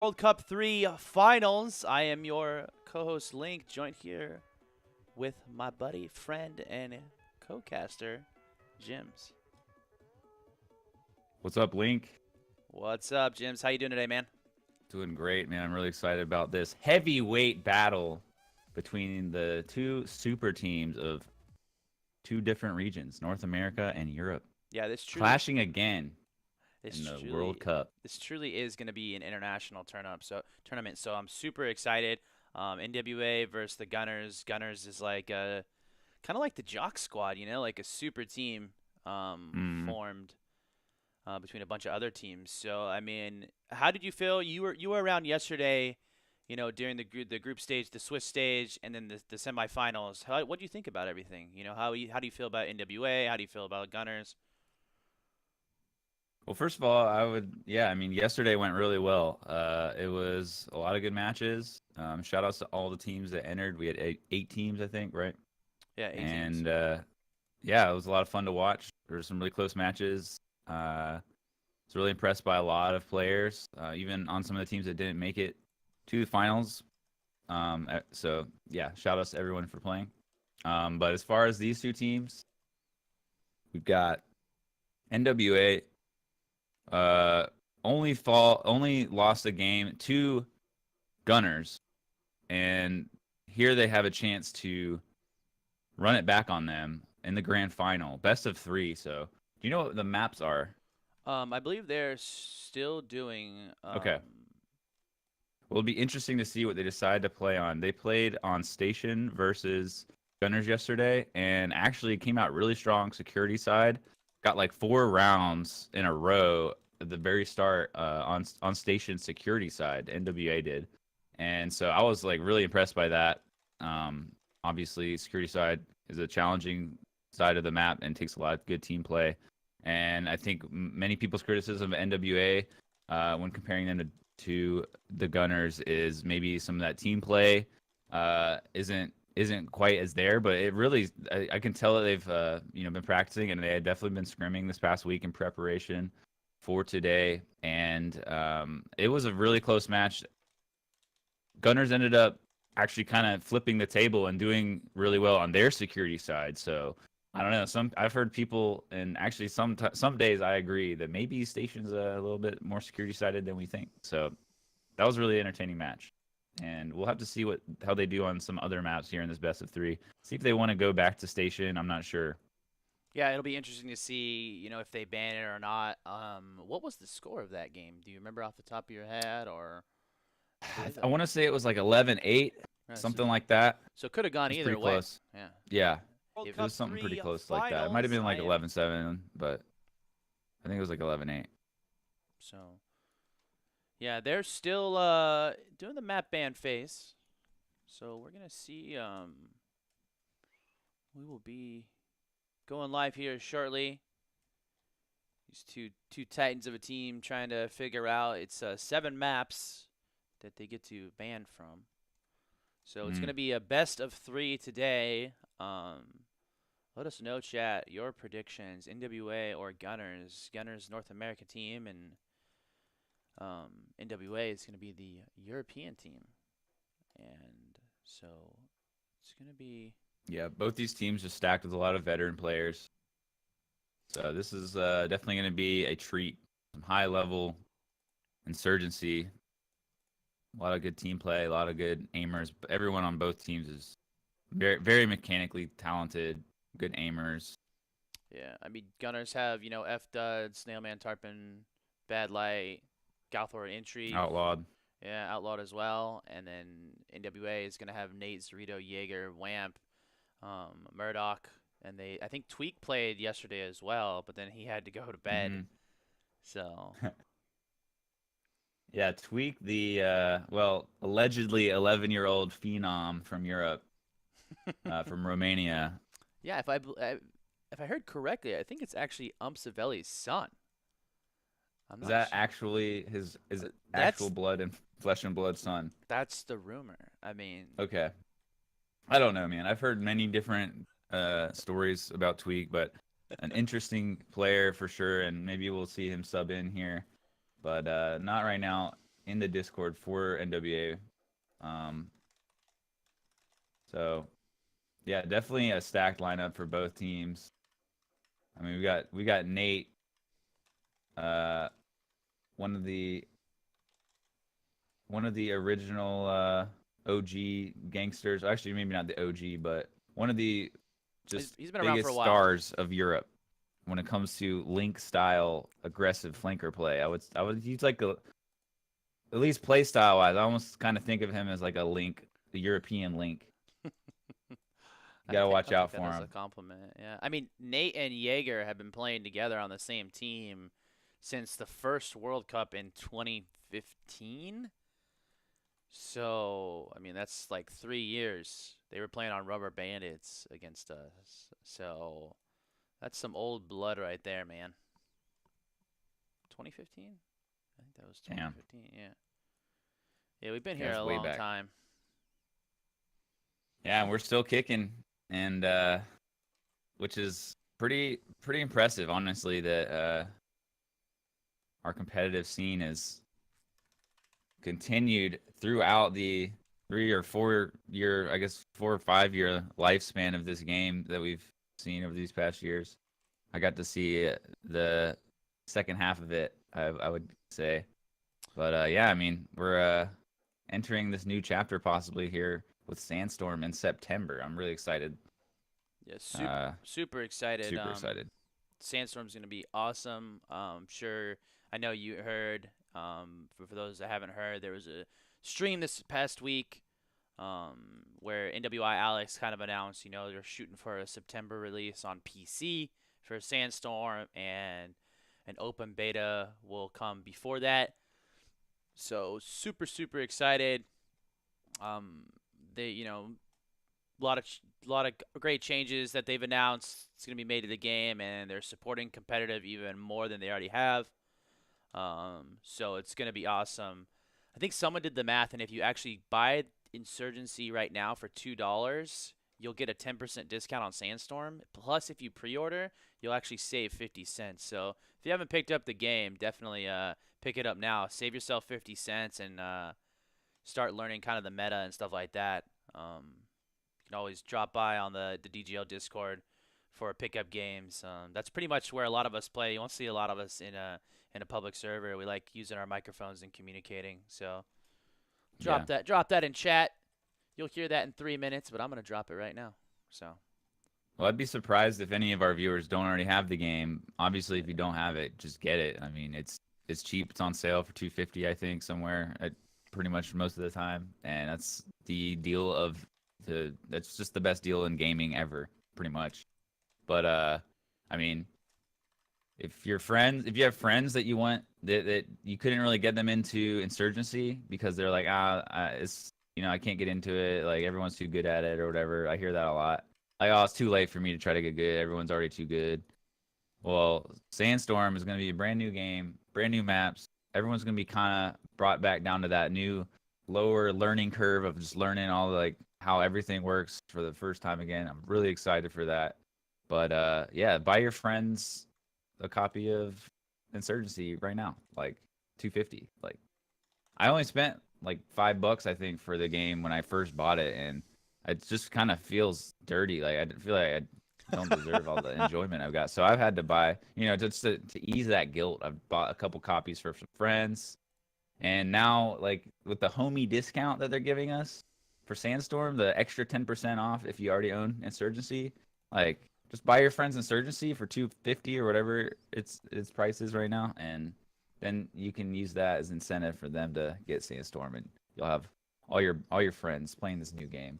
World Cup 3 finals. I am your co-host Link, joined here with my buddy, friend, and co-caster, Jims. What's up, Link? What's up, Jims? How you doing today, man? Doing great, man. I'm really excited about this heavyweight battle between the two super teams of two different regions, North America and Europe, Yeah, clashing again this in the truly, World Cup. this truly is going to be an international tournament. So I'm super excited. NWA versus the Gunners. Gunners is like kind of like the Jock Squad, like a super team Mm. formed between a bunch of other teams. So I mean, how did you feel? You were around yesterday, during the group stage, the Swiss stage, and then the semifinals. What do you think about everything? How do you feel about NWA? How do you feel about Gunners? Well, first of all, I mean, yesterday went really well. It was a lot of good matches. Shout outs to all the teams that entered. We had eight teams, I think, right? Yeah, 18s. And yeah, it was a lot of fun to watch. There were some really close matches. Was really impressed by a lot of players, even on some of the teams that didn't make it to the finals. So yeah, shout outs to everyone for playing. But as far as these two teams, we've got NWA. Only lost a game to Gunners, and here they have a chance to run it back on them in the grand final, best of three. So, do you know what the maps are? I believe they're still doing. Okay. Well, it'll be interesting to see what they decide to play on. They played on Station versus Gunners yesterday, and actually came out really strong security side. Got like 4 rounds in a row at the very start on Station security side. NWA did, and so I was like really impressed by that. Obviously, security side is a challenging side of the map and takes a lot of good team play. And I think many people's criticism of NWA when comparing them to the Gunners is maybe some of that team play isn't quite as there, but it really I can tell that they've been practicing, and they had definitely been scrimming this past week in preparation for today, and it was a really close match. Gunners ended up actually kind of flipping the table and doing really well on their security side. So I don't know. I've heard people, and actually some days I agree that maybe Station's a little bit more security sided than we think. So that was a really entertaining match, and we'll have to see how they do on some other maps here in this best of three. See if they want to go back to Station. I'm not sure. Yeah, it'll be interesting to see, if they ban it or not. What was the score of that game? Do you remember off the top of your head, or I believe I that? want to say it was like 11-8, Yeah, so, something like that. so it could have gone It's either pretty way. close. Yeah. Yeah, World it Cup was something pretty 3 close like that. It might have finals. been I like am 11-7, but I think it was like 11-8. so. Yeah, they're still doing the map ban phase. So we're gonna see. We will be going live here shortly. These two titans of a team trying to figure out. It's 7 maps that they get to ban from. So it's Mm. gonna be a best of 3 today. Let us know, chat, your predictions. NWA or Gunners? Gunners North America team, and NWA is gonna be the European team. And so it's gonna be. Yeah, both these teams are stacked with a lot of veteran players. So this is definitely going to be a treat. Some high level insurgency, a lot of good team play, a lot of good aimers. Everyone on both teams is very, very mechanically talented, good aimers. Yeah, I mean, Gunners have, F Dud, Snailman, Tarpon, Bad Light, Galthor Entry, Outlawed. yeah, Outlawed as well. And then NWA is going to have Nate, Zorito, Jaeger, Wamp, Murdoch. And I think Tweak played yesterday as well, but then he had to go to bed. Hmm. So, Yeah, Tweak, the allegedly 11-year-old phenom from Europe, from Romania. yeah, if I heard correctly, I think it's actually Savelli's son. I'm Is not that sure. actually his actual That's blood and flesh and blood son? that's the rumor. I mean, Okay. I don't know, man. I've heard many different stories about Tweak, but an interesting player for sure, and maybe we'll see him sub in here, but not right now in the Discord for NWA. So yeah, definitely a stacked lineup for both teams. I mean, we got Nate, uh, one of the original OG gangsters. Actually, maybe not the OG, but one of the just He's been around for biggest a while. stars of Europe when it comes to link style aggressive flanker play. I would use like at least play style wise. I almost kind of think of him as like a link, the European link. You gotta watch I'll take out that for as a him. compliment. Yeah, I mean Nate and Jaeger have been playing together on the same team since the first World Cup in 2015. So I mean that's like 3 years. They were playing on Rubber Bandits against us. So that's some old blood right there, man. 2015? I think that was Damn. 2015. Yeah. Yeah, we've been Yeah, here it's a way long back. time. Yeah, and we're still kicking, and which is pretty impressive, honestly. That our competitive scene is continued throughout the 3 or 4 year, I guess 4 or 5 year lifespan of this game that we've seen over these past years. I got to see the second half of it, I would say. But yeah, I mean, we're entering this new chapter possibly here with Sandstorm in September. I'm really excited. Yeah, Uh, super excited. super excited. Sandstorm's gonna be awesome. Sure. I know you heard. For those that haven't heard, there was a stream this past week, where NWI Alex kind of announced, they're shooting for a September release on PC for Sandstorm, and an open beta will come before that. So super excited. They, a lot of great changes that they've announced. It's going to be made to the game, and they're supporting competitive even more than they already have. So it's going to be awesome. I think someone did the math, and if you actually buy Insurgency right now for $2, you'll get a 10% discount on Sandstorm. Plus, if you pre-order, you'll actually save 50 cents. So if you haven't picked up the game, definitely pick it up now. Save yourself 50 cents and start learning kind of the meta and stuff like that. You can always drop by on the DGL Discord for pickup games. That's pretty much where a lot of us play. You won't see a lot of us in a public server. We like using our microphones and communicating. So Yeah. drop that in chat. You'll hear that in 3 minutes, but I'm gonna drop it right now. So Well, I'd be surprised if any of our viewers don't already have the game. Obviously, if you don't have it, just get it. I mean, it's cheap. It's on sale for $250, I think, somewhere at pretty much most of the time, and that's the deal of that's just the best deal in gaming ever, pretty much. But I mean, if you have friends that you want that you couldn't really get them into Insurgency because they're like, it's I can't get into it, like everyone's too good at it or whatever. I hear that a lot. Like, oh, it's too late for me to try to get good. Everyone's already too good. Well, Sandstorm is going to be a brand new game, brand new maps. Everyone's going to be kind of brought back down to that new lower learning curve of just learning all like how everything works for the first time again. I'm really excited for that. But yeah, buy your friends a copy of Insurgency right now, like 250. Like, I only spent like $5, I think, for the game when I first bought it, and it just kind of feels dirty. Like, I feel like I don't deserve all the enjoyment I've got. So I've had to buy, just to ease that guilt. I've bought a couple copies for some friends, and now like with the homie discount that they're giving us for Sandstorm, the extra 10% off if you already own Insurgency, like just buy your friends Insurgency for 250 or whatever its price is right now, and then you can use that as incentive for them to get Sandstorm, and you'll have all your friends playing this new game.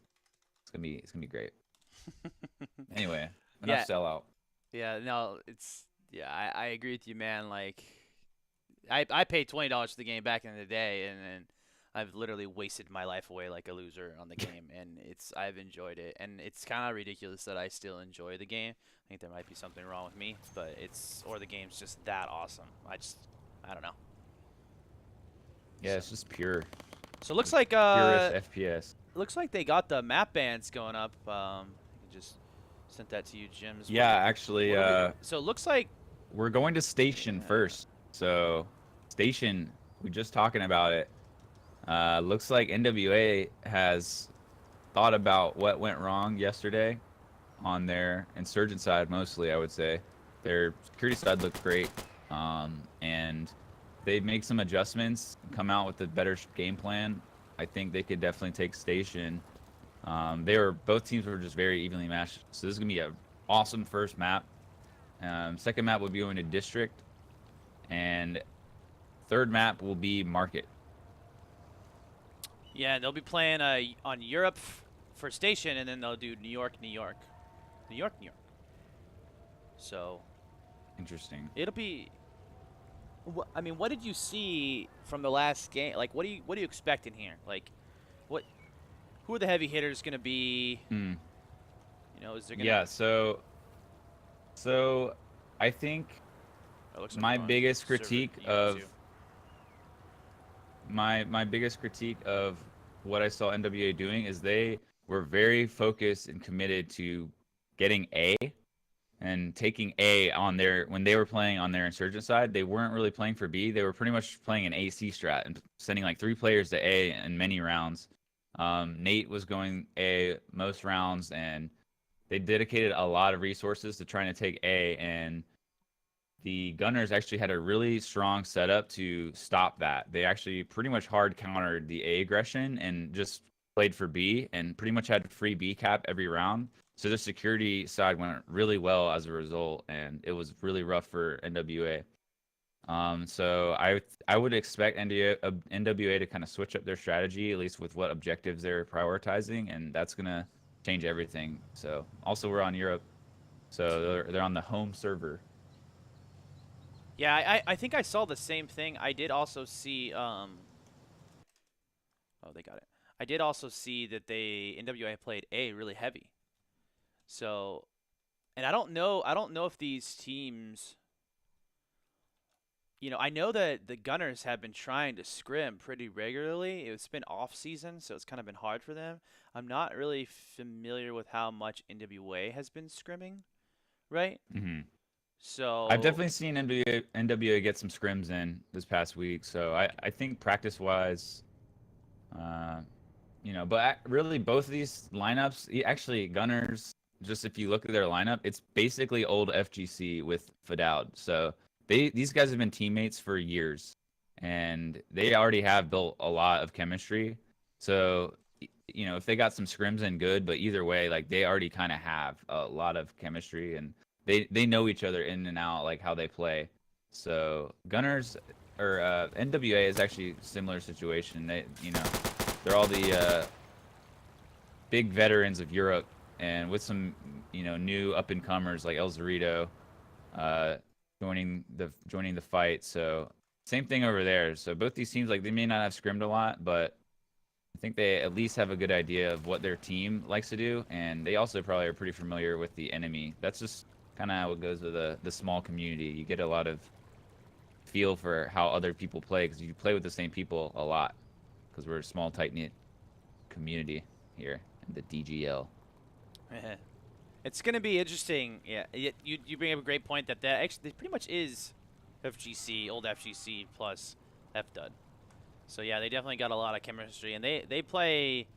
It's gonna be great. Anyway, enough yeah, sellout. yeah, no, I agree with you, man. Like I paid $20 for the game back in the day, and I've literally wasted my life away like a loser on the game, and I've enjoyed it, and it's kind of ridiculous that I still enjoy the game. I think there might be something wrong with me, but or the game's just that awesome. I don't know. Yeah, it's just pure, So it looks like purest FPS. looks like they got the map bands going up. I just sent that to you, Jim. Yeah, actually, So it looks like we're going to Station first. So Station, we're just talking about it. Looks like NWA has thought about what went wrong yesterday on their insurgent side mostly, I would say. Their security side looked great, and they make some adjustments, come out with a better game plan. I think they could definitely take station. Both teams were just very evenly matched, so this is gonna be a awesome first map. Second map will be going to district, and third map will be market. Yeah, they'll be playing on Europe for station, and then they'll do New York, New York, New York, New York. So Interesting. it'll be. I mean, what did you see from the last game? Like, what do you expect in here? Like, what? Who are the heavy hitters going to be? Hmm. You know, is there going to? Yeah. So I think It looks like we're my going biggest server critique Euro of 2. my biggest critique of what I saw NWA doing is they were very focused and committed to getting A and taking A on their when they were playing on their insurgent side. They weren't really playing for B. They were pretty much playing an AC strat and sending like 3 players to A in many rounds. Nate was going A most rounds, and they dedicated a lot of resources to trying to take A, and the Gunners actually had a really strong setup to stop that. They actually pretty much hard countered the A aggression and just played for B and pretty much had free B cap every round. So the security side went really well as a result, and it was really rough for NWA. So I would expect NWA to kind of switch up their strategy, at least with what objectives they're prioritizing, and that's gonna change everything. So also we're on Europe, so they're on the home server. Yeah, I think I saw the same thing. I did also see. Oh, they got it. I did also see that they NWA played A really heavy. So, and I don't know. I don't know if these teams. You know, I know that the Gunners have been trying to scrim pretty regularly. It's been off season, so it's kind of been hard for them. I'm not really familiar with how much NWA has been scrimming, right? Hmm. I've So, definitely seen NWA get some scrims in this past week, so I think practice wise, uh, but really both of these lineups, actually Gunners, just if you look at their lineup, it's basically old FGC with Fadowd. So these guys have been teammates for years, and they already have built a lot of chemistry. So if they got some scrims in, good, but either way, like they already kind of have a lot of chemistry, and they know each other in and out, like how they play. So Gunners or NWA is actually a similar situation. They're all the big veterans of Europe, and with some new up and comers like El Zurito uh, joining the fight. So same thing over there. So both these teams, like, they may not have scrimmed a lot, but I think they at least have a good idea of what their team likes to do, and they also probably are pretty familiar with the enemy. That's just kind of how it goes with the small community. You get a lot of feel for how other people play because you play with the same people a lot because we're a small, tight knit community here in the DGL. it's going to be interesting. Yeah, you bring up a great point that actually pretty much is FGC, old FGC plus FDUD. So yeah, they definitely got a lot of chemistry, and they play.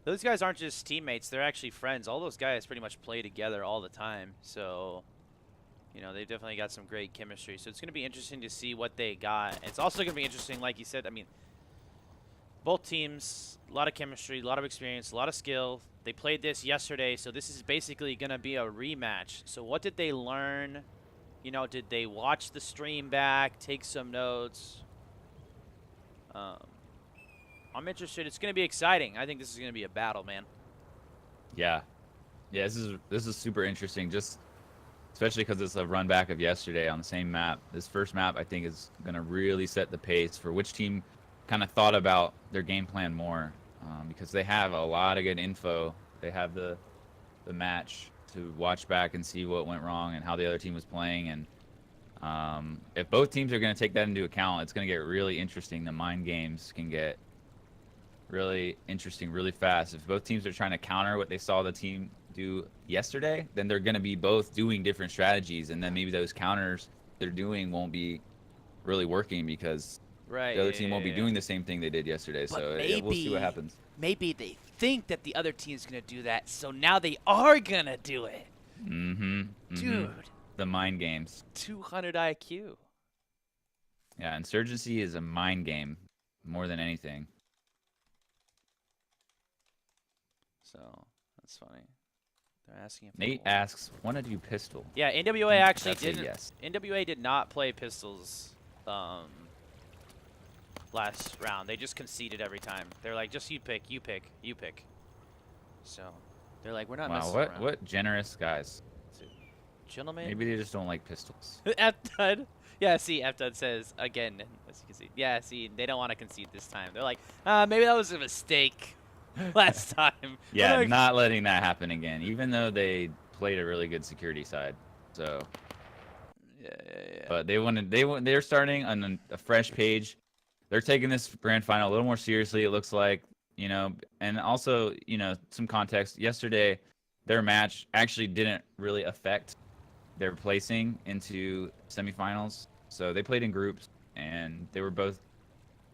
Those guys aren't just teammates; they're actually friends. All those guys pretty much play together all the time. So, they've definitely got some great chemistry. So it's going to be interesting to see what they got. It's also going to be interesting, like you said. I mean, both teams, a lot of chemistry, a lot of experience, a lot of skill. They played this yesterday, so this is basically going to be a rematch. So what did they learn? Did they watch the stream back, take some notes? I'm interested. It's going to be exciting. I think this is going to be a battle, man. Yeah, yeah. This is super interesting. Just especially because it's a run back of yesterday on the same map. This first map, I think, is gonna really set the pace for which team kind of thought about their game plan more, because they have a lot of good info. They have the match to watch back and see what went wrong and how the other team was playing. And if both teams are going to take that into account, it's going to get really interesting. The mind games can get really interesting really fast. If both teams are trying to counter what they saw the team do yesterday, then they're going to be both doing different strategies, and then maybe those counters they're doing won't be really working because Right. The other Yeah, team yeah, won't be yeah. doing the same thing they did yesterday. But So yeah, we'll see what maybe, happens. maybe they think that the other team's gonna do that, so now they are gonna do it. Mm-hmm. Mm-hmm. Dude, The mind games. 200 IQ. Yeah, Insurgency is a mind game more than anything. So that's funny. They're asking if Nate they want. asks, "Want to do pistol?" Yeah, NWA actually That's a didn't. yes. NWA did not play pistols last round. They just conceded every time. They're like, just you pick, you pick, you pick. So they're like, we're not Wow, messing what around. what generous guys. So, gentlemen. Maybe they just don't like pistols. F-Dud. Yeah, see, F-Dud says, again, as you can see. Yeah, see, they don't want to concede this time. They're like, maybe that was a mistake last time. Yeah, Like, not letting that happen again, even though they played a really good security side. So, yeah. but they're starting on a fresh page. They're taking this grand final a little more seriously, it looks like, and also, some context. Yesterday, their match actually didn't really affect their placing into semifinals. So they played in groups, and they were both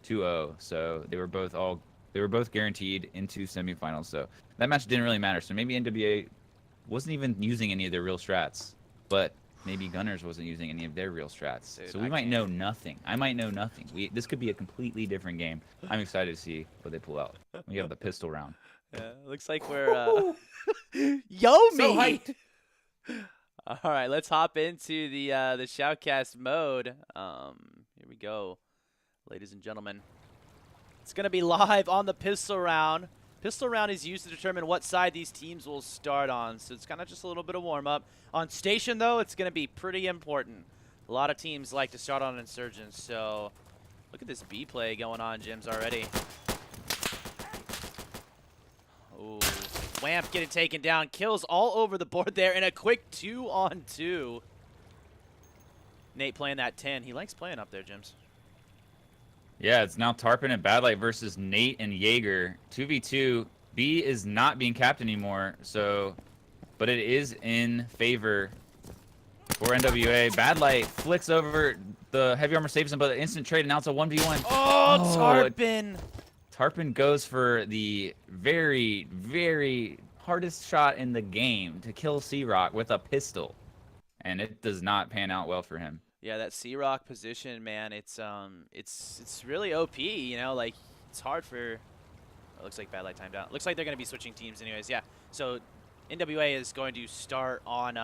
2-0. So they were both guaranteed into semifinals. So that match didn't really matter. So maybe NWA wasn't even using any of their real strats, but maybe Gunners wasn't using any of their real strats. Dude, so we might know nothing. I might know nothing. This could be a completely different game. I'm excited to see what they pull out. We have the pistol round. Yeah, looks like we're Yo me. So hyped. All right, let's hop into the shoutcast mode. Here we go, ladies and gentlemen. It's gonna be live on the pistol round. Pistol round is used to determine what side these teams will start on, so it's kind of just a little bit of warm up. On station though, it's gonna be pretty important. A lot of teams like to start on Insurgents, so look at this B play going on, Jims, already. Ooh, Wamp getting taken down. Kills all over the board there in a quick 2-on-2. Nate playing that 10. He likes playing up there, Jims. Yeah, it's now Tarpon and Badlight versus Nate and Jaeger. 2v2. B is not being capped anymore, but it is in favor for NWA. Badlight flicks over the heavy armor, saves him, but instant trade, and now it's a 1v1. Oh, Tarpon! Tarpon goes for the very, very hardest shot in the game to kill C-Rock with a pistol, and it does not pan out well for him. Yeah, that C-Rock position, man, it's really OP, like it's hard for. It looks like Badlight timed out. Looks like they're going to be switching teams anyways. Yeah. So NWA is going to start on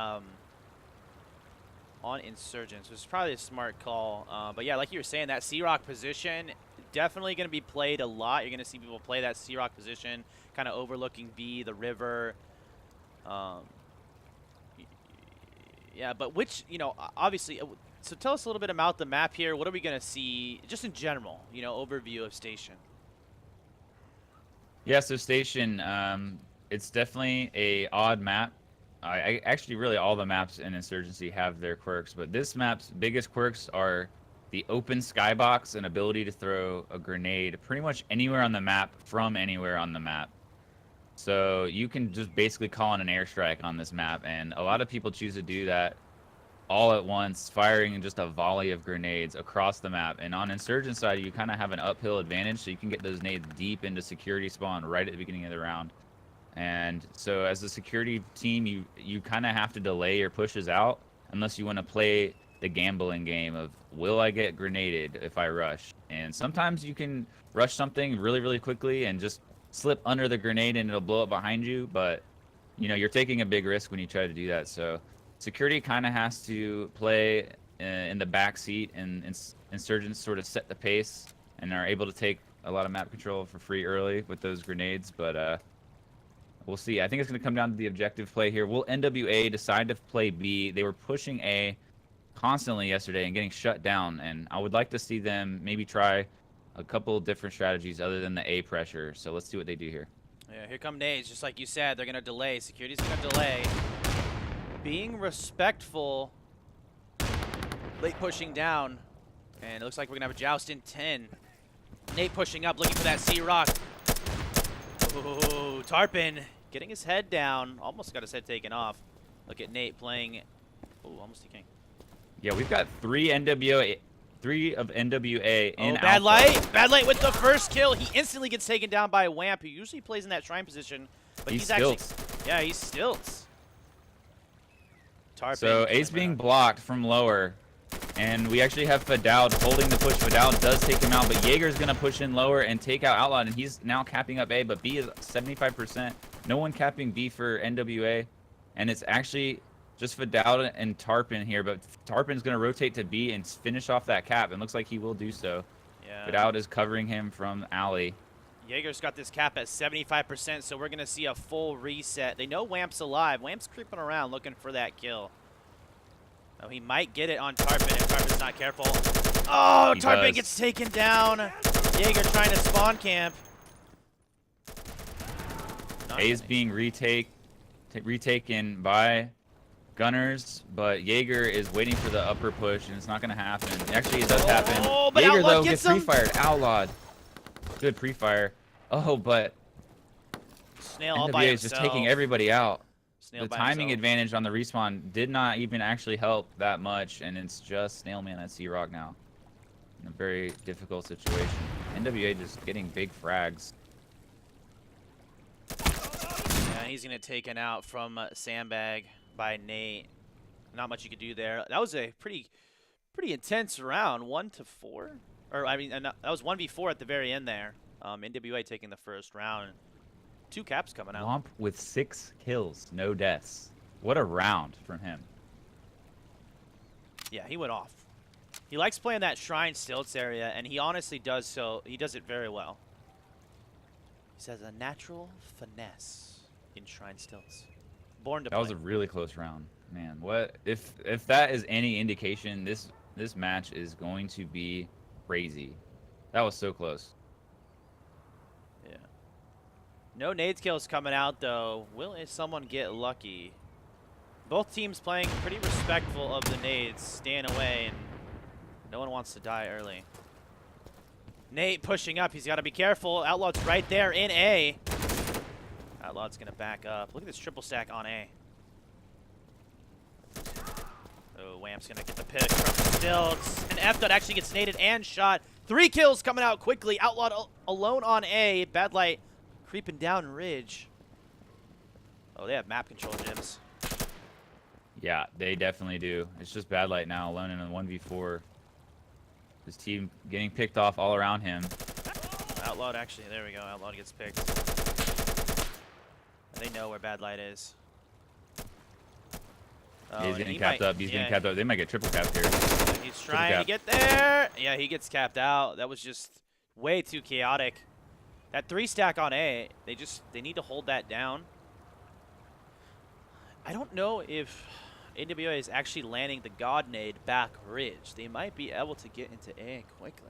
Insurgents, which is probably a smart call. But yeah, like you were saying, that C-Rock position definitely going to be played a lot. You're going to see people play that C-Rock position, kind of overlooking B, the river. Yeah, but which, obviously, so tell us a little bit about the map here. What are we going to see, just in general, overview of Station? Yeah, so Station, it's definitely a odd map. I actually, really, all the maps in Insurgency have their quirks, but this map's biggest quirks are the open skybox and ability to throw a grenade pretty much anywhere on the map from anywhere on the map. So you can just basically call in an airstrike on this map, and a lot of people choose to do that all at once, firing just a volley of grenades across the map. And on Insurgent side, you kind of have an uphill advantage, so you can get those nades deep into security spawn right at the beginning of the round. And so as a security team, you kind of have to delay your pushes out unless you want to play the gambling game of, will I get grenaded if I rush? And sometimes you can rush something really, really quickly and just slip under the grenade and it'll blow up behind you, but you're taking a big risk when you try to do that. So security kind of has to play in the back seat, and Insurgents sort of set the pace and are able to take a lot of map control for free early with those grenades. But we'll see. I think it's going to come down to the objective play here. Will NWA decide to play B? They were pushing A constantly yesterday and getting shut down, and I would like to see them maybe try a couple different strategies other than the A pressure. So let's see what they do here. Yeah, here come nades. Just like you said, they're going to delay. Security's going to delay. Being respectful. Late pushing down. And it looks like we're going to have a joust in 10. Nate pushing up, looking for that C-Rock. Ooh, Tarpon getting his head down. Almost got his head taken off. Look at Nate playing. Ooh, almost DKing. Yeah, we've got 3 NWA three of NWA in Oh, bad Alpha. light. Bad light with the first kill. He instantly gets taken down by Wamp, who usually plays in that shrine position. But he's actually, yeah, he's stilts. Tarpon So Ace being blocked from lower. And we actually have Fadal holding the push. Fadal does take him out, but Jaeger's going to push in lower and take out Outlawed, and he's now capping up A, but B is 75%. No one capping B for NWA, and it's actually just Fadal and Tarpon here, but Tarpon's going to rotate to B and finish off that cap, and looks like he will do so. Yeah. Fadal is covering him from alley. Jaeger's got this cap at 75%, so we're going to see a full reset. They know Wamp's alive. Wamp's creeping around looking for that kill. Oh, he might get it on Tarpon if Tarpon's not careful. Oh, Tarpon gets taken down. Jaeger trying to spawn camp. A is being retaken by Gunners, but Jaeger is waiting for the upper push, and it's not going to happen. Actually, it does happen. Oh, but Jaeger, Outlawed though, gets pre-fired. Outlawed. Good pre-fire. Oh, but Snail all by NWA himself. is just taking everybody out. Snail The by timing himself. advantage on the respawn did not even actually help that much, and it's just Snailman at C-Rock now. In a very difficult situation. NWA just getting big frags. Yeah, he's going to take it out from Sandbag by Nate. Not much you could do there. That was a pretty intense round, 1-4. Or, I mean, that was 1v4 at the very end there. NWA taking the first round. 2 caps coming out. Womp with 6 kills, no deaths. What a round from him. Yeah, he went off. He likes playing that Shrine Stilts area, and he honestly does so. He does it very well. He says a natural finesse in Shrine Stilts. Born to play. That was a really close round. Man, what if that is any indication, this match is going to be crazy. That was so close. Yeah. No nades kills coming out, though. Will someone get lucky? Both teams playing pretty respectful of the nades, staying away, and no one wants to die early. Nate pushing up. He's got to be careful. Outlaw's right there in A. Outlaw's going to back up. Look at this triple stack on A. Oh, Wamp's going to get the pick from Stilts. And F-Dot actually gets naded and shot. 3 kills coming out quickly. Outlawed alone on A. Bad Light creeping down Ridge. Oh, they have map control, Gyms. Yeah, they definitely do. It's just Bad Light now, alone in a 1v4. His team getting picked off all around him. Outlawed actually, there we go. Outlawed gets picked. They know where Bad Light is. Oh, He's getting capped up. He's getting capped up. They might get triple capped here. He's trying to get there. Yeah, he gets capped out. That was just way too chaotic. That 3 stack on A, they need to hold that down. I don't know if NWA is actually landing the God Nade back Ridge. They might be able to get into A quickly.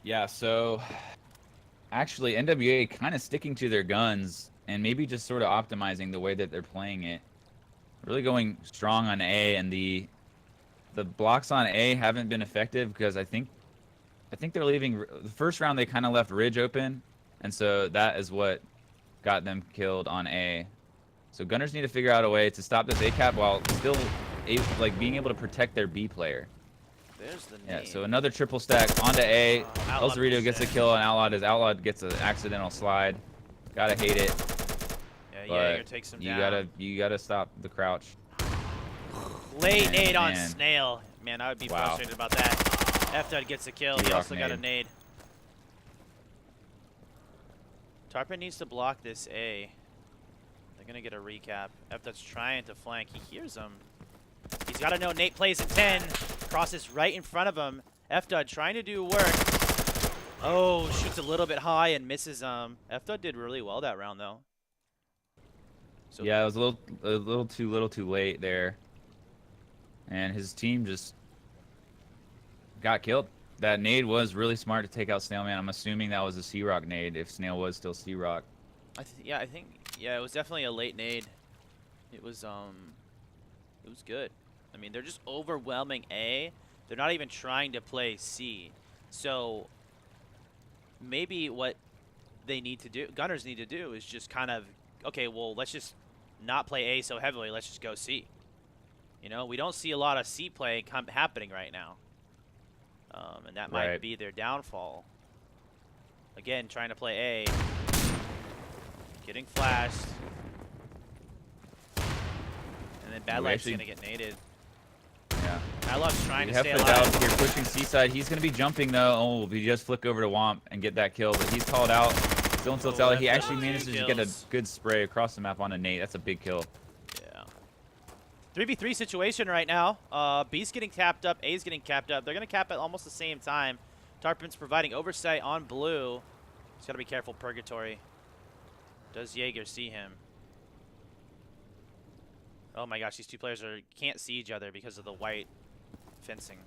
Yeah, so actually NWA kind of sticking to their guns and maybe just sort of optimizing the way that they're playing it. Really going strong on A, and the blocks on A haven't been effective because I think they're leaving. The first round they kind of left Ridge open, and so that is what got them killed on A. So Gunners need to figure out a way to stop this A cap while still being able to protect their B player. There's the Yeah, nade. so another triple stack onto A. El Outlawed Cerrito gets a kill, and Outlawed gets an accidental slide. Gotta hate it. Yeah, Jaeger takes him down. You gotta stop the crouch. Late nade on man. Snail. Man, I would be frustrated about that. F-Dud gets a kill. He also got a nade. Tarpon needs to block this A. They're going to get a recap. F-Dud's trying to flank. He hears him. He's got to know Nate plays in 10. Crosses right in front of him. F-Dud trying to do work. Oh, shoots a little bit high and misses him. F-Dud did really well that round, though. So Yeah, it was a little too late there. And his team just got killed. That nade was really smart to take out Snailman. I'm assuming that was a C-Rock nade if Snail was still C-Rock. I think it was definitely a late nade. It was good. I mean, they're just overwhelming A. They're not even trying to play C. So maybe what they need to do, Gunners need to do, is just kind of okay, well, let's just not play A so heavily. Let's just go C. You know, we don't see a lot of C play happening right now. And that might be their downfall. Again, trying to play A. Getting flashed. And then Bad Light's going to get naded. Yeah. Outlaw's trying to stay alive. alive. Here pushing C-side. He's going to be jumping, though. Oh, he just flick over to Womp and get that kill. But he's called out. Still until Sally. He actually manages to get a good spray across the map onto Nate. That's a big kill. Yeah. 3v3 situation right now. B's getting capped up. A's getting capped up. They're going to cap at almost the same time. Tarpin's providing oversight on blue. He's got to be careful, Purgatory. Does Jaeger see him? Oh my gosh, these two players can't see each other because of the white fencing.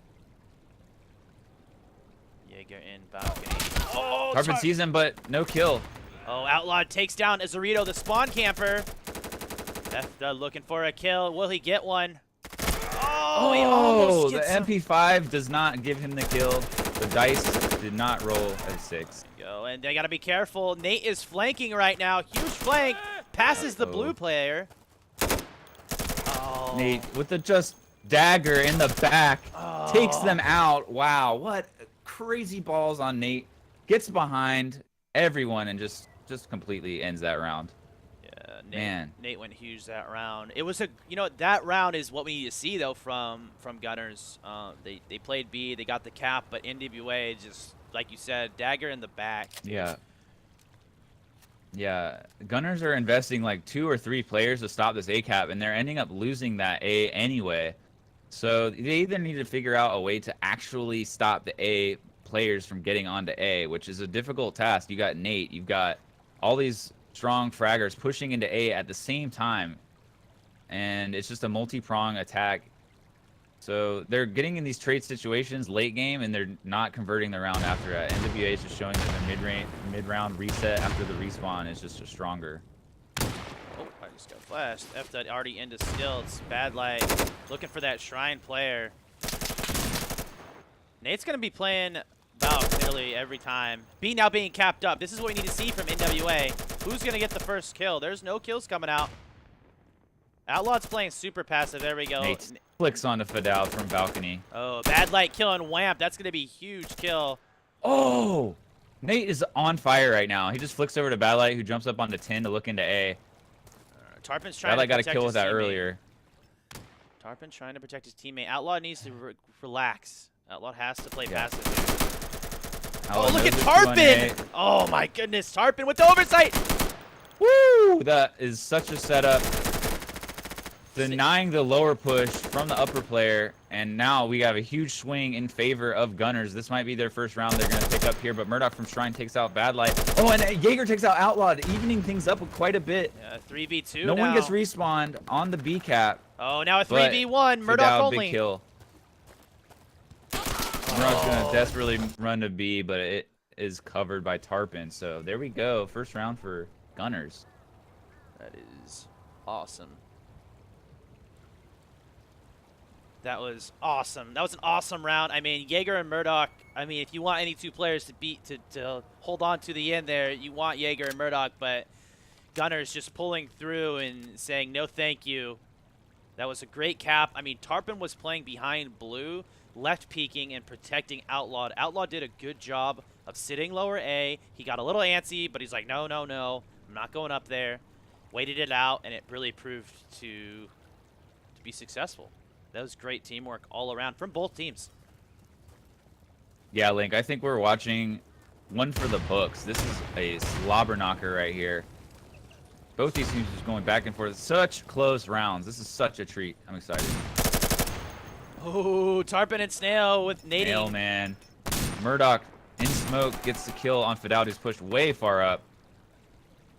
Jaeger in balcony. Oh, Tarpin sees him, but no kill. Oh, Outlaw takes down Azarito, the spawn camper. F looking for a kill. Will he get one? Oh, he almost the gets him. MP5 does not give him the kill. The dice did not roll at 6. Go, and they got to be careful. Nate is flanking right now. Huge flank. Passes the blue player. Oh. Nate with the just dagger in the back takes them out. Wow, what crazy balls on Nate. Gets behind everyone and just completely ends that round. Yeah, Nate went huge that round. It was that round is what we need to see though from Gunners. They played B, they got the cap, but NWA just like you said, dagger in the back. Yeah. Yeah, Gunners are investing like 2 or 3 players to stop this A cap, and they're ending up losing that A anyway. So they either need to figure out a way to actually stop the A players from getting onto A, which is a difficult task. You got Nate, you've got all these strong fraggers pushing into A at the same time, and it's just a multi-prong attack. So they're getting in these trade situations late game, and they're not converting the round after that. NWA is just showing that their mid-round reset after the respawn is just stronger. Oh, I just got flashed. F that already into stilts. Bad Light looking for that Shrine player. Nate's going to be playing about nearly every time. B now being capped up. This is what we need to see from NWA. Who's going to get the first kill? There's no kills coming out. Outlaw's playing super passive. There we go. Nate flicks onto Fidel from balcony. Oh, Bad Light killing Wamp. That's going to be a huge kill. Oh! Nate is on fire right now. He just flicks over to Bad Light, who jumps up onto 10 to look into A. Tarpin's trying Bad Light to got a protect kill with that teammate. earlier. Tarpin trying to protect his teammate. Outlaw needs to relax. Outlaw has to play passive. Outlaw Look at knows it's Tarpin! 1A. Oh my goodness, Tarpin with the oversight! Woo! That is such a setup. Denying the lower push from the upper player, and now we have a huge swing in favor of Gunners. This might be their first round they're going to pick up here, but Murdoch from Shrine takes out Bad Light. Oh, and Jaeger takes out Outlawed, evening things up with quite a bit. Yeah, 3v2 No now. one gets respawned on the B cap. Oh, now a 3v1, Murdoch Fidel, only. big kill. Murdoch's going to desperately run to B, but it is covered by Tarpin. So there we go, first round for Gunners. That is awesome. That was awesome. That was an awesome round. I mean, Jaeger and Murdoch, I mean, if you want any two players to hold on to the end there, you want Jaeger and Murdoch, but Gunners just pulling through and saying no thank you. That was a great cap. I mean, Tarpin was playing behind blue, left peeking and protecting Outlawed. Outlawed did a good job of sitting lower A. He got a little antsy, but he's like, no, no, no. I'm not going up there. Waited it out, and it really proved to be successful. That was great teamwork all around from both teams. Yeah, Link, I think we're watching one for the books. This is a slobber knocker right here. Both these teams just going back and forth. Such close rounds. This is such a treat. I'm excited. Oh, Tarpin and Snail with nading. Snail, man. Murdoch in smoke gets the kill on Fidel, who's pushed way far up.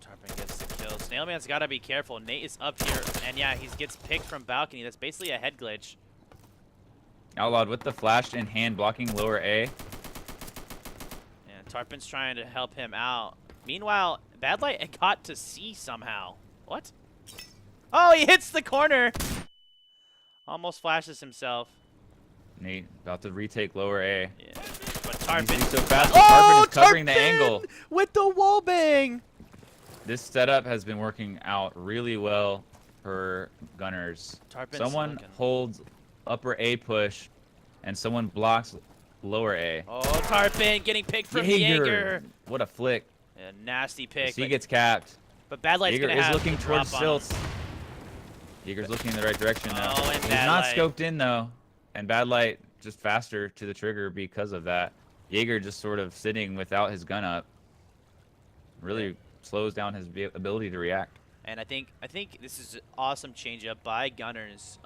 Tarpin gets the kill. Snailman's got to be careful. Nate is up here, and yeah, he gets picked from balcony. That's basically a head glitch. Outlawed with the flash in hand, blocking lower A. And Tarpin's trying to help him out. Meanwhile, Bad Light got to C somehow. What? Oh, he hits the corner. Almost flashes himself. Nate about to retake lower A. Yeah, but Tarpin. He's so fast. Oh, Tarpin is covering the Tarpin angle. with the wall bang. this setup has been working out really well for Gunners. Tarpin's Someone looking. holds upper A push, and someone blocks lower A. Oh, Tarpin getting picked from Jaeger! Jaeger. What a flick. A nasty pick. He gets capped. But Bad Light's Jaeger gonna is have looking the towards drop on him. stilts. Jaeger's looking in the right direction now. Oh, and He's Bad not Light. scoped in though, and Bad Light just faster to the trigger because of that. Jaeger just sort of sitting without his gun up. Really slows down his ability to react. And I think this is an awesome change up by Gunners.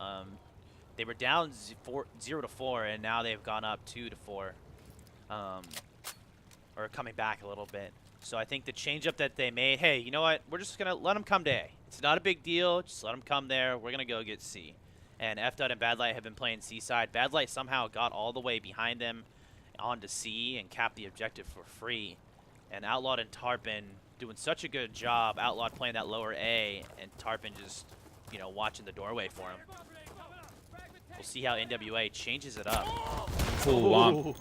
They were down 0-4, and now they've gone up 2-4, or coming back a little bit. So I think the change up that they made, hey, you know what? We're just gonna let them come to A. It's not a big deal. Just let them come there. We're gonna go get C. And F-Dot and Bad Light have been playing C side. Bad Light somehow got all the way behind them onto C and capped the objective for free. And Outlawed and Tarpin doing such a good job. Outlawed playing that lower A, and Tarpin just, you know, watching the doorway for him. We'll see how NWA changes it up. Full womp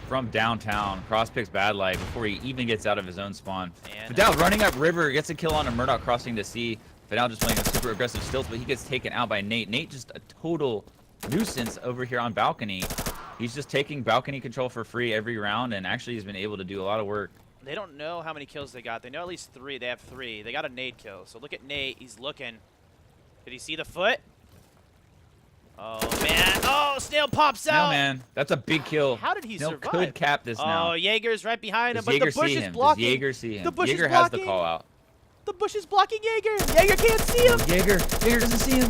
from downtown. Cross picks Bad Light before he even gets out of his own spawn. And Fidel running up river, gets a kill on a Murdoch crossing to C. Fidel just playing a super aggressive stilts, but he gets taken out by Nate. Nate just a total nuisance over here on balcony. He's just taking balcony control for free every round, and actually has been able to do a lot of work. they don't know how many kills they got. They know at least 3. They have 3. They got a nade kill. So look at Nate. He's looking. Did he see the foot? Oh, man. Oh, Snail pops Snail out. man, that's a big kill. How did he Snail survive? could cap this now. Oh, Jaeger's right behind him, Does but Jaeger the bush see is him? blocking. Does Jaeger see him? The bush Jaeger is has the blocking. call out. The bush is blocking Jaeger. Jaeger can't see him. Jaeger doesn't see him.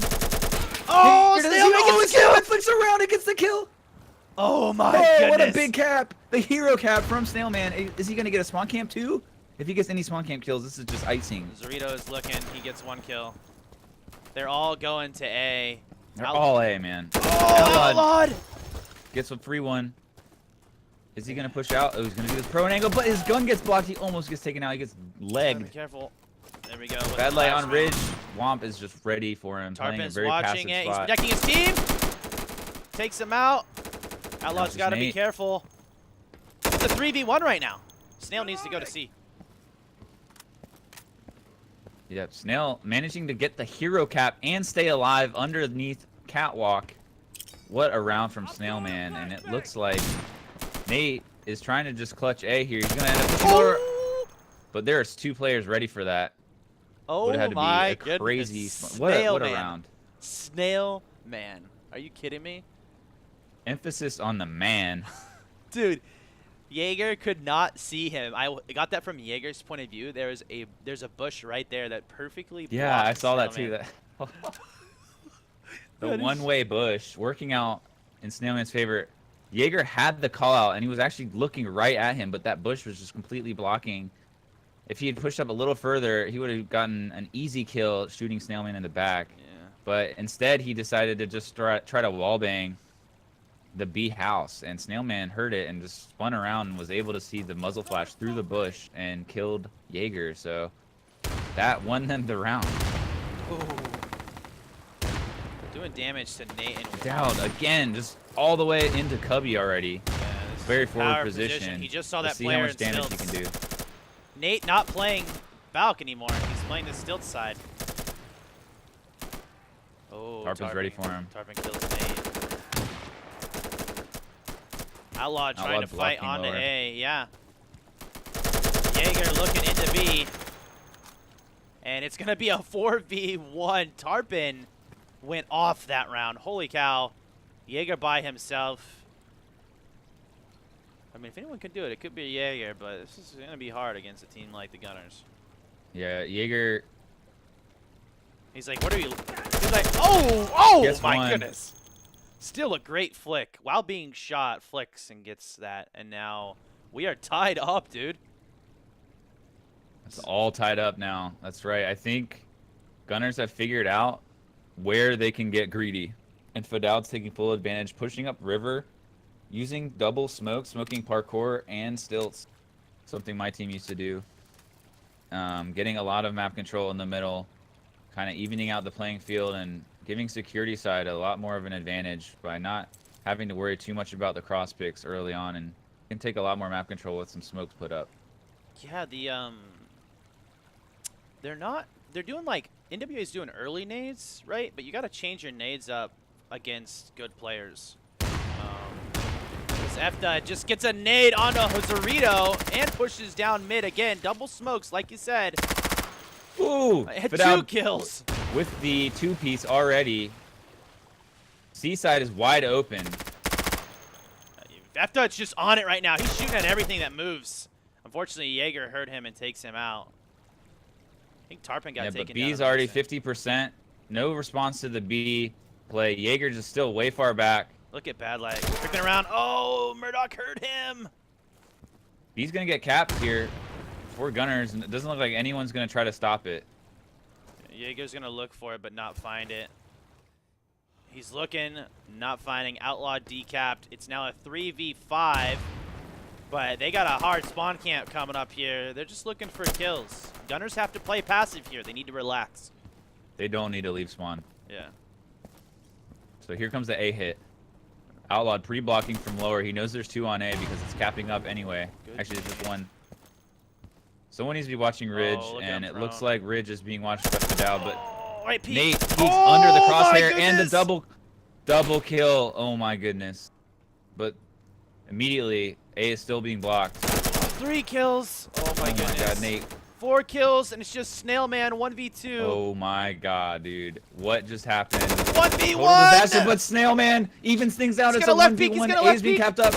Oh, Jaeger doesn't Snail see him. Oh, makes the kill! It flicks around. It gets the kill. Oh, my Oh, goodness. what a big cap! The hero cap from Snailman. Is he gonna get a spawn camp too? If he gets any spawn camp kills, this is just icing. Zorito is looking. He gets 1 kill. They're all going to A. They're all A, man. Oh, Outlawed. Gets a free one. Is he gonna push out? Oh, he's gonna do this pro angle, but his gun gets blocked. He almost gets taken out. He gets Be legged. careful. There we go. with Bad the light last on round. Ridge. Womp is just ready for him. Playing a Tarpin's very watching passive it. He's spot. protecting his team. Takes him out. Outlaw's just got to be Nate. careful. It's a 3v1 right now. Snail needs to go to C. Yep, Snail managing to get the hero cap and stay alive underneath Catwalk. What a round from Snailman, and it looks like Nate is trying to just clutch A here. He's gonna end up pushing lower, but there's 2 players ready for that. Oh Would have had to my be a crazy. goodness. What a Man. round! Snail man. Are you kidding me? Emphasis on the man. Dude, Jaeger could not see him. I got that from Jaeger's point of view. There's a bush right there that perfectly Yeah, I blocks saw that Snail too. Man. That the That is- one-way bush working out in Snailman's favor. Jaeger had the call out, and he was actually looking right at him, but that bush was just completely blocking. If he had pushed up a little further, he would have gotten an easy kill shooting Snailman in the back. Yeah. But instead, he decided to just try to wallbang the B house, and Snailman heard it and just spun around and was able to see the muzzle flash through the bush and killed Jaeger. So that won them the round. Doing damage to Nate and Down again, just all the way into Cubby already. Yeah, this Very is forward power position. He just saw Let's that see how player much in damage he stilts. can do. Nate not playing Balk anymore. He's playing the stilt side. Oh, Tarpin's ready for him. Tarpin kills Nate. Outlaw trying Outlaw to fight blocking onto lower. A, yeah. Jaeger looking into B. And it's going to be a 4v1. Tarpin went off that round. Holy cow. Jaeger by himself. I mean, if anyone could do it, it could be Jaeger, but this is going to be hard against a team like the Gunners. Yeah, Jaeger. He's like, what are you? He's like, oh Gets my one. goodness. Still a great flick. While being shot, flicks and gets that. And now we are tied up, dude. It's all tied up now. That's right. I think Gunners have figured out where they can get greedy. And Fidal's taking full advantage, pushing up river, using double smoke, smoking parkour, and stilts. Something my team used to do. Getting a lot of map control in the middle, kind of evening out the playing field and giving security side a lot more of an advantage by not having to worry too much about the cross picks early on, and can take a lot more map control with some smokes put up. Yeah, the They're not. They're doing like NWA is doing early nades, right? But you got to change your nades up against good players. This Efta just gets a nade onto Zorito and pushes down mid again. Double smokes, like you said. Ooh, Had 2 kills. With the 2-piece already, Seaside is wide open. Efta is just on it right now. He's shooting at everything that moves. Unfortunately, Jaeger heard him and takes him out. I think Tarpon got taken down. But B's already 50%. No response to the B play. Jaeger just still way far back. Look at Bad Light. Freaking around. Oh, Murdoch heard him. B's going to get capped here for Gunners, and it doesn't look like anyone's going to try to stop it. Jaeger's going to look for it, but not find it. He's looking, not finding. Outlaw decapped. It's now a 3v5, but they got a hard spawn camp coming up here. They're just looking for kills. Gunners have to play passive here. They need to relax. They don't need to leave spawn. Yeah. So here comes the A hit. Outlawed pre-blocking from lower. He knows there's 2 on A because it's capping up anyway. Good. Actually, there's just 1. Someone needs to be watching Ridge, and it looks like Ridge is being watched by Fidel, but right, Nate peeks under the crosshair and the double kill. Oh my goodness. But immediately, A is still being blocked. 3 kills. Oh my goodness. Oh my god, Nate. 4 kills, and it's just Snailman 1v2. Oh my god, dude. What just happened? 1v1! Disaster, but Snailman evens things out. It's a 1v1. A is being capped up.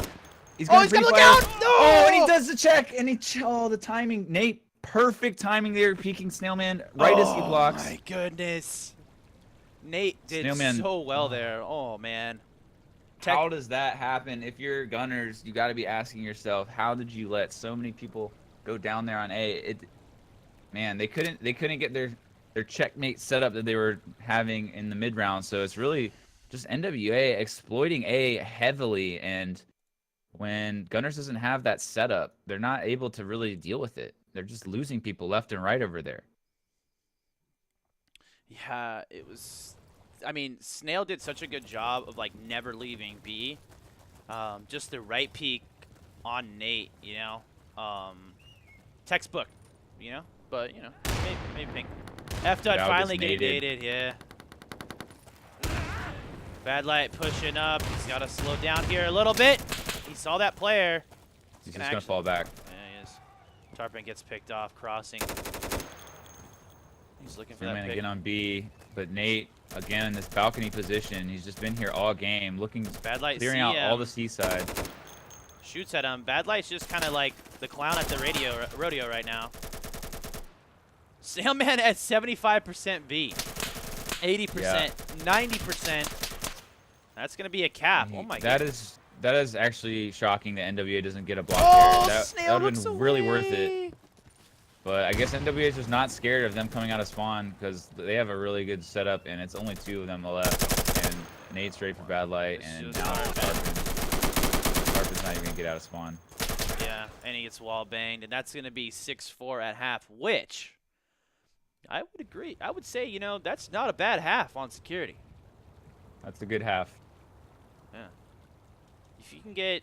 He's gonna look out! No! Oh, and he does the check, and the timing. Nate, perfect timing there, peeking Snailman right as he blocks. Oh my goodness. Nate did Snailman. so well there. Oh man. How does that happen? If you're Gunners, you got to be asking yourself, how did you let so many people go down there on A? Man, they couldn't get their checkmate setup that they were having in the mid round. So it's really just NWA exploiting A heavily, and when Gunners doesn't have that setup, they're not able to really deal with it. They're just losing people left and right over there. Yeah, it was. I mean, Snail did such a good job of like never leaving B. Just the right peek on Nate, you know. Textbook, you know. But you know, maybe pink. F-Dot finally getting dated, yeah. Bad Light pushing up. He's got to slow down here a little bit. He saw that player. He's just gonna fall back. Yeah, he is. Tarpon gets picked off, crossing. He's looking for that pick. Again on B, but Nate again in this balcony position. He's just been here all game, looking, Bad Light clearing out all the seaside. Shoots at him. Bad Light's just kind of like the clown at the rodeo right now. Sailman at 75% B, 80%, 90%. That's gonna be a cap. Oh my god. That is actually shocking that NWA doesn't get a block there. That would have been really worth it. But I guess NWA is just not scared of them coming out of spawn because they have a really good setup, and it's only 2 of them left. And Nate straight for Bad Light, and now Tarpon's not even gonna get out of spawn. Yeah, and he gets wall banged, and that's gonna be 6-4 at half, which I would agree. I would say, you know, that's not a bad half on security. That's a good half. Yeah. If you can get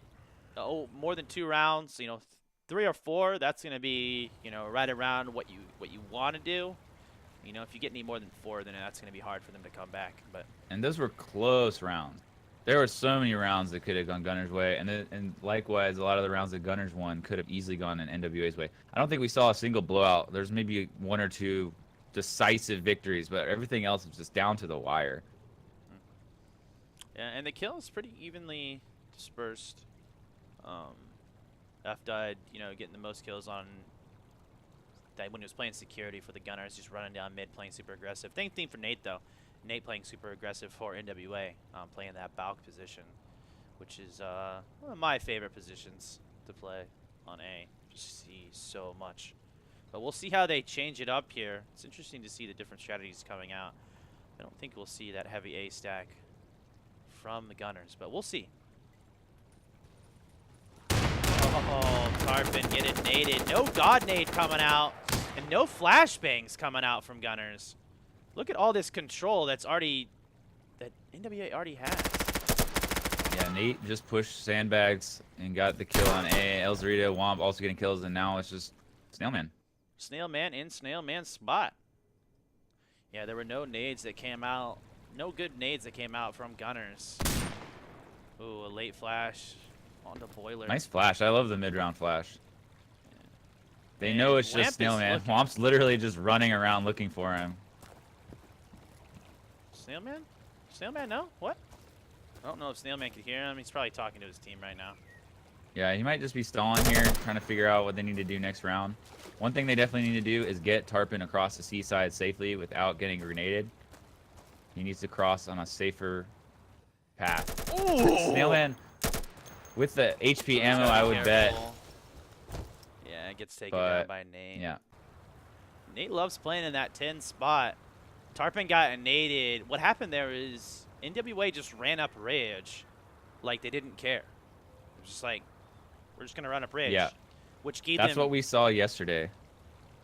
more than 2 rounds, you know, 3 or 4, that's gonna be, you know, right around what you want to do. You know, if you get any more than 4, then that's gonna be hard for them to come back. And those were close rounds. There were so many rounds that could have gone Gunners' way, and likewise, a lot of the rounds that Gunners won could have easily gone in NWA's way. I don't think we saw a single blowout. There's maybe 1 or 2 decisive victories, but everything else is just down to the wire. Yeah, and the kill is pretty evenly dispersed. F died, you know, getting the most kills on that when he was playing security for the Gunners, just running down mid, playing super aggressive. Same thing for Nate though. Nate playing super aggressive for NWA, playing that Balk position, which is one of my favorite positions to play on A. Just see so much. But we'll see how they change it up here. It's interesting to see the different strategies coming out. I don't think we'll see that heavy A stack from the Gunners, but we'll see. Oh, Tarpon getting naded. No God nade coming out, and no flashbangs coming out from Gunners. Look at all this control that NWA already has. Yeah, Nate just pushed sandbags and got the kill on A. El Zorito, Womp also getting kills, and now it's just Snailman. Snail Man in Snail Man's spot. Yeah, there were no nades that came out. No good nades that came out from Gunners. Ooh, a late flash on the boiler. Nice flash. I love the mid-round flash. They And know it's Wamp just Snail is Man. looking- Wamp's literally just running around looking for him. Snail Man? Snail Man, no? What? I don't know if Snail Man could hear him. He's probably talking to his team right now. Yeah, he might just be stalling here, trying to figure out what they need to do next round. One thing they definitely need to do is get Tarpon across the seaside safely without getting grenaded. He needs to cross on a safer path. Ooh! Snail Man, with the HP ammo, I would bet. Yeah, it gets taken But, down by Nate. Yeah. Nate loves playing in that 10 spot. Tarpon got naded. What happened there is NWA just ran up Rage like they didn't care. It was just like, we're just going to run up Rage. Yeah. Which gave That's them... what we saw yesterday,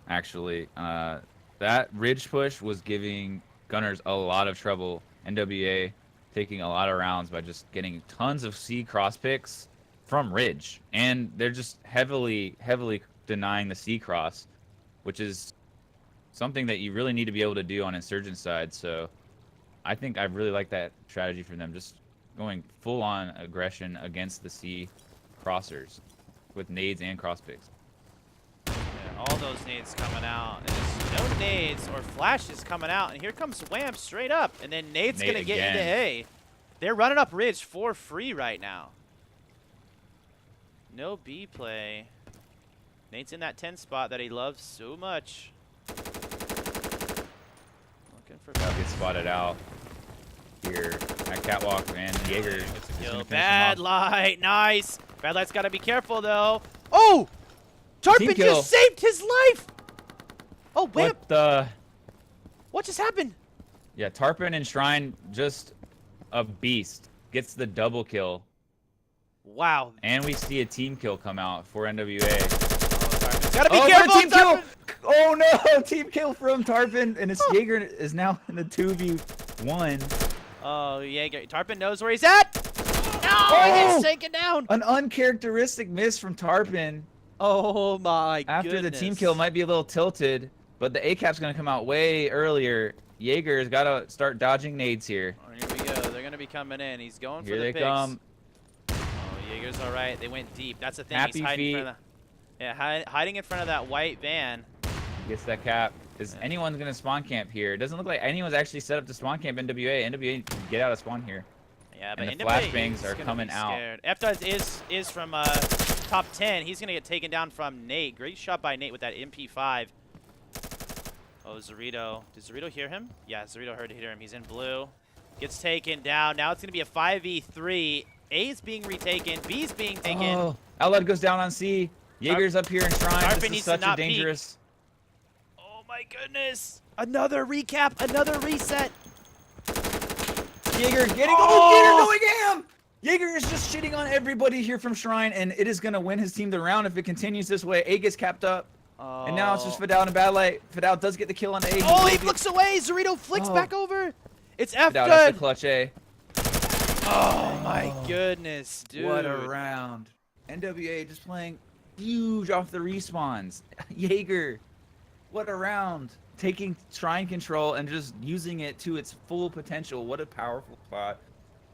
actually. That ridge push was giving Gunners a lot of trouble. NWA taking a lot of rounds by just getting tons of C cross picks from ridge. And they're just heavily denying the C cross, which is something that you really need to be able to do on Insurgent side. So I think I really like that strategy for them, just going full-on aggression against the C crossers with nades and cross picks. Yeah, all those nades coming out. There's no nades or flashes coming out. And here comes Wham straight up. And then Nate's Nate going to get again. into A. They're running up Ridge for free right now. No B play. Nate's in that 10 spot that he loves so much. Looking for... That'll get spotted out here at Catwalk, and Jaeger is Gets a gonna kill. finish him Bad off. Light. Nice. Bad Light's got to be careful, though. Oh! Tarpon Team kill. just saved his life! Oh, Wham! What the? What just happened? Yeah, Tarpon and Shrine, just a beast. Gets the double kill. Wow. And we see a team kill come out for NWA. Tarpon's got to be Oh, careful! team kill! Tarpon! Oh no! Team kill from Tarpon, and it's Jaeger is now in the 2v1. Oh, Jaeger. Tarpon knows where he's at! No! He Oh! gets taken down! An uncharacteristic miss from Tarpon. Oh my After the team kill might be a little tilted, but the A-cap's going to come out way earlier. Jaeger's got to start dodging nades here. Oh, here we go. They're going to be coming in. He's going for Here the they picks. come. Oh, Jaeger's all right. They went deep. That's the thing. Happy He's hiding in feet. front of the... Yeah, hiding in front of that white van. Gets that cap. Is anyone going to spawn camp here? It doesn't look like anyone's actually set up to spawn camp NWA. NWA can get out of spawn here. Yeah, but And the NWA flashbangs is are gonna coming be out. scared. F-Duz is from top 10. He's going to get taken down from Nate. Great shot by Nate with that MP5. Oh, Zorito. Did Zorito hear him? Yeah, Zorito heard him. He's in blue. Gets taken down. Now it's going to be a 5v3. A is being retaken. B is being taken. Oh, Outlet goes down on C. Jaeger's up here in Shrine. Tarpon This is needs to such a not peek. dangerous... Oh, my goodness. Another recap. Another reset. Jaeger getting Oh! Jaeger going ham! Jaeger is just shitting on everybody here from Shrine, and it is going to win his team the round if it continues this way. A gets capped up, and now it's just Fidel and Bad Light. Fidel does get the kill on A. Oh, he flicks away. Zorito flicks Oh. back over. It's Fidel, that's the F-Dud. clutch A. Oh, my goodness, dude. What a round. NWA just playing huge off the respawns. Jaeger, what a round. Taking Shrine control and just using it to its full potential. What a powerful spot.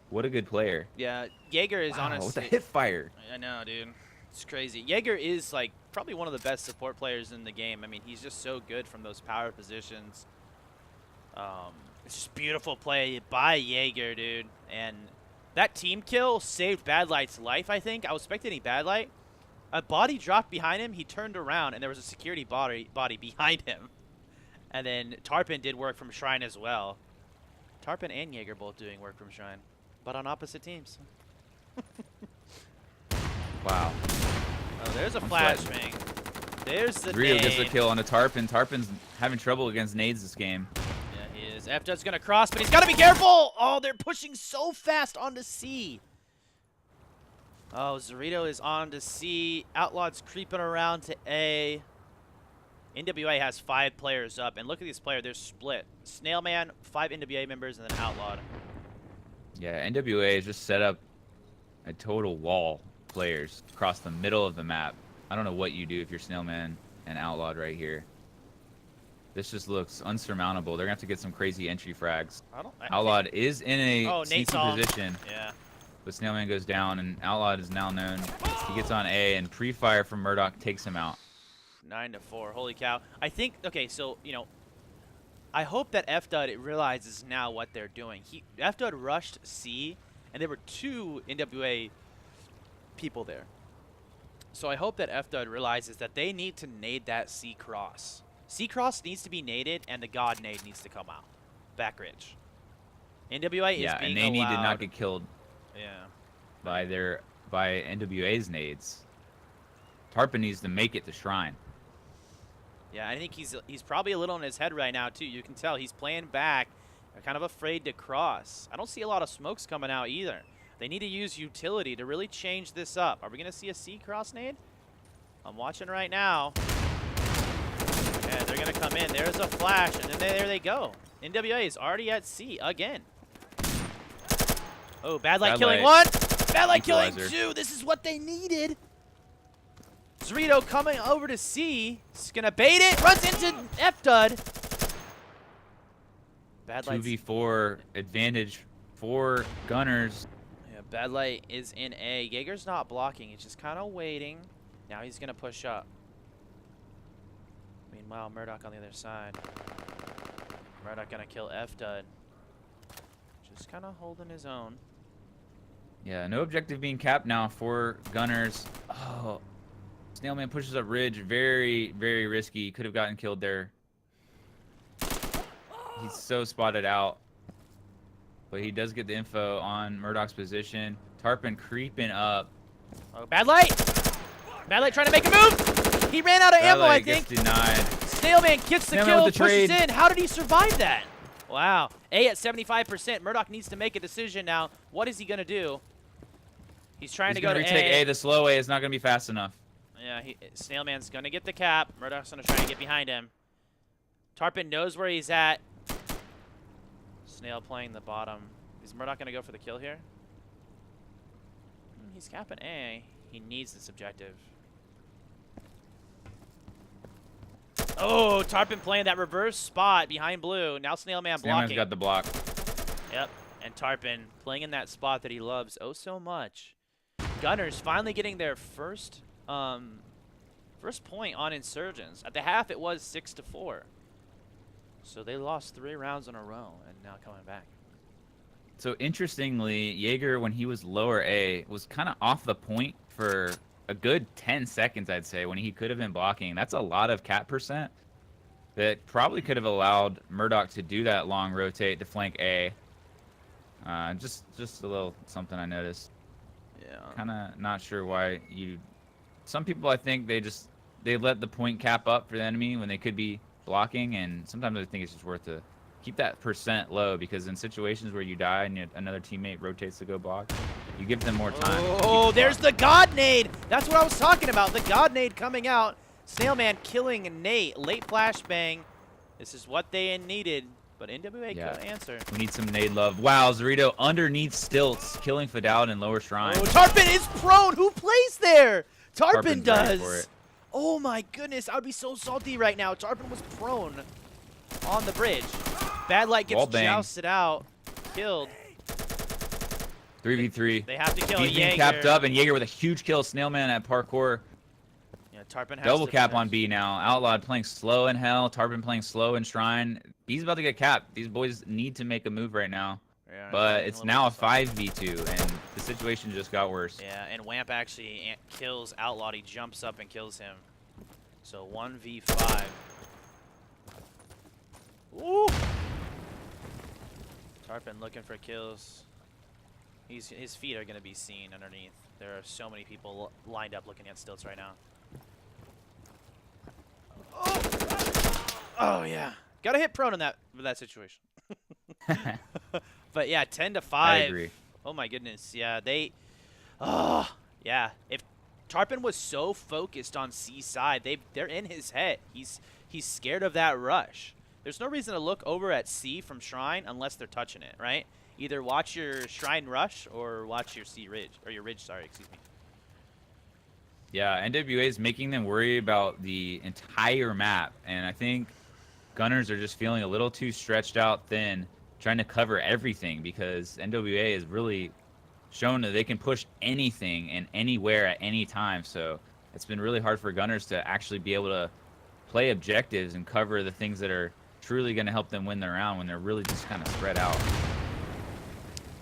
What a good player. Yeah, Jaeger is Wow, honestly... with the hip fire. I know, dude. It's crazy. Jaeger is, like, probably one of the best support players in the game. I mean, he's just so good from those power positions. It's just beautiful play by Jaeger, dude. And that team kill saved Bad Light's life, I think. I was spectating Bad Light. A body dropped behind him. He turned around, and there was a security body behind him. And then Tarpon did work from Shrine as well. Tarpon and Jaeger both doing work from Shrine, but on opposite teams. Wow. Oh, there's a I'm flashbang. There's the Rio gets the nade. kill on a Tarpon. Tarpon's having trouble against nades this game. Yeah, he is. F-Dud's gonna cross, but he's gotta be careful! Oh, they're pushing so fast onto C. Oh, Zorito is on to C. Outlaw's creeping around to A. NWA has 5 players up, and look at these players. They're split. Snailman, 5 NWA members, and then Outlawed. Yeah, NWA has just set up a total wall of players across the middle of the map. I don't know what you do if you're Snailman and Outlawed right here. This just looks unsurmountable. They're gonna have to get some crazy entry frags. I Outlawed is in a Oh, Nate sneaky saw him. position, Yeah. but Snailman goes down, and Outlawed is now known. He gets on A, and pre-fire from Murdoch takes him out. 9-4. Holy cow. I think, okay, so, you know, I hope that F-Dud realizes now what they're doing. F-Dud rushed C, and there were 2 NWA people there. So I hope that F-Dud realizes that they need to nade that C cross. C cross needs to be naded, and the God nade needs to come out. Back ridge. NWA is being and they need to not get killed Yeah. by NWA's nades. Tarpon needs to make it to Shrine. Yeah, I think he's probably a little in his head right now, too. You can tell he's playing back. They're kind of afraid to cross. I don't see a lot of smokes coming out either. They need to use utility to really change this up. Are we going to see a C cross nade? I'm watching right now. Yeah, they're going to come in. There's a flash, and then there they go. NWA is already at C again. Oh, Bad Light killing 1. Bad Light killing 2. This is what they needed. Zorito coming over to C. He's going to bait it. Runs into F-Dud. Bad Light 2v4 advantage for Gunners. Yeah, Bad Light is in A. Jaeger's not blocking. He's just kind of waiting. Now he's going to push up. Meanwhile, Murdoch on the other side. Murdoch going to kill F-Dud. Just kind of holding his own. Yeah, no objective being capped now for Gunners. Oh, Snailman pushes up ridge. Very, very risky. Could have gotten killed there. He's so spotted out. But he does get the info on Murdoch's position. Tarpon creeping up. Oh, Bad Light! Bad Light trying to make a move! He ran out of ammo, I think. Gets denied. Snailman gets the kill, with the pushes trade. in. How did he survive that? Wow. A at 75%. Murdoch needs to make a decision now. What is he going to do? He's trying to go to retake A. The slow A is not going to be fast enough. Yeah, Snailman's going to get the cap. Murdoch's going to try to get behind him. Tarpon knows where he's at. Snail playing the bottom. Is Murdoch going to go for the kill here? He's capping A. He needs this objective. Oh, Tarpon playing that reverse spot behind blue. Now Snailman blocking. Snailman's got the block. Yep, and Tarpon playing in that spot that he loves oh so much. Gunners finally getting their first point on Insurgents. At the half, it was 6-4. So they lost 3 rounds in a row, and now coming back. So interestingly, Jaeger, when he was lower A, was kind of off the point for a good 10 seconds, I'd say, when he could have been blocking. That's a lot of cap percent that probably could have allowed Murdoch to do that long rotate to flank A. Just a little something I noticed. Yeah. Kind of not sure why you... Some people, I think, they let the point cap up for the enemy when they could be blocking, and sometimes I think it's just worth to keep that percent low, because in situations where you die and another teammate rotates to go block, you give them more time. Oh, there's the God Nade! That's what I was talking about. The God Nade coming out. Snailman killing Nate. Late flashbang. This is what they needed, but NWA couldn't answer. We need some nade love. Wow, Zorito underneath stilts, killing Fadal in lower shrine. Oh, Tarpon is prone. Who plays there? Tarpon Tarpon's ready does. for it. Oh my goodness, I would be so salty right now. Tarpon was prone on the bridge. Bad Light gets jousted out, killed. 3v3. They have to kill He's Jaeger. being capped up, and Jaeger with a huge kill. Snailman at parkour. Yeah, Tarpon has Double to cap finish. on B now. Outlawed playing slow in hell. Tarpon playing slow in shrine. B's about to get capped. These boys need to make a move right now. Yeah, But it's now a 5v2, and the situation just got worse. Yeah, and Wamp actually kills Outlawed. He jumps up and kills him. So 1v5. Ooh! Tarpon looking for kills. His feet are going to be seen underneath. There are so many people lined up looking at stilts right now. Oh yeah. Got to hit prone in that situation. But yeah, 10-5. I agree. Oh my goodness. Yeah, yeah. If Tarpon was so focused on C side, they're in his head. He's scared of that rush. There's no reason to look over at C from Shrine unless they're touching it, right? Either watch your Shrine rush or watch your C ridge, or your ridge, sorry, excuse me. Yeah, NWA is making them worry about the entire map, and I think Gunners are just feeling a little too stretched out thin, trying to cover everything because NWA has really shown that they can push anything and anywhere at any time. So it's been really hard for Gunners to actually be able to play objectives and cover the things that are truly going to help them win the round when they're really just kind of spread out.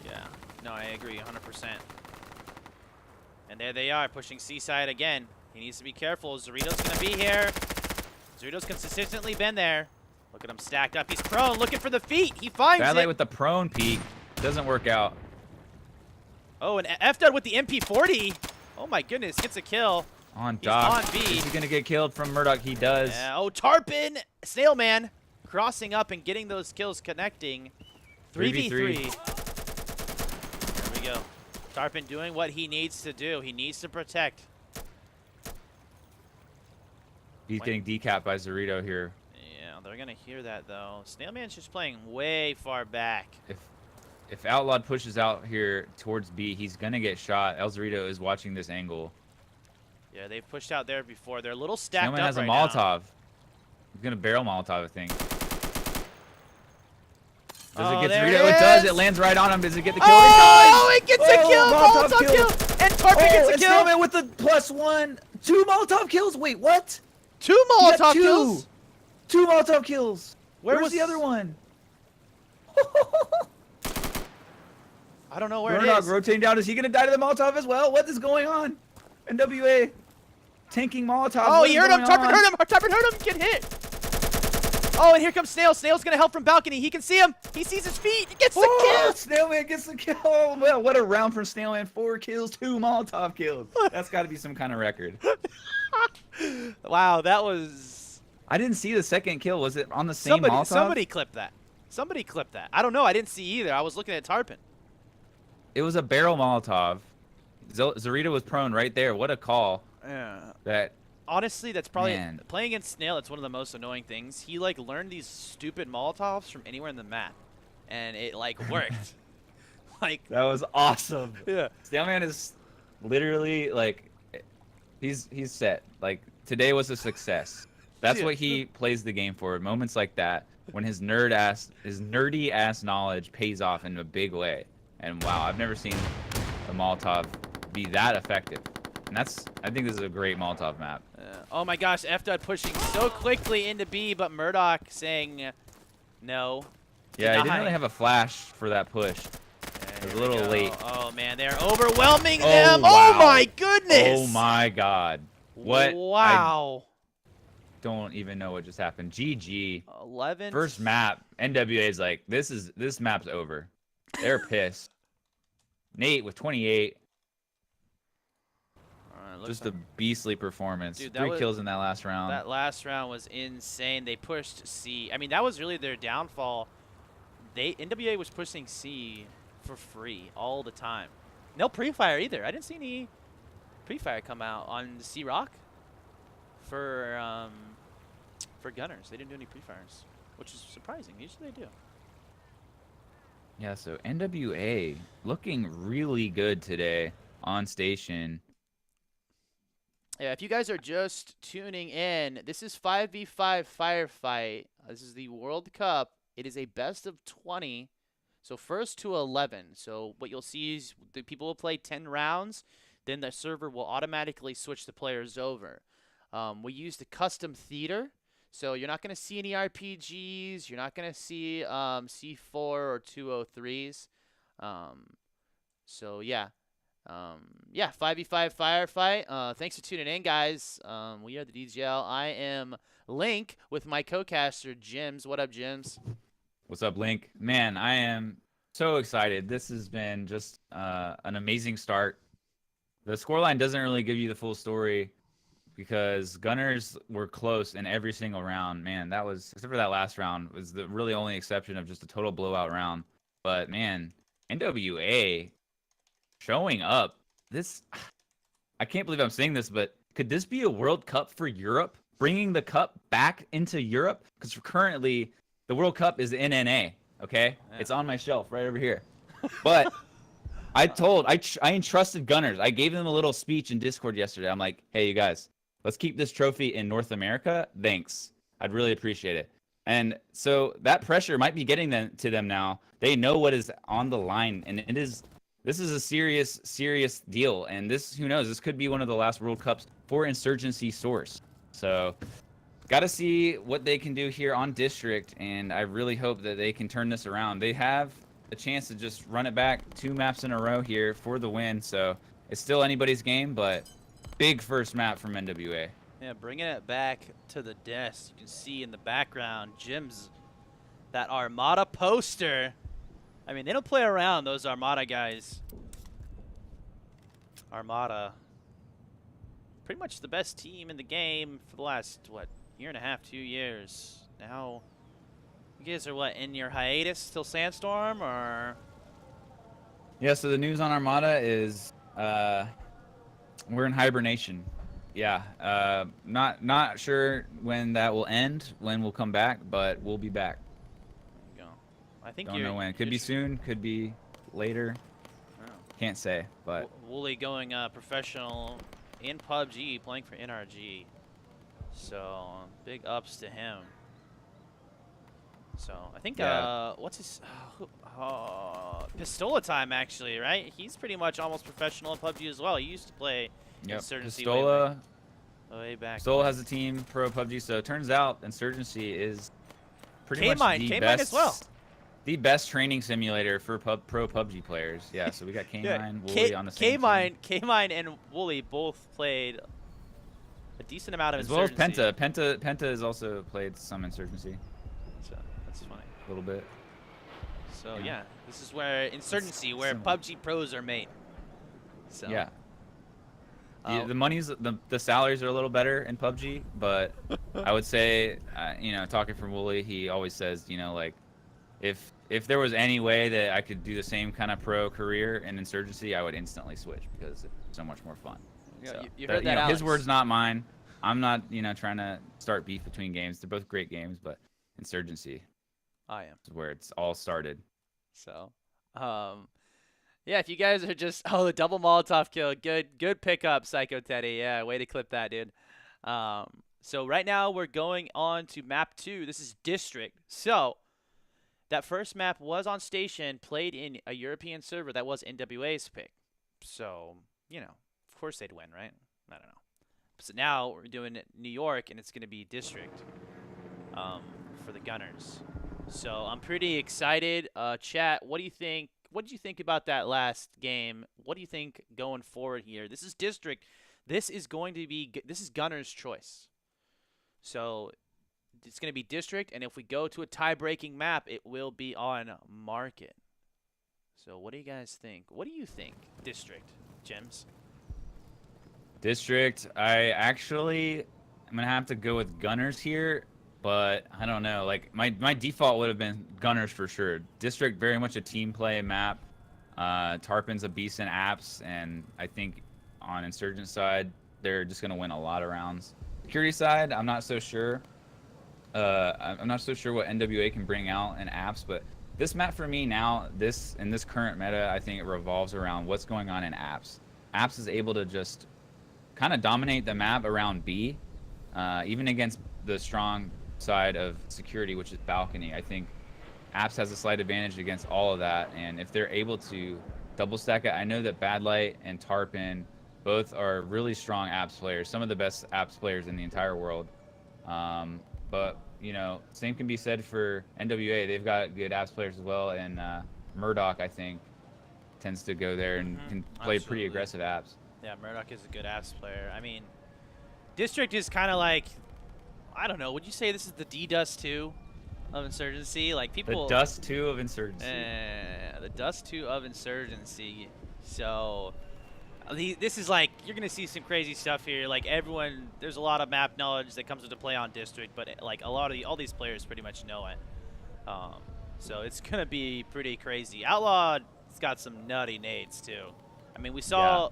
Yeah, no, I agree 100%. And there they are, pushing Seaside again. He needs to be careful. Zorito's going to be here. Zorito's consistently been there. Look at him stacked up. He's prone, looking for the feet. He finds Badlight it. with the prone peek. Doesn't work out. Oh, and F-Dud with the MP40. Oh my goodness, gets a kill. On He's Doc. on B. Is he going to get killed from Murdoch? He does. Yeah. Oh, Tarpon, Snailman, crossing up and getting those kills connecting. 3v3. There we go. Tarpon doing what he needs to do. He needs to protect. He's getting decapped by Zorito here. Yeah, they're going to hear that, though. Snailman's just playing way far back. If Outlawed pushes out here towards B, he's going to get shot. El Zorito is watching this angle. Yeah, they've pushed out there before. They're a little stacked Snailman up has a right Molotov. now. He's going to barrel Molotov, I think. Does Oh, it get there Zorito? it It does. is. It lands right on him. Does it get the kill? Oh, it gets a Oh, kill! Molotov Molotov kill. kill! And Tarpon gets a and kill! Snailman with the +1. 2 Molotov kills. Wait, what? 2 He got Molotov two. kills? 2 Molotov kills. Where's Where's the other one? I don't know where it Murdoch is. rotating down. Is he going to die to the Molotov as well? What is going on? NWA tanking Molotov. Oh, What he is heard him. going Tarpon on? heard him. Tarpon heard him. Get hit. Oh, and here comes Snail. Snail's going to help from balcony. He can see him. He sees his feet. He gets the Oh, kill. Snailman gets the kill. Well, what a round from Snailman. 4 kills, 2 Molotov kills. That's got to be some kind of record. Wow, that was... I didn't see the second kill. Was it on the same Molotov? Somebody clipped that. Somebody clipped that. I don't know. I didn't see either. I was looking at Tarpon. It was a barrel Molotov. Zorito was prone right there. What a call. Yeah. That Honestly, that's probably... Man. Playing against Snail, it's one of the most annoying things. He, like, learned these stupid Molotovs from anywhere in the map. And it, like, worked. Like... That was awesome. Yeah. Snailman is literally like, he's set. Like today was a success. That's Yeah. what he plays the game for. Moments like that when his nerdy ass knowledge pays off in a big way. And wow, I've never seen a Molotov be that effective. And I think this is a great Molotov map. Oh my gosh, F-Dud pushing so quickly into B, but Murdoch saying no. Yeah, he didn't Deny. really have a flash for that push. It was a little late. Oh man, they're overwhelming Oh, them. wow. Oh my goodness. Oh my god. What? Wow. Don't even know what just happened. GG. 11. First map. NWA is like, this map's over. They're pissed. Nate with 28. Just a beastly performance. Dude, that 3 was- kills in that last round. That last round was insane. They pushed C. I mean, that was really their downfall. NWA was pushing C for free all the time. No pre-fire either. I didn't see any pre-fire come out on the C Rock for Gunners. They didn't do any pre-fires, which is surprising. Usually they do. Yeah, so NWA looking really good today on station. Yeah, if you guys are just tuning in, this is 5v5 firefight. This is the World Cup. It is a best of 20. So first to 11. So what you'll see is the people will play 10 rounds. Then the server will automatically switch the players over. We used a custom theater. So you're not going to see any RPGs. You're not going to see C4 or 203s. So yeah. Yeah, 5v5 firefight. Thanks for tuning in, guys. We are the DGL. I am Link with my co-caster, Jims. What up, Jims? What's up, Link? Man, I am so excited. This has been just an amazing start. The scoreline doesn't really give you the full story because Gunners were close in every single round. Man, that was, except for that last round, was the really only exception of just a total blowout round. But man, NWA showing up. I can't believe I'm saying this, but could this be a World Cup for Europe? Bringing the cup back into Europe? Because currently, the World Cup is in NA, okay? Yeah. It's on my shelf right over here. But I entrusted Gunners. I gave them a little speech in Discord yesterday. I'm like, hey, you guys, let's keep this trophy in North America. Thanks. I'd really appreciate it. And so that pressure might be getting them to them now. They know what is on the line, and this is a serious deal. And this, who knows, this could be one of the last World Cups for Insurgency Source. So got to see what they can do here on District, and I really hope that they can turn this around. They have a chance to just run it back 2 maps in a row here for the win. So it's still anybody's game, but big first map from NWA. Yeah, bringing it back to the desk. You can see in the background, Jim's that Armada poster. I mean, they don't play around, those Armada guys. Armada, pretty much the best team in the game for the last, what, year and a half, 2 years. Now, you guys are, what, in your hiatus till Sandstorm, or? Yeah, so the news on Armada is we're in hibernation. Yeah, not sure when that will end, when we'll come back, but we'll be back. There you go. I think don't know when. Could be soon, could be later. Oh. Can't say, but Wooly going professional in PUBG, playing for NRG. So big ups to him. So I think what's his Pistola time actually, right? He's pretty much almost professional in PUBG as well. He used to play Insurgency way back. Pistola has a team pro PUBG, so it turns out Insurgency is pretty much the K-Mine best, as well. The best training simulator for pro PUBG players. Yeah, so we got K-Mine, Wooly on the same team. K-Mine and Wooly both played a decent amount of as well as Insurgency. Penta has also played some Insurgency. So that's funny. A little bit. So yeah, this is where Insurgency, where PUBG pros are made. So yeah. The money's the salaries are a little better in PUBG, but I would say, you know, talking from Wooly, he always says, you know, like, if there was any way that I could do the same kind of pro career in Insurgency, I would instantly switch because it's so much more fun. Yeah, so, you heard that, know, Alex. his words, not mine. I'm not, you know, trying to start beef between games. They're both great games, but Insurgency, I am. is where it's all started. So, yeah, if you guys are just the double Molotov kill, good pickup, Psycho Teddy. Yeah, way to clip that, dude. So right now we're going on to map 2. This is District. So that first map was on Station, played in a European server that was NWA's pick. So, you know, of course they'd win, right? I don't know. So now we're doing New York, and it's going to be District for the Gunners. So I'm pretty excited. Chat, what do you think? What did you think about that last game? What do you think going forward here? This is District. This is Gunner's choice. So it's going to be District, and if we go to a tie-breaking map, it will be on Market. So what do you guys think? What do you think, District, Gems? District, I'm going to have to go with Gunners here, but I don't know. Like, my default would have been Gunners for sure. District, very much a team play map. Tarpon's a beast in apps, and I think on Insurgent side, they're just going to win a lot of rounds. Security side, I'm not so sure. I'm not so sure what NWA can bring out in apps, but this map for me now, in this current meta, I think it revolves around what's going on in apps. Apps is able to just kind of dominate the map around B, even against the strong side of security, which is balcony. I think apps has a slight advantage against all of that, and if they're able to double stack it, I know that Bad Light and Tarpon both are really strong apps players, some of the best apps players in the entire world. But you know, same can be said for NWA. They've got good apps players as well, and Murdoch, I think, tends to go there and can play pretty aggressive apps. Yeah, Murdoch is a good apps player. I mean, District is kind of like, I don't know, would you say this is the D-Dust 2 of Insurgency? Like, people... The Dust 2 of Insurgency. The Dust 2 of Insurgency. So, this is like, you're going to see some crazy stuff here. Like, everyone, there's a lot of map knowledge that comes into play on District, but, like, all these players pretty much know it. So, it's going to be pretty crazy. Outlaw's got some nutty nades, too. I mean, we saw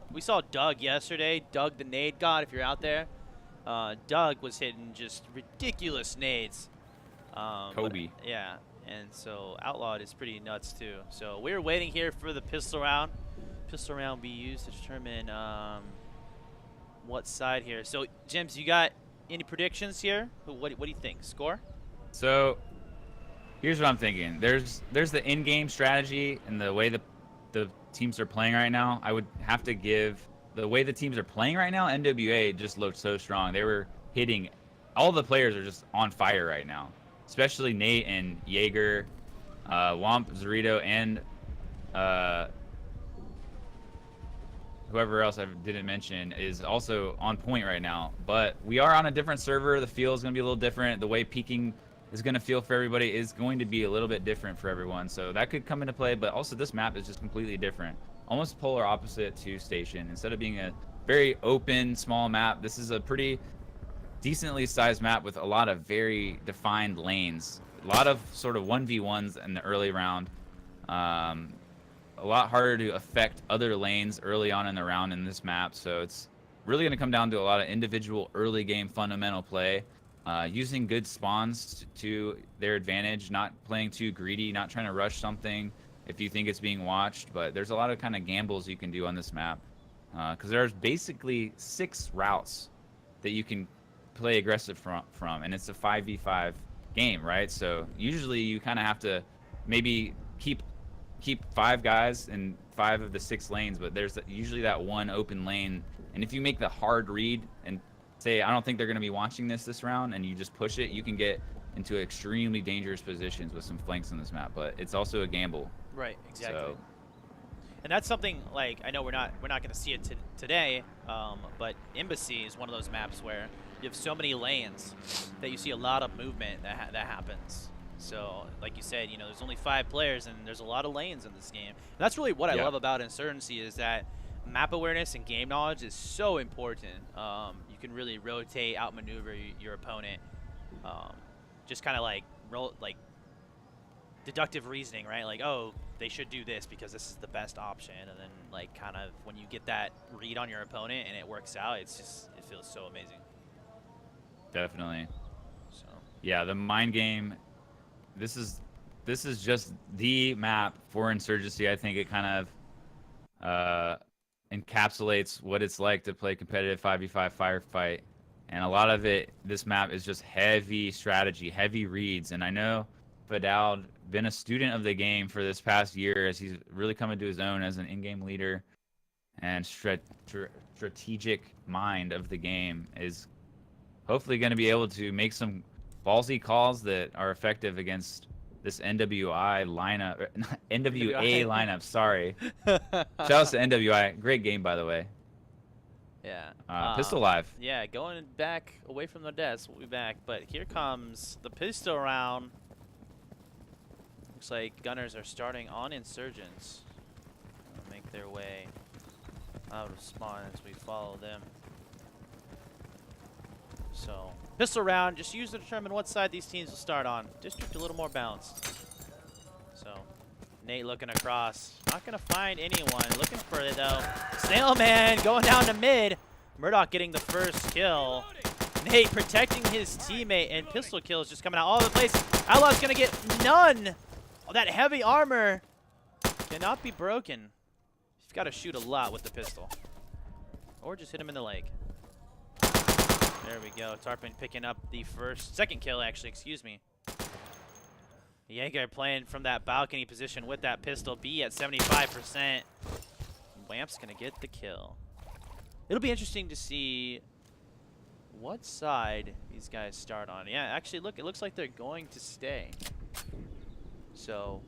Doug yesterday. Doug the nade god, if you're out there. Doug was hitting just ridiculous nades. Kobe. But, yeah, and so Outlawed is pretty nuts too. So we're waiting here for the pistol round. Pistol round be used to determine what side here. So, Jims, you got any predictions here? What do you think? Score? So here's what I'm thinking. There's the in-game strategy and the way the teams are playing right now. I would have to give the way the teams are playing right now. NWA just looked so strong. They were hitting. All the players are just on fire right now, especially Nate and Jaeger, Womp, Zorito, and whoever else I didn't mention is also on point right now. But we are on a different server. The feel is going to be a little different. The way peaking is going to feel for everybody is going to be a little bit different for everyone. So that could come into play. But also this map is just completely different. Almost polar opposite to Station. Instead of being a very open, small map, this is a pretty decently sized map with a lot of very defined lanes. A lot of sort of 1v1s in the early round. A lot harder to affect other lanes early on in the round in this map, so it's really going to come down to a lot of individual early game fundamental play, using good spawns to their advantage, not playing too greedy, not trying to rush something if you think it's being watched. But there's a lot of kind of gambles you can do on this map, because there's basically 6 routes that you can play aggressive from, and it's a 5v5 game, right? So usually you kind of have to maybe keep 5 guys in 5 of the 6 lanes, but there's usually that one open lane. And if you make the hard read and say, I don't think they're going to be watching this round, and you just push it, you can get into extremely dangerous positions with some flanks on this map. But it's also a gamble. Right, exactly. So, and that's something, like, I know we're not going to see it today, but Embassy is one of those maps where you have so many lanes that you see a lot of movement that happens. So, like you said, you know, there's only 5 players, and there's a lot of lanes in this game. And that's really what I love about Insurgency, is that map awareness and game knowledge is so important. You can really rotate, outmaneuver your opponent. Just kind of like deductive reasoning, right? Like, oh, they should do this because this is the best option, and then like kind of when you get that read on your opponent and it works out, it feels so amazing. Definitely. So yeah, the mind game. This is just the map for Insurgency. I think it kind of encapsulates what it's like to play competitive 5v5 firefight. And a lot of it, this map is just heavy strategy, heavy reads. And I know Fadal been a student of the game for this past year, as he's really come into his own as an in-game leader and strategic mind of the game, is hopefully going to be able to make some ballsy calls that are effective against this NWA lineup. NWA lineup, sorry. Shout out to NWA. Great game, by the way. Yeah. Pistol Live. Yeah, going back away from the desk. We'll be back. But here comes the pistol round. Looks like gunners are starting on Insurgents. They'll make their way out of spawn as we follow them. So, pistol round, just use to determine what side these teams will start on. District a little more balanced. So, Nate looking across. Not going to find anyone. Looking for it, though. Snailman going down to mid. Murdoch getting the first kill. Nate protecting his teammate, and pistol kills just coming out all over the place. Outlaw's going to get none. Oh, that heavy armor cannot be broken. You've got to shoot a lot with the pistol. Or just hit him in the leg. There we go. Tarpon picking up the second kill, actually, excuse me. Jaeger playing from that balcony position with that pistol. B at 75%. Wamp's going to get the kill. It'll be interesting to see what side these guys start on. Yeah, actually, look, it looks like they're going to stay. So,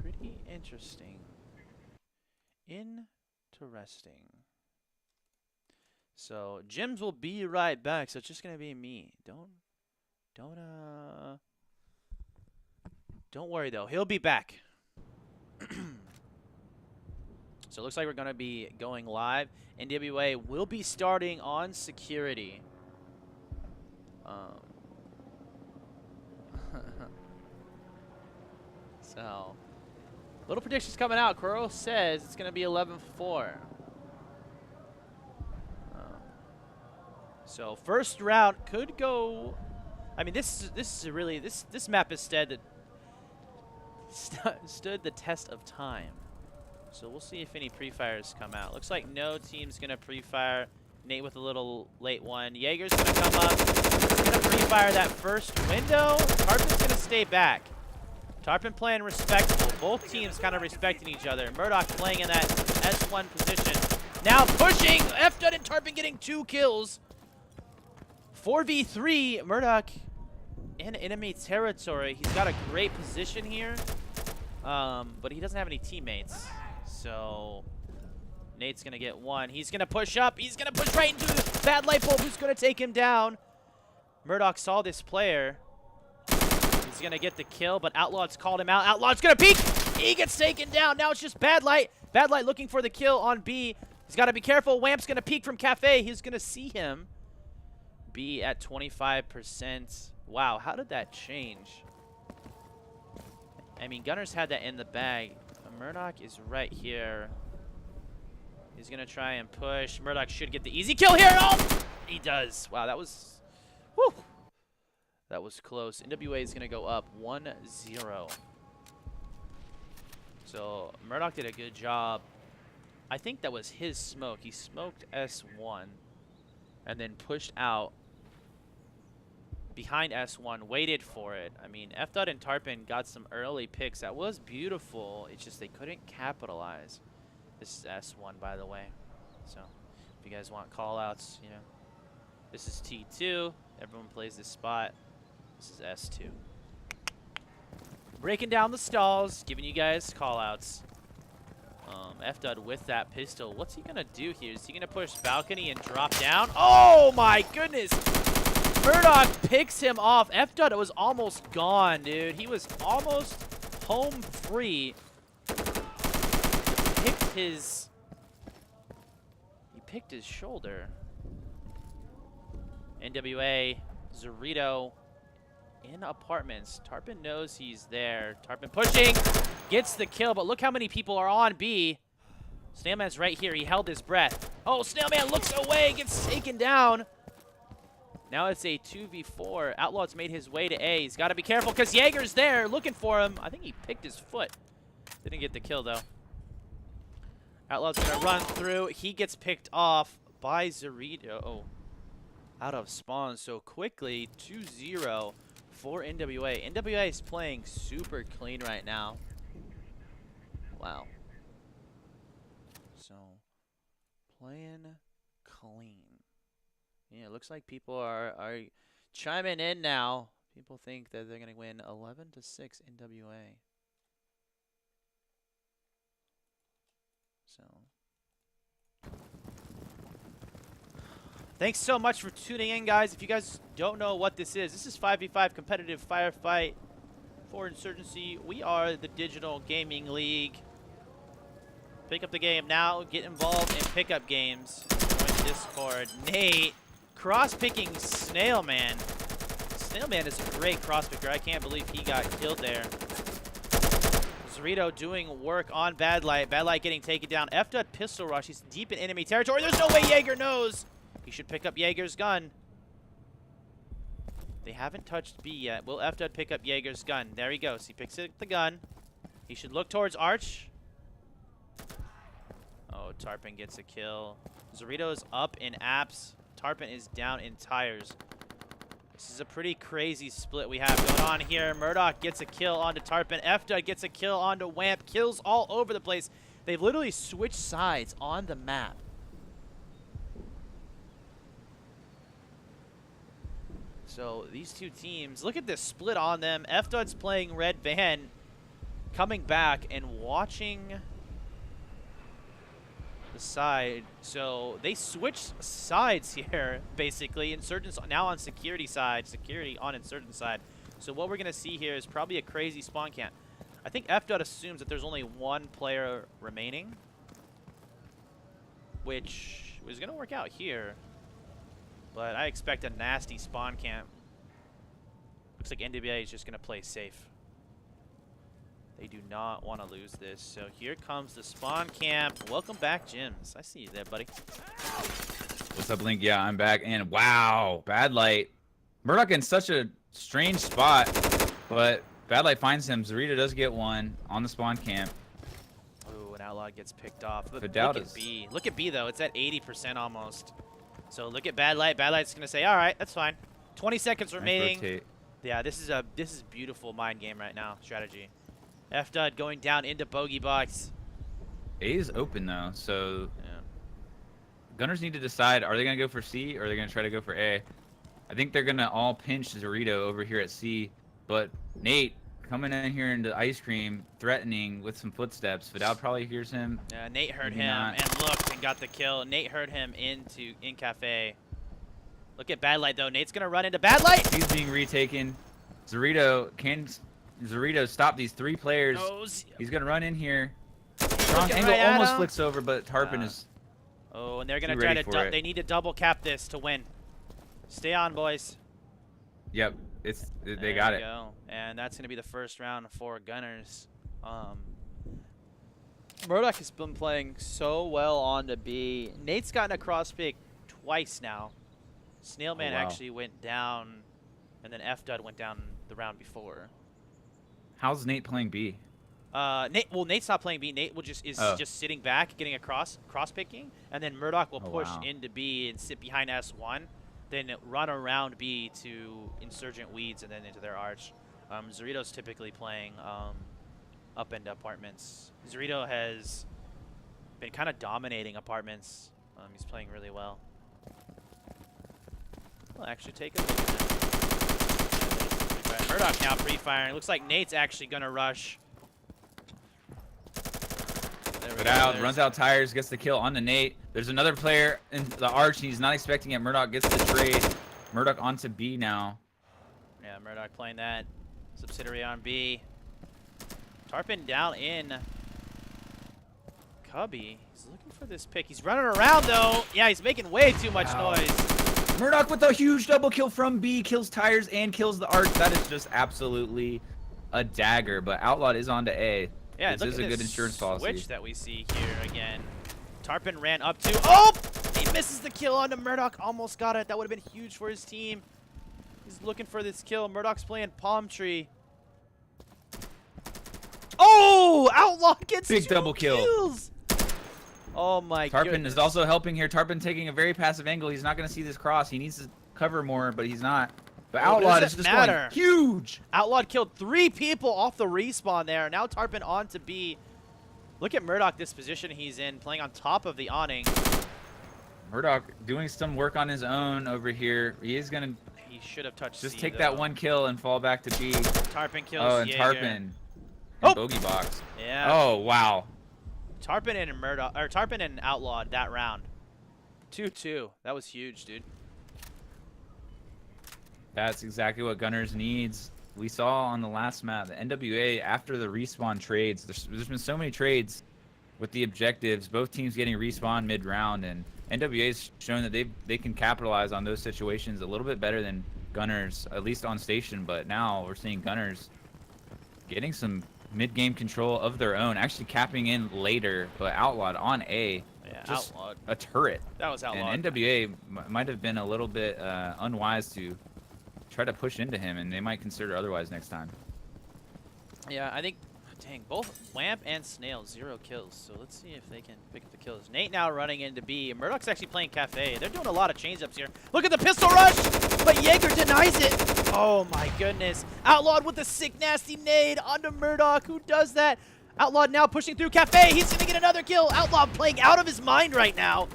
pretty interesting. Interesting. So, Jims will be right back, so it's just going to be me. Don't worry, though. He'll be back. So, it looks like we're going to be going live. NWA will be starting on security. So, little predictions coming out. Crow says it's going to be 11-4. So first round could go. I mean, this is really this map has stood the test of time. So we'll see if any pre-fires come out. Looks like no team's gonna pre-fire. Nate with a little late one. Jaeger's gonna come up. He's gonna pre-fire. fire that first window. Tarpin's going to stay back. Tarpin playing respectable. Both teams kind of respecting each other. Murdoch playing in that S1 position. Now pushing. F-Dud and Tarpin getting 2 kills. 4v3. Murdoch in enemy territory. He's got a great position here. But he doesn't have any teammates. So Nate's going to get 1. He's going to push up. He's going to push right into the bad light bulb, who's going to take him down. Murdoch saw this player. He's going to get the kill, but Outlaw's called him out. Outlaw's going to peek. He gets taken down. Now it's just Bad Light. Bad Light looking for the kill on B. He's got to be careful. Wamp's going to peek from Cafe. He's going to see him. B at 25%. Wow, how did that change? I mean, Gunners had that in the bag. Murdoch is right here. He's going to try and push. Murdoch should get the easy kill here. Oh, he does. Wow, that was... Whew. That was close. NWA is going to go up 1-0. So Murdoch did a good job. I think that was his smoke. He smoked S1 and then pushed out behind S1, waited for it. I mean, F-Dud and Tarpin got some early picks. That was beautiful. It's just they couldn't capitalize. This is S1, by the way. So if you guys want call-outs, you know, this is T2. Everyone plays this spot. This is S2. Breaking down the stalls, giving you guys call-outs. F-Dud with that pistol. What's he going to do here? Is he going to push balcony and drop down? Oh, my goodness. Murdoch picks him off. F-Dud was almost gone, dude. He was almost home free. He picked his shoulder. NWA, Zorito in apartments. Tarpin knows he's there. Tarpin pushing, gets the kill, but look how many people are on B. Snailman's right here. He held his breath. Oh, Snailman looks away, gets taken down. Now it's a 2v4. Outlaw's made his way to A. He's got to be careful because Jaeger's there looking for him. I think he picked his foot. Didn't get the kill, though. Outlaw's going to run through. He gets picked off by Zorito. Oh, out of spawn so quickly. 2-0 for NWA. NWA is playing super clean right now. Wow. So, playing clean. Yeah, it looks like people are chiming in now. People think that they're going to win 11-6 NWA. So, thanks so much for tuning in, guys. If you guys don't know what this is 5v5 competitive firefight for Insurgency. We are the Digital Gaming League. Pick up the game now. Get involved in pickup games. Join Discord. Nate cross-picking Snailman. Snailman is a great cross-picker. I can't believe he got killed there. Zorito doing work on Bad Light. Bad Light getting taken down. F-Dud pistol rush. He's deep in enemy territory. There's no way Jaeger knows. He should pick up Jaeger's gun. They haven't touched B yet. Will F-Dud pick up Jaeger's gun? There he goes. He picks up the gun. He should look towards Arch. Oh, Tarpin gets a kill. Zorito is up in apps. Tarpin is down in tires. This is a pretty crazy split we have going on here. Murdoch gets a kill onto Tarpin. F-Dud gets a kill onto Wamp. Kills all over the place. They've literally switched sides on the map. So these two teams, look at this split on them. F-Dud's playing Red Van, coming back and watching the side. So they switched sides here, basically. Insurgents now on security side, security on Insurgent side. So what we're going to see here is probably a crazy spawn camp. I think F-Dud assumes that there's only one player remaining, which was going to work out here. But I expect a nasty spawn camp. Looks like NWA is just going to play safe. They do not want to lose this. So here comes the spawn camp. Welcome back, Jims. I see you there, buddy. What's up, Link? Yeah, I'm back. And wow, Bad Light. Murdoch in such a strange spot, but Bad Light finds him. Zorito does get one on the spawn camp. Ooh, an Outlaw gets picked off. Look at B. Look at B, though. It's at 80% almost. So look at Bad Light. Bad Light's going to say, all right, that's fine. 20 seconds Nice remaining. rotate. Yeah, this is beautiful mind game right now. Strategy. F-Dud going down into bogey box. A is open though, so Yeah. Gunners need to decide: are they gonna go for C or are they gonna try to go for A? I think they're gonna all pinch Zorito over here at C, but Nate coming in here into ice cream, threatening with some footsteps. Vidal probably hears him. Yeah, Nate heard Maybe him not. and looked and got the kill. Nate heard him in cafe. Look at Bad Light though. Nate's gonna run into Bad Light. He's being retaken. Zorito stop these 3 players? No, He's gonna run in here. Strong Looking angle right at almost him. flicks over, but Tarpon is Oh, and they're gonna too try ready to. for it. They need to double cap this to win. Stay on, boys. Yep, they There got we it. go. And that's gonna be the first round for Gunners. Murdoch has been playing so well on to B. Nate's gotten a cross pick twice now. Snailman Oh, wow. actually went down, and then F-Dud went down the round before. How's Nate playing B? Nate's not playing B. Nate is just sitting back, getting a cross picking, and then Murdoch will push wow. into B and sit behind S1, then run around B to Insurgent Weeds and then into their arch. Zorito's typically playing up end apartments. Zorito has been kind of dominating apartments. He's playing really well. I'll actually take a look at that. Murdoch now pre-firing. Looks like Nate's actually gonna rush. Vidal runs out tires, gets the kill on the Nate. There's another player in the arch. He's not expecting it. Murdoch gets the trade. Murdoch onto B now. Yeah, Murdoch playing that subsidiary on B. Tarpon down in Cubby. He's looking for this pick. He's running around though. Yeah, he's making way too much noise. Murdoch with a huge double kill from B, kills tires and kills the arch. That is just absolutely a dagger. But Outlawed is on to A. Yeah, this look is at a this good insurance policy. switch that we see here again. Tarpon ran up to. Oh! He misses the kill onto Murdoch. Almost got it. That would have been huge for his team. He's looking for this kill. Murdoch's playing Palm Tree. Oh! Outlaw gets Big 2 double kill. kills. Oh my Tarpon goodness. is also helping here. Tarpon taking a very passive angle. He's not going to see this cross. He needs to cover more, but he's not. But Oh, Outlawed is doesn't just matter. going huge. Outlawed killed 3 people off the respawn there. Now Tarpon on to B. Look at Murdoch, this position he's in, playing on top of the awning. Murdoch doing some work on his own over here. He is going to He should have touched just C, take though. that 1 kill and fall back to B. Tarpon kills Oh, and Jaeger. Tarpon. Oh! And Bogey Box. Yeah. Oh, wow. Tarpon and Murdoch, or Tarpon and Outlawed that round. 2-2. That was huge, dude. That's exactly what Gunners needs. We saw on the last map, the NWA, after the respawn trades, there's been so many trades with the objectives, both teams getting respawn mid-round, and NWA's shown that they can capitalize on those situations a little bit better than Gunners, at least on station, but now we're seeing Gunners getting some mid-game control of their own, actually capping in later, but Outlawed on A. Yeah, Just Outlawed. a turret. That was Outlawed. And NWA might have been a little bit unwise to try to push into him, and they might consider otherwise next time. Yeah, I think, dang, both Wamp and Snail 0 kills. So let's see if they can pick up the kills. Nate now running into B. Murdoch's actually playing Cafe. They're doing a lot of change-ups here. Look at the pistol rush, but Jaeger denies it. Oh my goodness. Outlawed with the sick, nasty nade onto Murdoch. Who does that? Outlawed now pushing through Cafe. He's gonna get another kill. Outlawed playing out of his mind right now.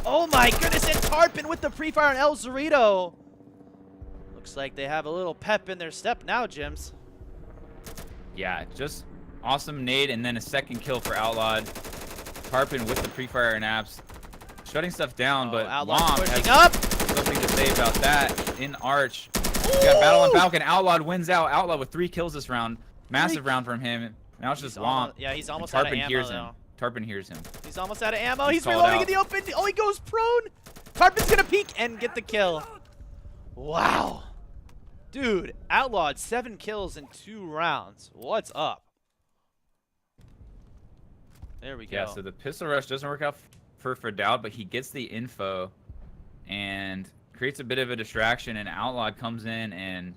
Oh my goodness, and Tarpon with the pre-fire on El Zorito. Looks like they have a little pep in their step now, Jims. Yeah, just awesome nade, and then a second kill for Outlawed. Tarpon with the pre-fire and apps, shutting stuff down, but Outlawed Lom pushing has up. something to say about that in Arch. We got battle on Falcon. Outlawed wins out. Outlawed with 3 kills this round. Massive round from him. Now it's just Lom. Yeah, he's almost And out of Tarpon ammo, hears though. him. Tarpon hears him. He's almost out of ammo. He's called reloading out. in the open. Oh, he goes prone. Tarpon's gonna peek and get the kill. Wow. Dude, Outlawed 7 kills in 2 rounds. What's up? There we go. Yeah, so the pistol rush doesn't work out for Dowd, but he gets the info and creates a bit of a distraction, and Outlawed comes in and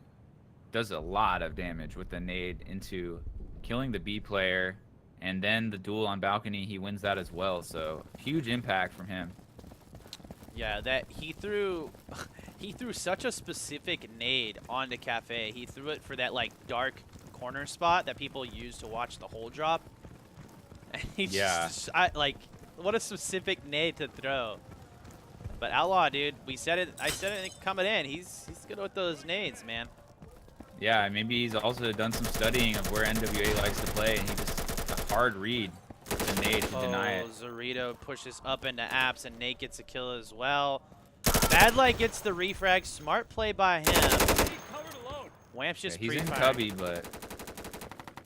does a lot of damage with the nade into killing the B player, and then the duel on balcony, he wins that as well. So huge impact from him. Yeah, that he threw He threw such a specific nade onto Cafe. He threw it for that like dark corner spot that people use to watch the hole drop. And he Yeah. like, what a specific nade to throw. But Outlaw, dude, we said it. I said it coming in. He's good with those nades, man. Yeah, maybe he's also done some studying of where NWA likes to play, and he just a hard read with the nade to deny it. Zorito pushes up into apps, and Nate gets a kill as well. Bad Light gets the refrag. Smart play by him. Wamp's just He's in pre-firing. cubby, but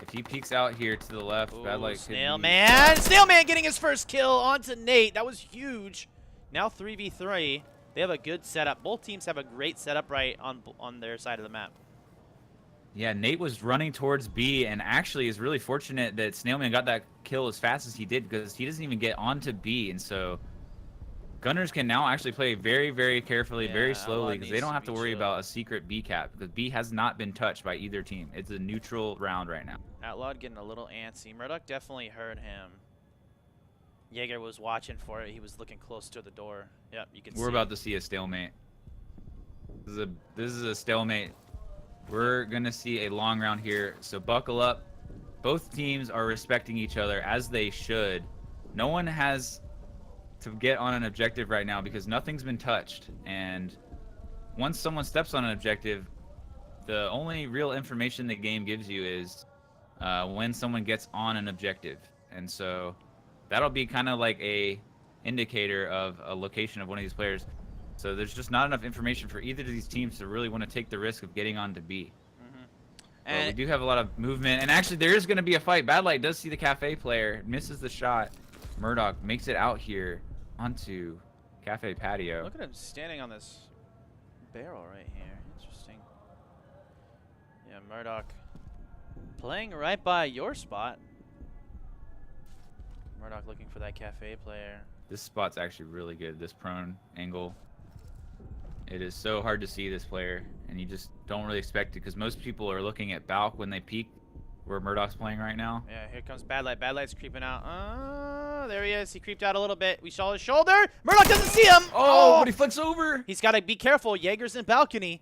if he peeks out here to the left, Bad Light could be... Snailman! Snailman getting his first kill onto Nate. That was huge. Now 3v3. They have a good setup. Both teams have a great setup right on their side of the map. Yeah, Nate was running towards B, and actually is really fortunate that Snailman got that kill as fast as he did, because he doesn't even get onto B, and so Gunners can now actually play very, very carefully, very slowly, because they don't have to worry about a secret B cap, because B has not been touched by either team. It's a neutral round right now. Outlawed getting a little antsy. Murdoch definitely heard him. Jaeger was watching for it. He was looking close to the door. Yep, you can see. We're about to see a stalemate. This is a stalemate. We're going to see a long round here, so buckle up. Both teams are respecting each other, as they should. No one has to get on an objective right now because nothing's been touched. And once someone steps on an objective, the only real information the game gives you is when someone gets on an objective. And so that'll be kind of like a indicator of a location of one of these players. So there's just not enough information for either of these teams to really want to take the risk of getting on to B. And we do have a lot of movement, and actually there is going to be a fight. Bad Light does see the Cafe player, misses the shot. Murdoch makes it out here onto Cafe patio. Look at him standing on this barrel right here. Interesting. Yeah, Murdoch playing right by your spot. Murdoch looking for that Cafe player. This spot's actually really good, this prone angle. It is so hard to see this player, and you just don't really expect it, because most people are looking at Balk when they peek where Murdoch's playing right now. Yeah, here comes Bad Light. Bad Light's creeping out. There he is. He creeped out a little bit. We saw his shoulder. Murdoch doesn't see him. Oh, but he flicks over. He's got to be careful. Jaeger's in balcony.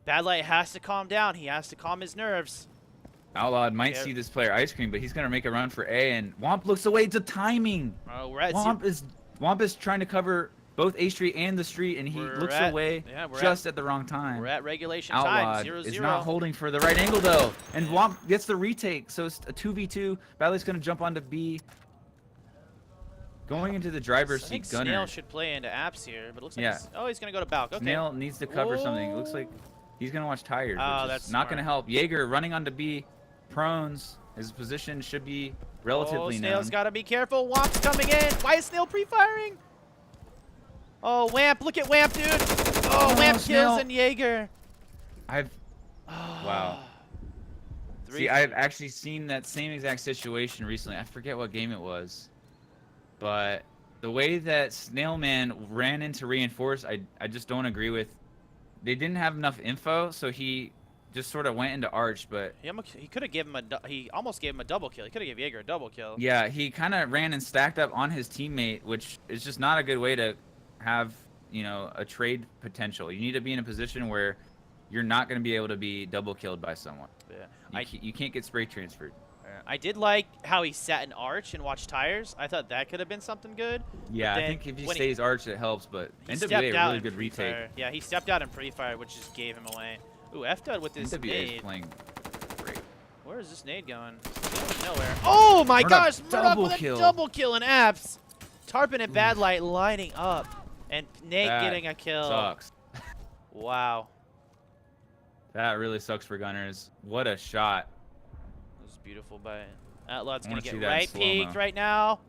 Bad Light has to calm down. He has to calm his nerves. Outlawed might see this player ice cream, but he's going to make a run for A, and Womp looks away. It's a timing. Oh, we're at Womp is trying to cover both A Street and the street, and he looks away just at the wrong time. We're at regulation Outlawed time, 0-0. is not holding for the right angle, though. And Womp gets the retake, so it's a 2v2. Badlight's going to jump onto B. Going into the driver's seat, Gunner. Snail should play into apps here, but it looks like he's going to go to Balk. Okay. Snail needs to cover something. It looks like he's going to watch tires, which that's is not going to help. Jaeger running onto B. Prones. His position should be relatively known. Snail's got to be careful. Wamp's coming in. Why is Snail pre-firing? Oh, Wamp. Look at Wamp, dude. Oh, Wamp kills and Jaeger. Wow. See, I've actually seen that same exact situation recently. I forget what game it was. But the way that Snailman ran into reinforce, I just don't agree with. They didn't have enough info, so he just sort of went into Arch, but he could have given him he almost gave him a double kill. He could have given Jaeger a double kill. Yeah, he kind of ran and stacked up on his teammate, which is just not a good way to have, you know, a trade potential. You need to be in a position where you're not going to be able to be double killed by someone. Yeah, you can't get spray transferred. I did like how he sat in Arch and watched tires. I thought that could have been something good. Yeah, I think if he stays Arch, it helps, but NWA a really good retake. Yeah, he stepped out in pre-fire, which just gave him away. Ooh, F-Dud with this NWA nade. is playing great. Where is this nade going? Nowhere. Oh my gosh! Murdoch with a double kill in apps. Tarpon and Bad Light lining up. And Nate getting a kill. Sucks. Wow. That really sucks for Gunners. What a shot. It was beautiful by Outlaw's going to get right peeked right now.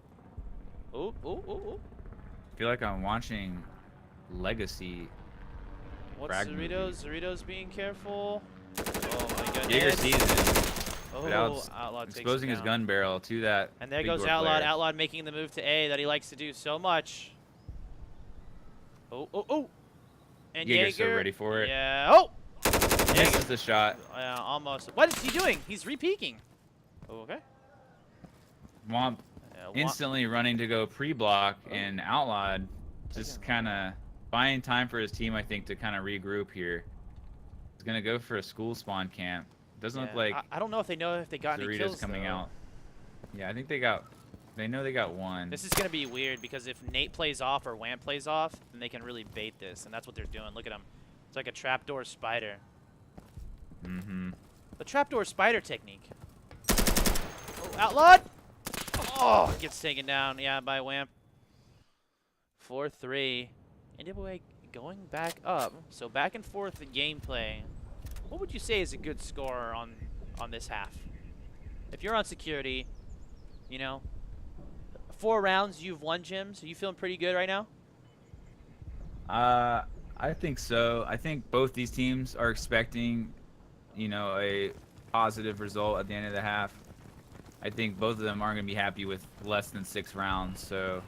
Ooh, ooh, ooh, ooh. I feel like I'm watching Legacy. What's Zorito's? Zorito's being careful. Oh my goodness. Jaeger sees it. Oh, Outlawed exposing his gun barrel to that. And there goes Outlawed. Outlawed making the move to A that he likes to do so much. Oh, oh, oh. And Jaeger's so ready for it. Yeah. Oh! Misses the shot. Almost. What is he doing? He's re-peeking. Oh, okay. Womp instantly running to go pre-block, and Outlawed just kind of... buying time for his team, I think, to kind of regroup here. He's gonna go for a school spawn camp. Doesn't Yeah, look like I don't know if they know if they got any Zarita's kills coming though. out. Yeah, I think they know they got one. This is gonna be weird because if Nate plays off or Wham plays off, then they can really bait this, and that's what they're doing. Look at him. It's like a trapdoor spider. Mm-hmm. The trapdoor spider technique. Oh, outlawed! Oh, gets taken down, yeah, by Wham. 4-3. NWA going back up. So back and forth in gameplay. What would you say is a good score on this half? If you're on security, you know, 4 rounds, you've won, Jim. So you feeling pretty good right now? I think so. I think both these teams are expecting, you know, a positive result at the end of the half. I think both of them aren't going to be happy with less than 6 rounds. So,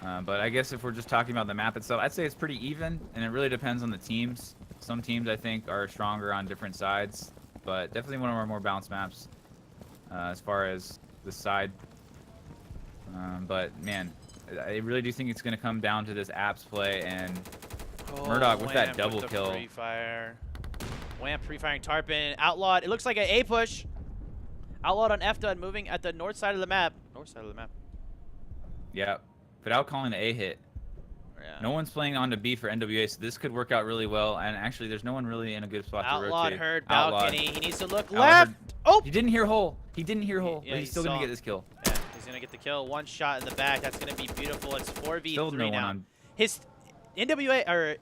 but I guess if we're just talking about the map itself, I'd say it's pretty even, and it really depends on the teams. Some teams I think are stronger on different sides, but definitely one of our more balanced maps as far as the side. But man, I really do think it's going to come down to this apps play and Murdoch with that double kill. Pre-fire. Wham pre-firing Tarpon. Outlawed. It looks like an A push. Outlawed on F done, moving at the north side of the map. North side of the map. Yeah, without calling the A hit. Yeah. No one's playing on to B for NWA, so this could work out really well. And actually, there's no one really in a good spot to rotate. Outlawed heard Outlawed. balcony. He needs to look left. Oh! He didn't hear hole. He didn't hear hole, Yeah, but he's still going saw. to get this kill. Yeah, he's going to get the kill. 1 shot in the back. That's going to be beautiful. It's 4v3 Still no one now. on. His NWA, or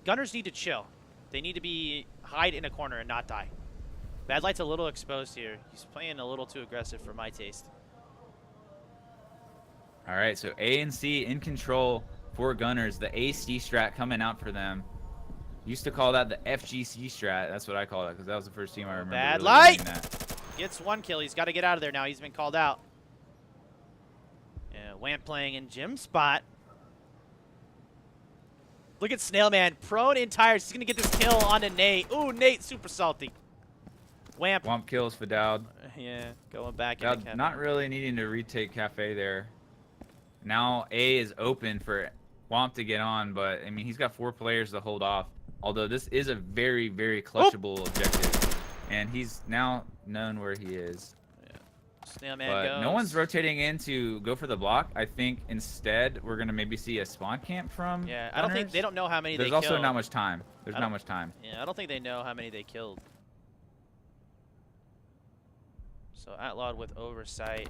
Gunners need to chill. They need to hide in a corner and not die. Bad Light's a little exposed here. He's playing a little too aggressive for my taste. All right, so A and C in control for Gunners. The AC strat coming out for them. Used to call that the FGC strat. That's what I call it because that was the first team I remember. Bad really Light doing that. gets 1 kill. He's got to get out of there now. He's been called out. Yeah, Wham playing in Jim's spot. Look at Snailman, prone in tires. He's going to get this kill onto Nate. Ooh, Nate, super salty. Wham. Womp kills for Dowd. Yeah, going back into Dowd Cafe. not really needing to retake Cafe there. Now A is open for Womp to get on, but I mean he's got 4 players to hold off. Although this is a very, very clutchable objective, and he's now known where he is. Yeah. Snailman But goes. no one's rotating in to go for the block. I think instead we're gonna maybe see a spawn camp from. Yeah, I don't think Gunners. they don't know how many There's they also killed. not much time. There's I not don't- much time. Yeah, I don't think they know how many they killed. So Outlawed with oversight.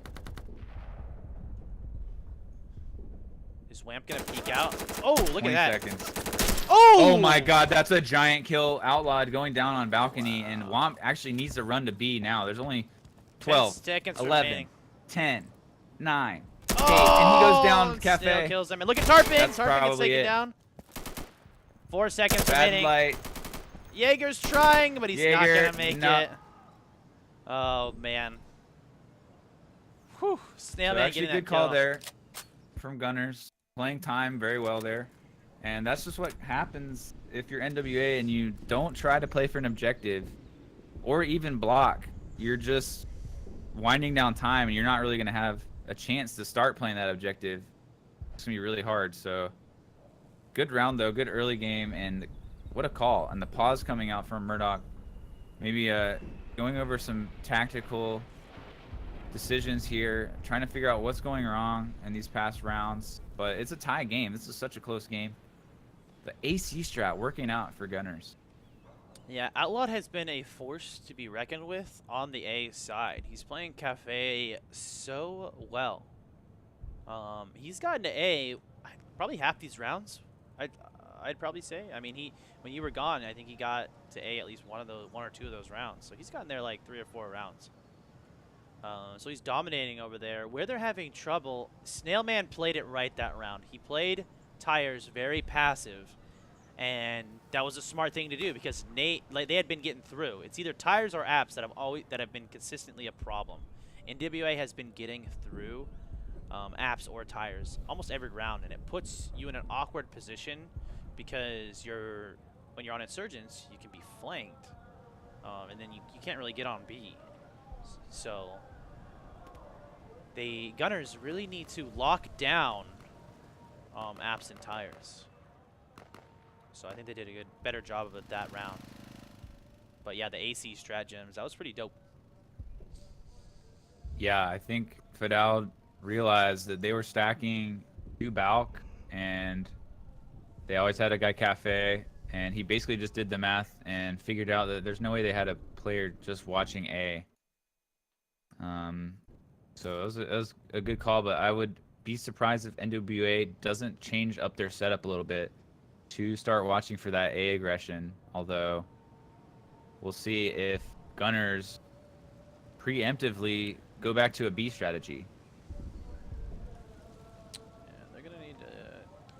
Is Wamp gonna peek out? Oh, look 20 at that! seconds. Oh! Oh my God, that's a giant kill. Outlawed going down on balcony, and Womp actually needs to run to B now. There's only 12, 10 seconds 11, remaining. 10, 9, 8, Oh! and he goes down Still Cafe. kills him. And look at Tarpon! That's Tarpon gets probably taken it. down. 4 seconds Bad remaining. Light. Jaeger's trying, but he's not Jaeger, gonna make no. it. Oh man. Whew. So Snailman actually getting good that call kill. there from Gunners. Playing time very well there. And that's just what happens if you're NWA and you don't try to play for an objective or even block. You're just winding down time and you're not really going to have a chance to start playing that objective. It's going to be really hard. So good round though, good early game, and what a call. And the pause coming out from Murdoch. Maybe going over some tactical decisions here, trying to figure out what's going wrong in these past rounds. But it's a tie game. This is such a close game. The AC strat working out for Gunners. Yeah, Outlawed has been a force to be reckoned with on the A side. He's playing Cafe so well. He's gotten to A probably half these rounds. I'd probably say. I mean, when you were gone, I think he got to A at least one or two of those rounds. So he's gotten there like 3 or 4 rounds. So he's dominating over there. Where they're having trouble, Snailman played it right that round. He played tires very passive, and that was a smart thing to do because Nate, like, they had been getting through. It's either tires or apps that have been consistently a problem. NWA has been getting through apps or tires almost every round, and it puts you in an awkward position because when you're on Insurgents, you can be flanked, and then you can't really get on B. So the Gunners really need to lock down apps and tires. So I think they did a better job of it that round. But yeah, the AC stratagems, that was pretty dope. Yeah, I think Fidel realized that they were stacking 2 Balk, and they always had a guy Cafe, and he basically just did the math and figured out that there's no way they had a player just watching A. So it was a good call, but I would be surprised if NWA doesn't change up their setup a little bit to start watching for that A aggression, although we'll see if Gunners preemptively go back to a B strategy. Yeah, they're going to need to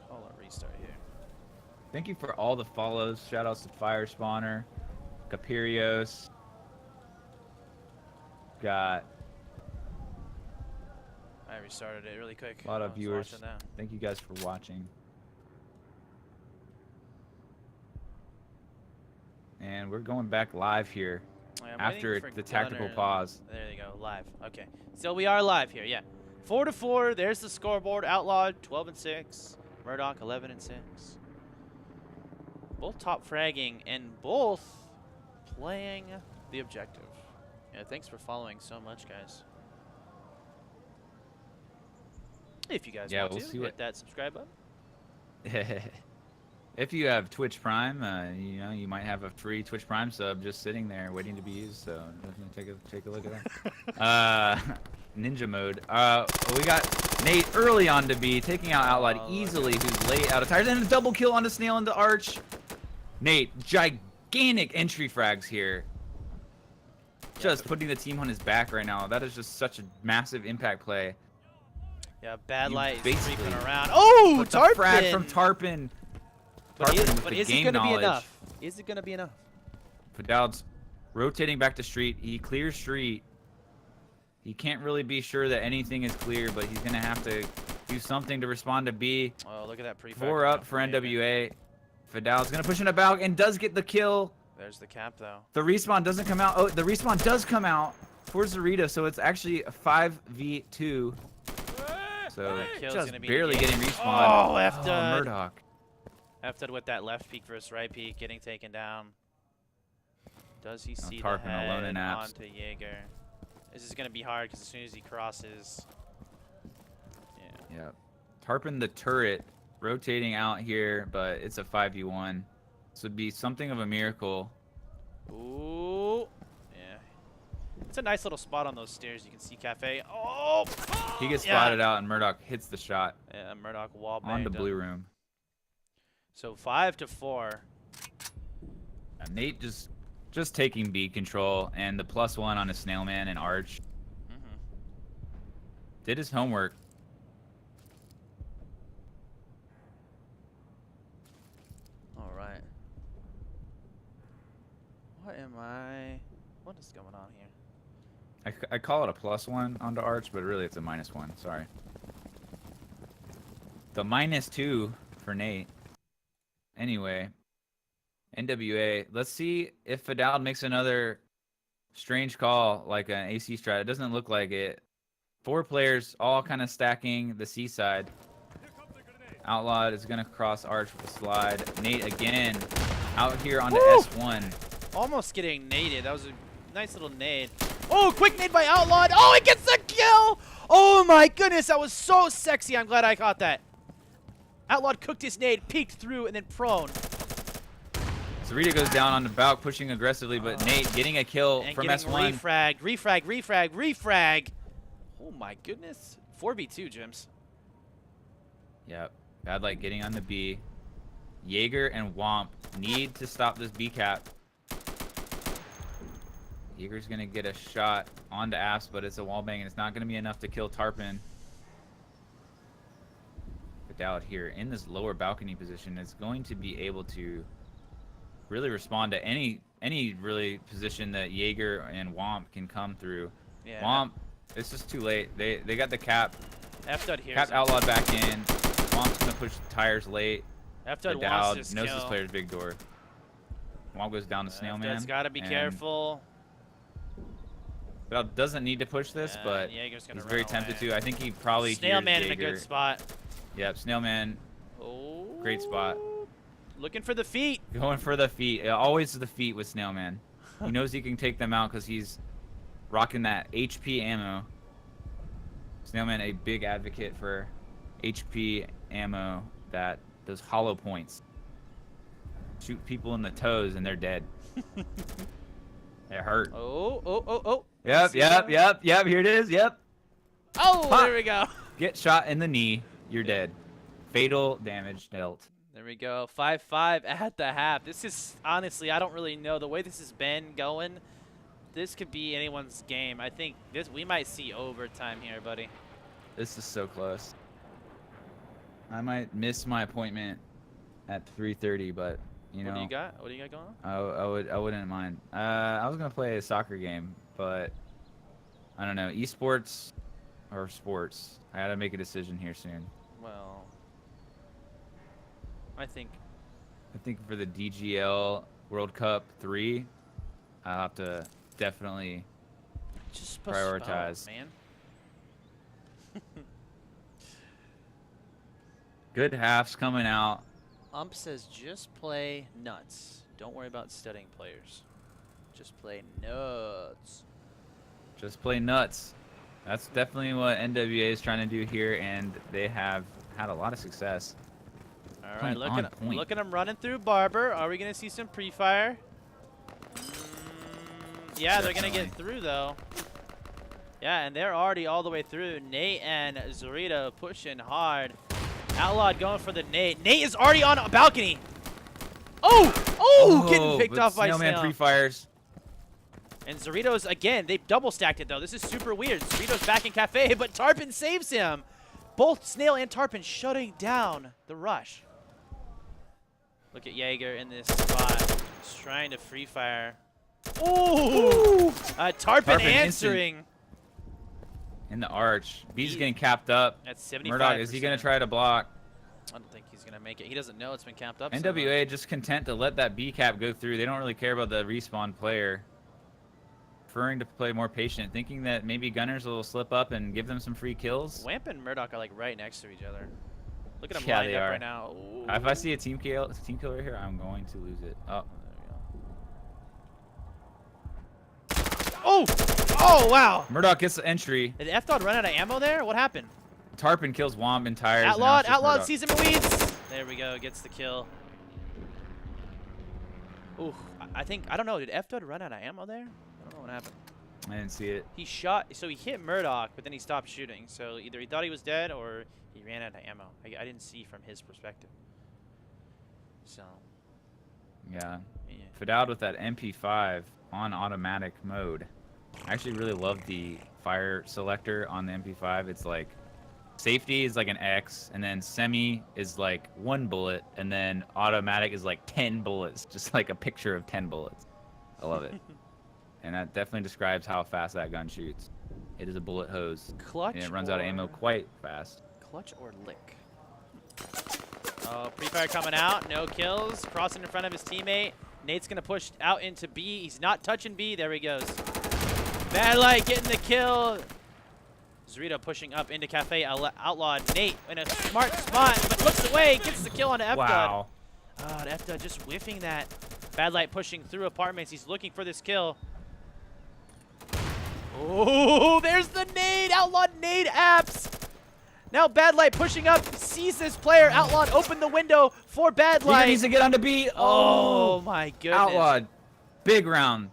call a restart here. Thank you for all the follows. Shoutouts to Fire Spawner, Capirios. Got I restarted it really quick. a lot of I was viewers. watching that. Thank you guys for watching. And we're going back live here I'm after waiting for the tactical Gunner. pause. There you go, live. Okay, so we are live here. Yeah, 4-4. There's the scoreboard. Outlawed 12-6. Murdoch 11-6. Both top fragging and both playing the objective. Yeah, thanks for following so much, guys. If you guys Yeah, want we'll to, see hit what- that subscribe button. If you have Twitch Prime, you know, you might have a free Twitch Prime sub just sitting there waiting to be used. So definitely take a look at that. Ninja mode. We got Nate early on to B, taking out Outlawed easily, who's late out of tires, and a double kill on the Snail into Arch. Nate, gigantic entry frags here. Just putting the team on his back right now. That is just such a massive impact play. Yeah, Bad You Light is basically creeping around. Oh, But the Tarpon! frag from Tarpon. But Tarpon is, with but the is it game going to be knowledge. enough? Is it going to be enough? Fidal's rotating back to street. He clears street. He can't really be sure that anything is clear, but he's going to have to do something to respond to B. Oh, look at that pre-frag. 4 up for NWA. Fidal's going to push in a Balk and does get the kill. There's the cap, though. The respawn doesn't come out. Oh, the respawn does come out for Zarita, so it's actually a 5v2. So kill's just gonna be barely engaged. getting respawned. Oh, F-dud. Murdoch. F-dud with that left peek versus right peek, getting taken down. Does he see the Tarpon alone head in apps. onto Jaeger? This is going to be hard because as soon as he crosses... Yeah. Yeah. Tarpon the turret rotating out here, but it's a 5v1. This would be something of a miracle. Ooh. Yeah. It's a nice little spot on those stairs. You can see Cafe. Oh! He gets Yeah. spotted out, and Murdoch hits the shot Yeah, Murdoch wall on the banged blue him. room. So 5-4. Nate just taking B control, and the +1 on a Snailman and Arch. Mm-hmm. Did his homework. All right. What is going on here? I call it a +1 onto Arch, but really it's a -1. Sorry. The -2 for Nate. Anyway, NWA. Let's see if Fidal makes another strange call like an AC strat. It doesn't look like it. 4 players all kind of stacking the C side. Outlawed is going to cross Arch with a slide. Nate again out here on the Woo! S1. Almost getting naded. That was a nice little nade. Oh, quick nade by Outlawed. Oh, he gets the kill! Oh my goodness, that was so sexy. I'm glad I caught that. Outlawed cooked his nade, peeked through, and then prone. Zarita goes down on the Balk, pushing aggressively, but Nate getting a kill And from getting S1. refrag. Oh my goodness. 4v2, Jims. Yep. Bad Light getting on the B. Jaeger and Womp need to stop this B cap. Jaeger's going to get a shot onto Apps, but it's a wallbang, and it's not going to be enough to kill Tarpon. But out here in this lower balcony position is going to be able to really respond to any really position that Jaeger and Womp can come through. Yeah. Womp, it's just too late. They got the cap. F-Dud here. Cap Outlawed back in. Womp's going to push tires late. F-Dud Dowd wants knows this this kill. player's big door. Womp goes down to Snailman. F-Dud's got to be and careful. Bell doesn't need to push this, Yeah, but Jaeger's gonna he's run very tempted away. to. I think he probably Snailman hears in a Jaeger. good spot. Yep, Snailman. Oh. Great spot. Looking for the feet. Going for the feet. Always the feet with Snailman. He knows he can take them out because he's rocking that HP ammo. Snailman, a big advocate for HP ammo that those hollow points. Shoot people in the toes and they're dead. It hurt. Oh. Yep. Here it is. Yep. Oh, Pop. there we go. Get shot in the knee. You're dead. Fatal damage dealt. There we go. 5-5 at the half. This is, honestly, I don't really know. The way this has been going, this could be anyone's game. I think we might see overtime here, buddy. This is so close. I might miss my appointment at 3:30, but you know. What do you got? What do you got going on? I wouldn't mind. I was gonna play a soccer game, but I don't know. Esports or sports. I gotta make a decision here soon. Well, I think for the DGL World Cup 3, I'll have to definitely just prioritize. man. Good halves coming out. Ump says just play nuts. Don't worry about studying players. Just play nuts. Just play nuts. That's definitely what NWA is trying to do here, and they have had a lot of success. All right, look at him running through Barber. Are we going to see some pre-fire? Yeah, they're going to get through, though. Yeah, and they're already all the way through. Nate and Zorito pushing hard. Outlawed going for the Nate. Nate is already on a balcony. Oh, getting picked off by Snailman Snail. pre-fires. And Zorito's, again, they've double stacked it, though. This is super weird. Zorito's back in Cafe, but Tarpon saves him. Both Snail and Tarpon shutting down the rush. Look at Jaeger in this spot. He's trying to free fire. Ooh! Tarpon answering. In the arch. B's getting capped up. That's 75%. Murdoch, is he going to try to block? I don't think he's going to make it. He doesn't know it's been capped up. NWA just content to let that B cap go through. They don't really care about the respawn player. Preferring to play more patient, thinking that maybe Gunners will slip up and give them some free kills. Wamp and Murdoch are like right next to each other. Look at them Yeah, lined they up are. right now. Ooh. If I see a team killer here, I'm going to lose it. Oh. Oh, wow. Murdoch gets the entry. Did F-Dog run out of ammo there? What happened? Tarpon kills Womb and tires. Outlawed sees him in weeds. There we go, gets the kill. Ooh, I don't know, did F-Dog run out of ammo there? I don't know what happened. I didn't see it. He shot, so he hit Murdoch, but then he stopped shooting. So either he thought he was dead or he ran out of ammo. I didn't see from his perspective. So. Yeah. Yeah. Fidaled with that MP5 on automatic mode. I actually really love the fire selector on the MP5. It's like safety is like an X, and then semi is like 1 bullet, and then automatic is like 10 bullets. Just like a picture of 10 bullets. I love it. And that definitely describes how fast that gun shoots. It is a bullet hose. Clutch. And it runs out of ammo quite fast. Clutch or lick? Oh, pre-fire coming out. No kills. Crossing in front of his teammate. Nate's going to push out into B. He's not touching B. There he goes. Bad Light getting the kill. Zorito pushing up into Cafe. Outlawed. Nate in a smart spot, but looks away. Gets the kill on F-Dud. Wow. Oh, F-Dud just whiffing that. Bad Light pushing through apartments. He's looking for this kill. Oh, there's the nade. Outlawed nade apps. Now Bad Light pushing up, sees this player. Outlawed open the window for Bad Light. He needs to get onto B. Oh my goodness. Outlawed. Big round.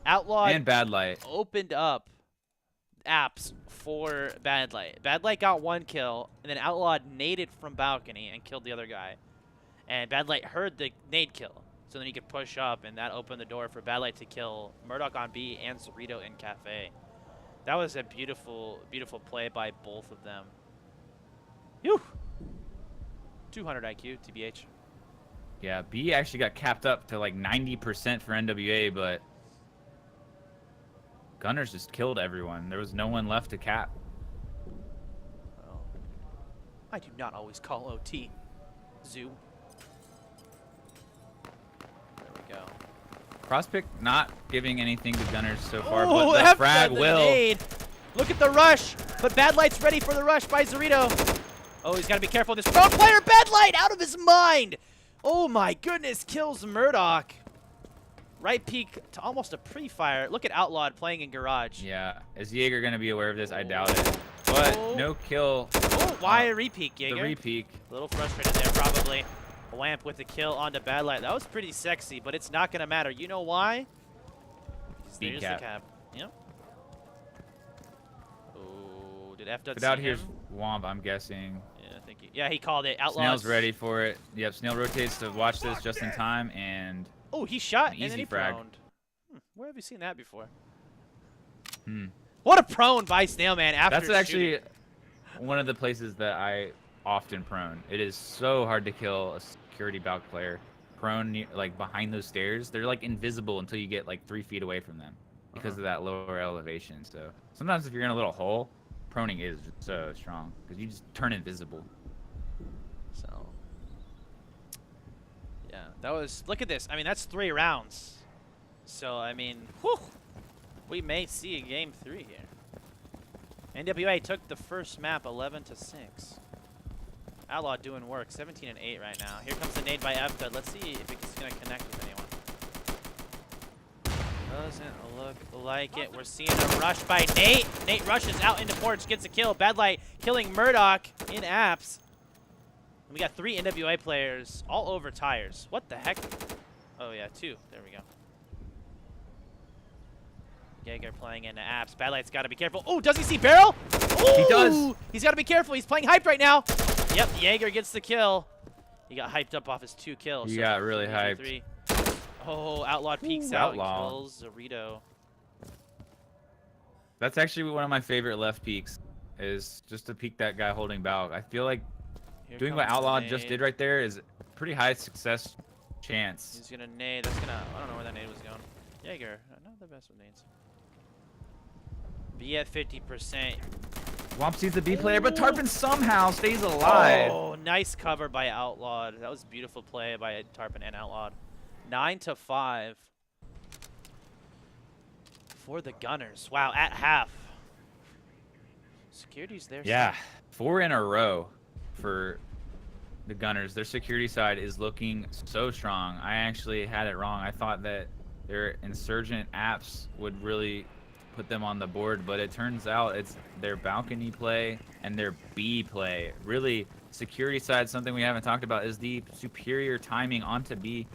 Outlawed And Bad Light. opened up apps for Bad Light. Bad Light got 1 kill, and then Outlawed naded from balcony and killed the other guy. And Bad Light heard the nade kill, so then he could push up, and that opened the door for Bad Light to kill Murdoch on B and Zorito in Cafe. That was a beautiful, beautiful play by both of them. Phew. 200 IQ, TBH. Yeah, B actually got capped up to like 90% for NWA, but Gunners just killed everyone. There was no one left to cap. Well, I do not always call OT. Zoo. There we go. Crosspick not giving anything to Gunners so far, Oh, but the frag will. Nade. Look at the rush, but Bad Light's ready for the rush by Zorito. Oh, he's got to be careful. This pro player, Bad Light, out of his mind. Oh my goodness, kills Murdoch. Right peek to almost a pre-fire. Look at Outlawed playing in Garage. Yeah. Is Jaeger going to be aware of this? I doubt it. But no kill. Oh, why a re-peek, Jaeger? The re-peek. A little frustrated there, probably. Wamp with the kill onto Bad Light. That was pretty sexy, but it's not going to matter. You know why? Speed There's cap. the cap. Yep. Oh, did F dot But see out him? here's Womp, I'm guessing. Yeah, thank you. Yeah, he called it. Outlaws. Snail's ready for it. Yep, Snail rotates to watch this just in time, and Oh, he shot An and then easy he frag. proned. Where have you seen that before? hmm. What a prone by Snailman after That's actually shooting. one of the places that I often prone. It is so hard to kill a security balc player prone like behind those stairs. They're like invisible until you get like 3 feet away from them because of that lower elevation. So sometimes if you're in a little hole, proning is just so strong because you just turn invisible. So, yeah, that was. Look at this. I mean, that's 3 rounds. So I mean, whew, we may see a game 3 here. NWA took the first map 11-6. Outlaw doing work, 17 and 8 right now. Here comes the nade by F-Dud. Let's see if it's gonna connect with anyone. Doesn't look like it. We're seeing a rush by Nate. Nate rushes out into porch, gets a kill. Bad Light killing Murdoch in apps. We got 3 NWA players all over tires. What the heck? Oh yeah, 2. There we go. Jaeger playing into apps. Bad Light's got to be careful. Oh, does he see Barrel? Ooh, He does. He's got to be careful. He's playing hyped right now. Yep, Jaeger gets the kill. He got hyped up off his 2 kills. He So got really 3-3. Oh, Outlawed peeks Ooh, out Outlaw. and kills Zorito. That's actually one of my favorite left peeks, is just to peek that guy holding balc. I feel like Here doing what comes the Outlaw just nade. did right there is pretty high success chance. He's gonna nade. That's gonna. I don't know where that nade was going. Jaeger, not the best with nades. Be at 50%. Womp sees the B player, but Tarpon somehow stays alive. Oh, nice cover by Outlawed. That was a beautiful play by Tarpon and Outlawed. 9-5 for the Gunners. Wow, at half. Security's there. Yeah, 4 in a row for the Gunners. Their security side is looking so strong. I actually had it wrong. I thought that their insurgent apps would really put them on the board, but it turns out it's their balcony play and their B play. Really, security side, something we haven't talked about, is the superior timing onto B.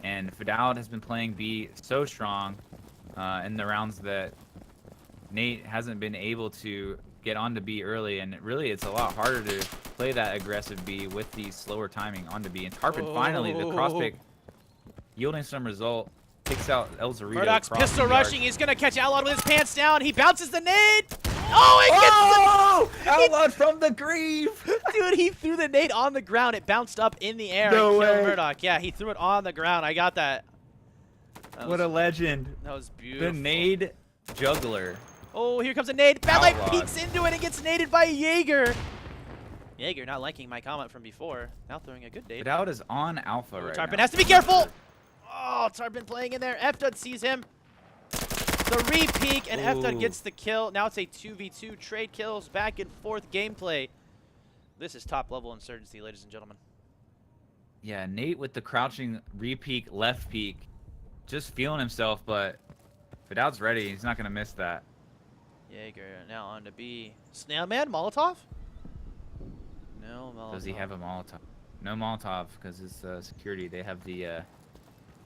And Fidal has been playing B so strong in the rounds that Nate hasn't been able to get onto B early, and really it's a lot harder to play that aggressive B with the slower timing onto B. And Tarpon finally, the cross pick, yielding some result, picks out El Zorito. Murdoch's crossing pistol the arc. rushing. He's going to catch Outlawed with his pants down. He bounces the nade. Oh, it gets the... Outlawed from the grave! Dude, he threw the nade on the ground. It bounced up in the air No and killed way. Murdoch. Yeah, he threw it on the ground. I got that. What a legend. That was beautiful. The nade juggler. Oh, here comes a nade. Bad Light Outlawed. peeks into it and gets naded by Jaeger. Jaeger not liking my comment from before. Now throwing a good nade. Fidal is on alpha right Tarpon now. has to be careful. Oh, Tarpon playing in there. F-Dud sees him. The re-peek, and F-Dud Ooh. gets the kill. Now it's a 2v2 trade kills, back and forth gameplay. This is top-level Insurgency, ladies and gentlemen. Yeah, Nate with the crouching re-peek, left peek. Just feeling himself, but Fidal's ready. He's not going to miss that. Jaeger now on to B. Snailman, Molotov? No Molotov. Does he have a Molotov? No Molotov, because it's security. They have the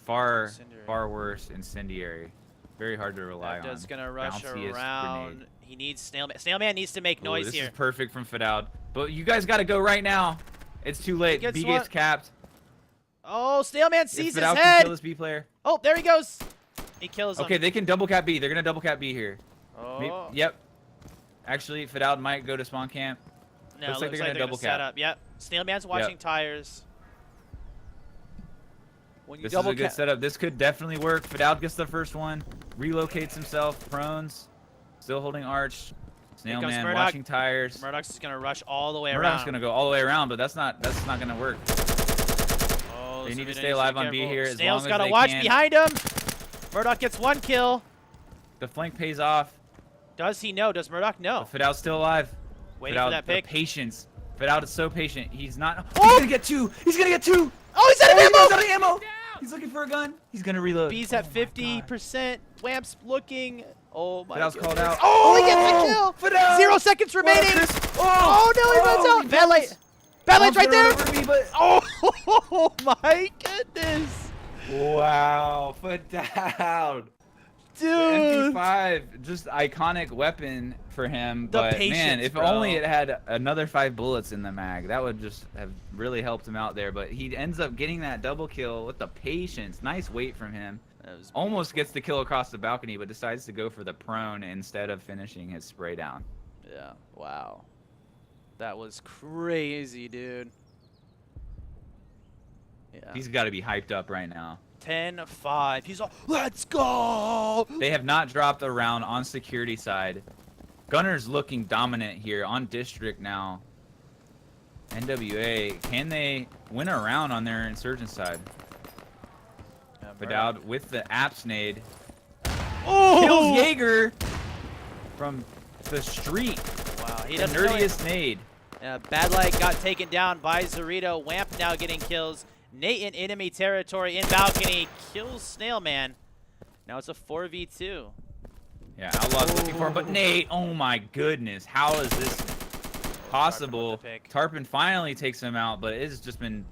far Incendiary. worse incendiary. Very hard to rely on. F-Dud's gonna rush Bounciest around. grenade. He needs Snailman. Snailman needs to make Ooh, noise this here. is perfect from Fidal. But you guys got to go right now. It's too late. gets B one. gets capped. Oh, Snailman If sees his Fidal can head. kill this B player. Oh, there he goes. He kills him. Okay, they can double cap B. They're going to double cap B here. Oh. Yep. Actually, Fidal might go to spawn camp. No, Looks like they're gonna double set cap. up. Yep. Snailman's watching tires. When you This is double a good setup. This could definitely work. Fidal gets the first one. Relocates himself. Prones. Still holding arch. Here comes Snailman Murdoch. watching tires. Murdoch's is gonna rush all the way Murdoch's around. gonna go all the way around, but that's not gonna work. Oh, They need to Zorito stay needs alive be on B careful. here as Snail's long as gotta they watch can. behind him. Murdoch gets 1 kill. The flank pays off. Does he know? Does Murdoch know? But Fidal's still alive. Waiting Fidal, for that the pick. patience. Fidal is so patient. He's not. Oh! He's gonna get 2. He's gonna get 2. Oh, he's out of He's ammo! out of ammo. He's looking for a gun. He's gonna reload. B's at 50%. Wamp's looking. Oh my god. That was called out. Oh, he gets the kill. Fidel! 0 seconds remaining. Oh no, he runs out. Bad light. Bad light's right there. Oh my goodness. Wow, foot down. Dude. MP5, just iconic weapon for him. The But man, patience, if bro. only it had another 5 bullets in the mag, that would just have really helped him out there. But he ends up getting that double kill with the patience. Nice weight from him. That was Almost gets the kill across the balcony, but decides to go for the prone instead of finishing his spray down. Yeah. Wow. That was crazy, dude. Yeah. He's got to be hyped up right now. 10-5. He's all, let's go. They have not dropped a round on security side. Gunner's looking dominant here on district now. NWA, can they win a round on their insurgent side? Fidel with the apps nade. Oh! Kills Jaeger from the street. Wow, he The doesn't really. nerdiest nade. Bad Light got taken down by Zorito. Wamp now getting kills. Nate in enemy territory in balcony kills Snailman. Now it's a 4v2. Yeah, Outlaw's looking for him, but Nate, oh my goodness, how is this possible? Tarpon finally takes him out, but it's just been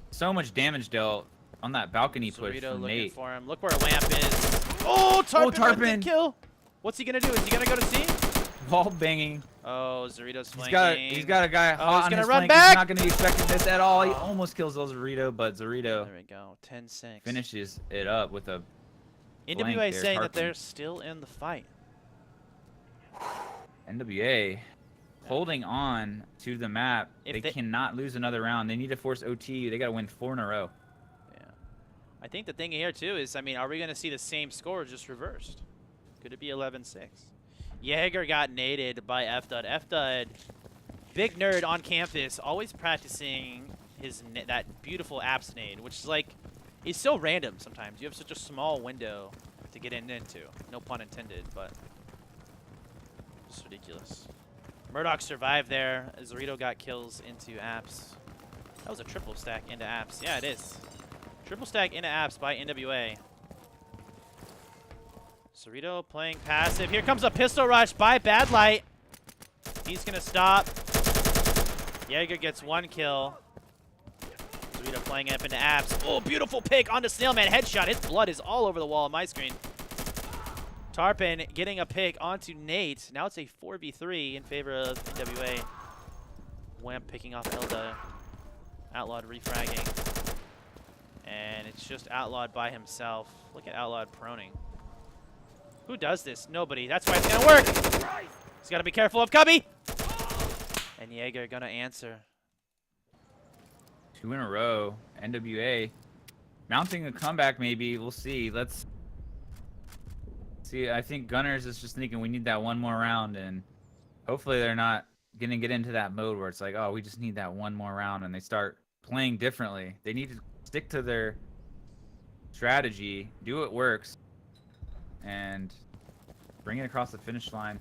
so much damage dealt on that balcony push Zorito from looking Nate. for him. Look where Wamp is. Oh, Tarpon! Tarpon. Kill. What's he gonna do? Is he gonna go to C? Wall banging. Oh, Zorito's flanking. He's got a guy hot he's on gonna his run flank. back. He's not gonna be expecting this at all. He almost kills Zorito, but Zorito There we go. 10-6. finishes it up with a NWA there, saying that Tarpon. they're still in the fight. NWA holding on to the map. If They cannot lose another round. They need to force OT. They got to win 4 in a row. Yeah. I think the thing here, too, is, I mean, are we going to see the same score just reversed? Could it be 11-6? Jaeger got naded by F-Dud. F-Dud, big nerd on campus, always practicing his that beautiful apps nade, which is like, is so random sometimes. You have such a small window to get into. No pun intended, but it's ridiculous. Murdoch survived there. Zorito got kills into apps. That was a triple stack into apps. Yeah, it is. Triple stack into apps by NWA. Zorito playing passive. Here comes a pistol rush by Bad Light. He's going to stop. Jaeger gets 1 kill. Zorito playing up into apps. Oh, beautiful pick onto Snailman. Headshot. His blood is all over the wall on my screen. Tarpon getting a pick onto Nate. Now it's a 4v3 in favor of NWA. Wamp picking off Elda. Outlawed refragging. And it's just Outlawed by himself. Look at Outlawed proning. Who does this? Nobody. That's why it's going to work. He's got to be careful of Cubby. And Jaeger going to answer. 2 in a row. NWA mounting a comeback maybe. We'll see. Let's see. I think Gunners is just thinking we need that 1 more round, and hopefully they're not going to get into that mode where it's like, oh, we just need that 1 more round, and they start playing differently. They need to stick to their strategy, do what works, and bring it across the finish line,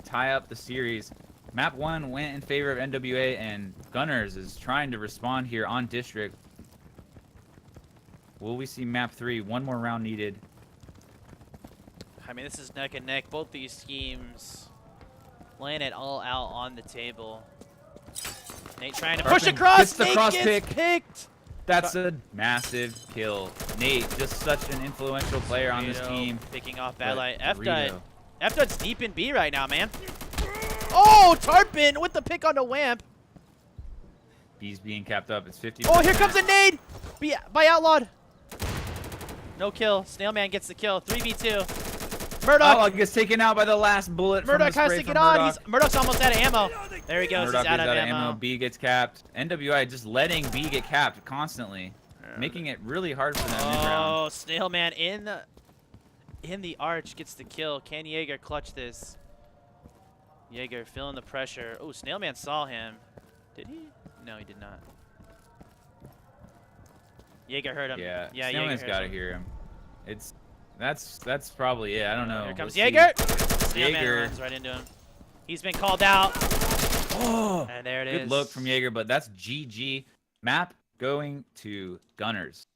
tie up the series. Map 1 went in favor of NWA, and Gunners is trying to respond here on district. Will we see map 3? 1 more round needed. I mean, this is neck and neck. Both these schemes laying it all out on the table. Nate trying to push across. Gets the Nate cross gets pick. picked. That's a massive kill. Nate, just such an influential player on this team. Picking off Bad But Light. Dorito. F-Dud's deep in B right now, man. Oh, Tarpon with the pick onto Wamp. He's being capped up. It's 50. Oh, here comes a nade by Outlawed. No kill. Snailman gets the kill. 3v2. Murdoch. Outlawed gets taken out by the last bullet. Murdoch from the has spray to get from on. Murdoch. Murdoch's almost out of ammo. There he goes. Murdoch He's out is of ammo. B gets capped. NWI just letting B get capped constantly, making it really hard for them mid-round. Oh, Snailman in the arch gets the kill. Can Jaeger clutch this? Jaeger feeling the pressure. Oh, Snailman saw him. Did he? No, he did not. Jaeger heard him. Yeah, Jaeger's Snailman's got to hear him. That's probably it. I don't know. Here comes We'll see. Jaeger. Snailman Jaeger. runs right into him. He's been called out. Oh, And there it is. good look from Jaeger, but that's GG. Map going to Gunners,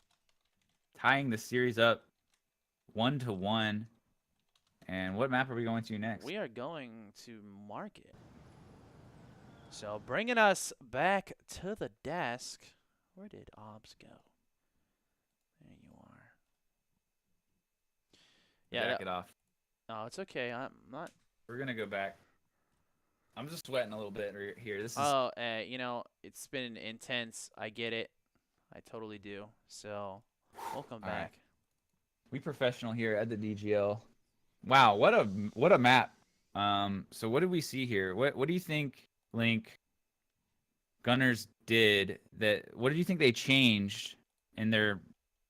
tying the series up 1-1. And what map are we going to next? We are going to Market. So bringing us back to the desk. Where did Obs go? There you are. Yeah. Back it off. No, it's okay. I'm not. We're gonna go back. I'm just sweating a little bit here. This is Oh, it's been intense. I get it. I totally do. So, welcome all right. back. We professional here at the DGL. Wow, what a map. So what did we see here? What do you think, Link? Gunners did that? What do you think they changed in their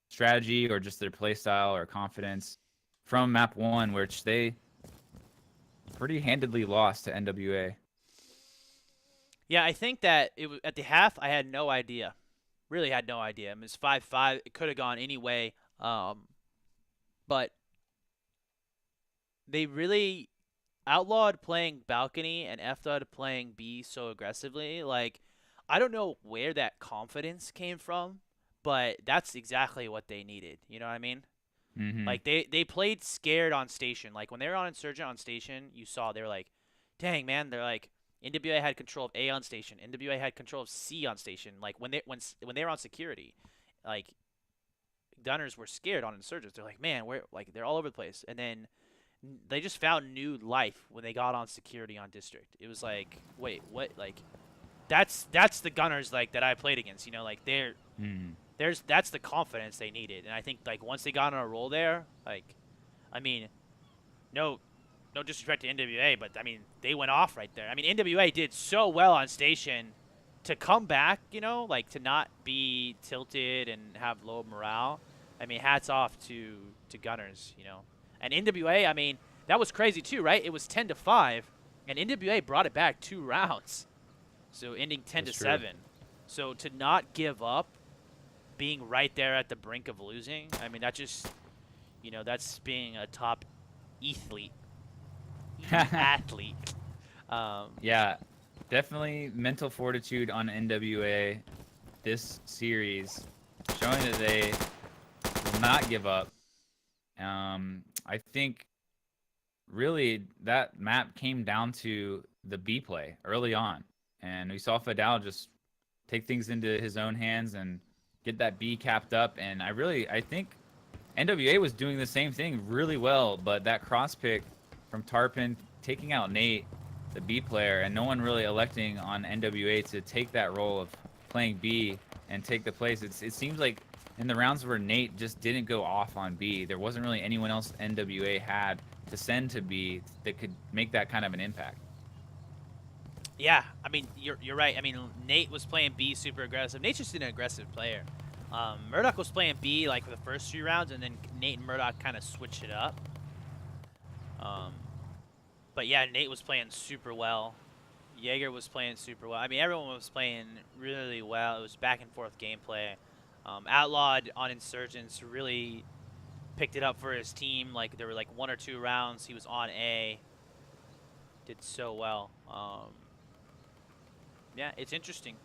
strategy or just their play style or confidence from map 1, which they pretty handedly lost to NWA? Yeah, I think that it was at the half. I had no idea. Really had no idea. It was 5-5. It could have gone any way. But they really outlawed playing balcony and FDUD playing B so aggressively. Like, I don't know where that confidence came from, but that's exactly what they needed. You know what I mean? Mm-hmm. Like, they played scared on station. Like, when they were on Insurgent on station, you saw they were like, dang, man. They're like, NWA had control of A on station. NWA had control of C on station. Like, when they were on security, like, Gunners were scared on Insurgents. They're like, man, they're all over the place. And then they just found new life when they got on security on district. It was like, wait, what? Like, that's the Gunners like that I played against. You know, like that's the confidence they needed. And I think like once they got on a roll there, like, I mean, no disrespect to NWA, but I mean they went off right there. I mean NWA did so well on station to come back. You know, like to not be tilted and have low morale. I mean, hats off to Gunners. You know. And NWA, I mean, that was crazy too, right? It was 10-5, and NWA brought it back 2 rounds, so ending 10-7. So to not give up, being right there at the brink of losing, I mean, that just, you know, that's being a top athlete. Yeah, definitely mental fortitude on NWA this series, showing that they will not give up. I think really that map came down to the B play early on, and we saw Fidel just take things into his own hands and get that B capped up. And I think NWA was doing the same thing really well, but that cross pick from Tarpon taking out Nate, the B player, and no one really electing on NWA to take that role of playing B and take the place. It seems like in the rounds where Nate just didn't go off on B, there wasn't really anyone else NWA had to send to B that could make that kind of an impact. Yeah, I mean, you're right. I mean, Nate was playing B super aggressive. Nate's just an aggressive player. Murdoch was playing B like for the first 3 rounds, and then Nate and Murdoch kind of switched it up. But yeah, Nate was playing super well. Jaeger was playing super well. I mean, everyone was playing really well. It was back and forth gameplay. Outlawed on Insurgents really picked it up for his team. Like there were like 1 or 2 rounds he was on A. Did so well. Yeah, it's interesting.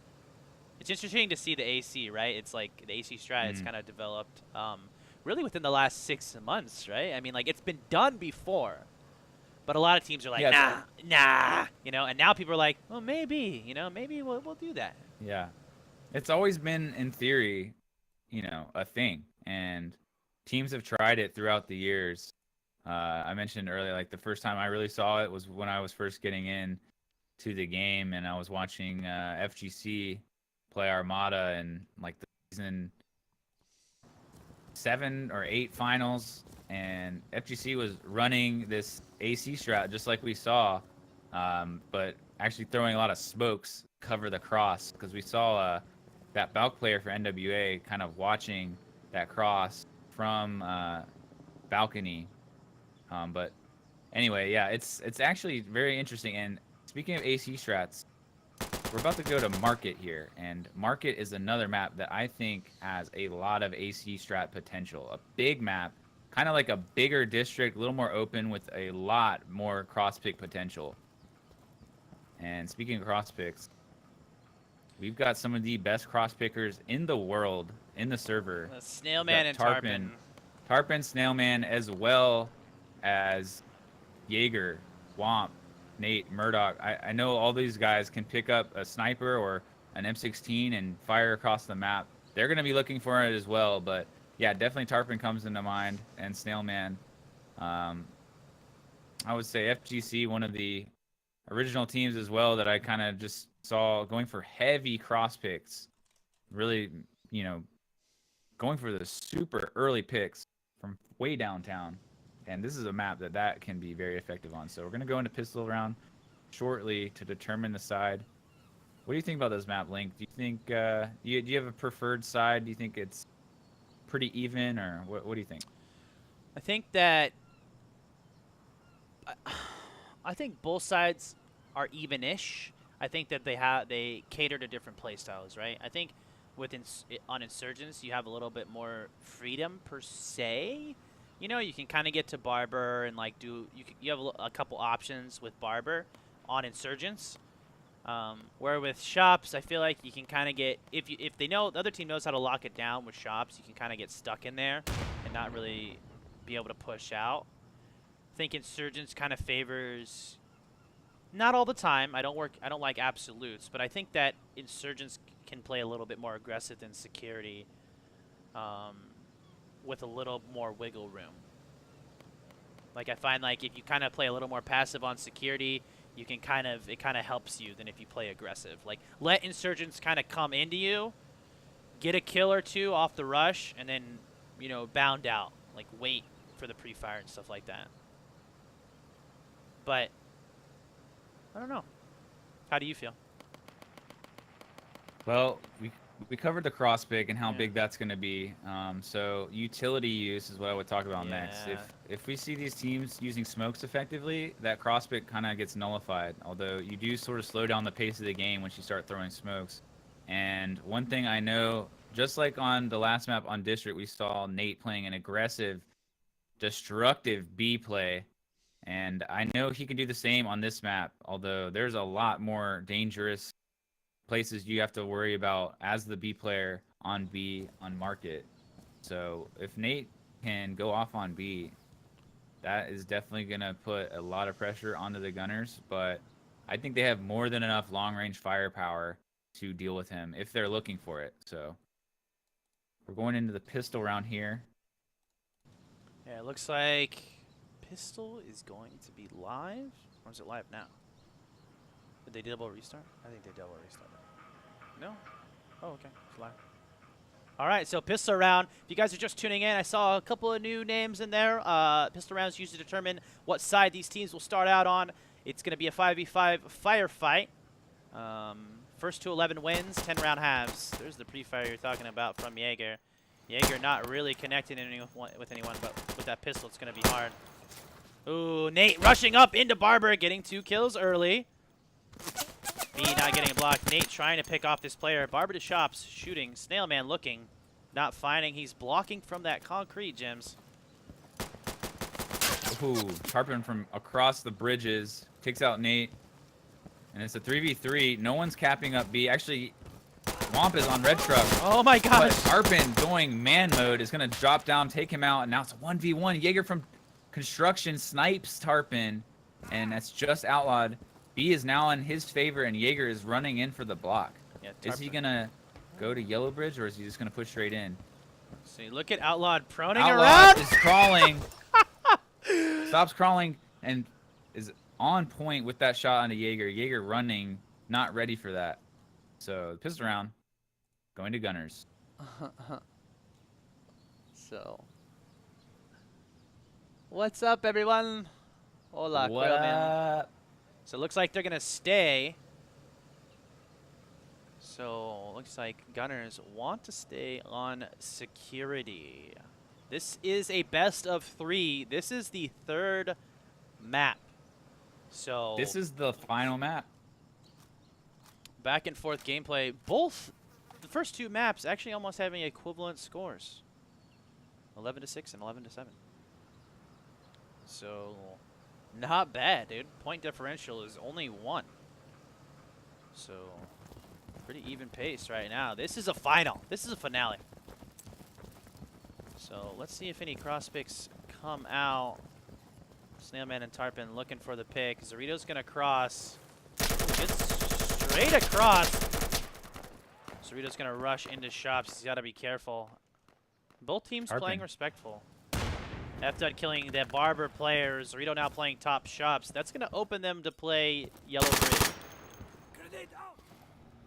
It's interesting to see the AC, right? It's like the AC strat has kind of developed really within the last 6 months, right? I mean, like it's been done before, but a lot of teams are like, nah, you know. And now people are like, well, maybe, you know, maybe we'll do that. Yeah, it's always been in theory, you know, a thing, and teams have tried it throughout the years. I mentioned earlier, like the first time I really saw it was when I was first getting in to the game, and I was watching FGC play Armada and like the season 7 or 8 finals, and FGC was running this AC strat just like we saw, but actually throwing a lot of smokes cover the cross, because we saw that Balk player for NWA kind of watching that cross from balcony. But anyway, yeah, it's actually very interesting. And speaking of AC strats, we're about to go to Market here, and Market is another map that I think has a lot of AC strat potential. A big map, kind of like a bigger district, a little more open with a lot more cross pick potential. And speaking of cross picks, we've got some of the best cross pickers in the world in the server. We've Snailman got and Tarpon. Tarpon, Snailman, as well as Jaeger, Womp, Nate, Murdoch. I know all these guys can pick up a sniper or an M16 and fire across the map. They're going to be looking for it as well, but yeah, definitely Tarpon comes into mind, and Snailman. I would say FGC, one of the original teams as well that I kind of just saw going for heavy cross picks. Really, you know, going for the super early picks from way downtown. And this is a map that can be very effective on. So we're going to go into pistol round shortly to determine the side. What do you think about this map, Link? Do you think do you have a preferred side? Do you think it's pretty even, or what do you think? I think that I think both sides are even-ish. I think that they cater to different play styles, right? I think with on Insurgents you have a little bit more freedom per se. You know, you can kind of get to Barber and like you have a couple options with Barber on Insurgents. Where with Shops, I feel like you can kind of get if they know the other team knows how to lock it down with Shops, you can kind of get stuck in there and not really be able to push out. I think Insurgents kind of favors, not all the time. I don't like absolutes, but I think that Insurgents can play a little bit more aggressive than Security, with a little more wiggle room. Like I find like if you kind of play a little more passive on Security, you can it kind of helps you than if you play aggressive. Like let Insurgents kind of come into you, get a kill or two off the rush, and then bound out. Like wait for the pre-fire and stuff like that. But I don't know. How do you feel? Well, we covered the cross pick and how big that's going to be. So utility use is what I would talk about next. If we see these teams using smokes effectively, that cross pick kind of gets nullified. Although you do sort of slow down the pace of the game once you start throwing smokes. And one thing I know, just like on the last map on District, we saw Nate playing an aggressive, destructive B play. And I know he can do the same on this map, although there's a lot more dangerous places you have to worry about as the B player on B on market. So if Nate can go off on B, that is definitely going to put a lot of pressure onto the Gunners, but I think they have more than enough long-range firepower to deal with him if they're looking for it. So we're going into the pistol round here. Yeah, it looks like Pistol is going to be live. Or is it live now? Did they double restart? I think they double restarted. No? Oh, okay. It's live. All right, so pistol round. If you guys are just tuning in, I saw a couple of new names in there. Pistol rounds used to determine what side these teams will start out on. It's going to be a 5v5 firefight. First to 11 wins, 10-round halves. There's the pre-fire you're talking about from Jaeger. Jaeger not really connecting with anyone, but with that pistol, it's going to be hard. Ooh, Nate rushing up into Barber, getting 2 kills early. B not getting a block. Nate trying to pick off this player. Barber to Shops, shooting. Snailman looking, not finding. He's blocking from that concrete, Gems. Ooh, Tarpon from across the bridges takes out Nate. And it's a 3v3. No one's capping up B. Actually, Womp is on red truck. Oh my gosh. But Tarpon going man mode is going to drop down, take him out, and now it's a 1v1. Jaeger from Construction snipes Tarpon, and that's just outlawed. B is now in his favor, and Jaeger is running in for the block. Yeah, is he going to go to Yellow Bridge, or is he just going to push straight in? See, look at Outlawed proning Outlawed around. is crawling. Stops crawling and is on point with that shot onto Jaeger. Jaeger running, not ready for that. So, pistol round, going to Gunners. So... what's up, everyone? Hola, what up? So it looks like they're going to stay. So looks like Gunners want to stay on Security. This is a best of 3. This is the 3rd map. So this is the final map. Back and forth gameplay. Both the first 2 maps actually almost having equivalent scores. 11-6 and 11-7. So, not bad, dude. Point differential is only 1. So, Pretty even pace right now. This is a final. This is a finale. So let's see if any cross picks come out. Snailman and Tarpon looking for the pick. Zorito's gonna cross. Gets straight across. Zorito's gonna rush into shops. He's gotta be careful. Both teams Tarpon playing respectful. F-Dud killing the Barber players. Zorito now playing top shops. That's gonna open them to play Yellow Bridge.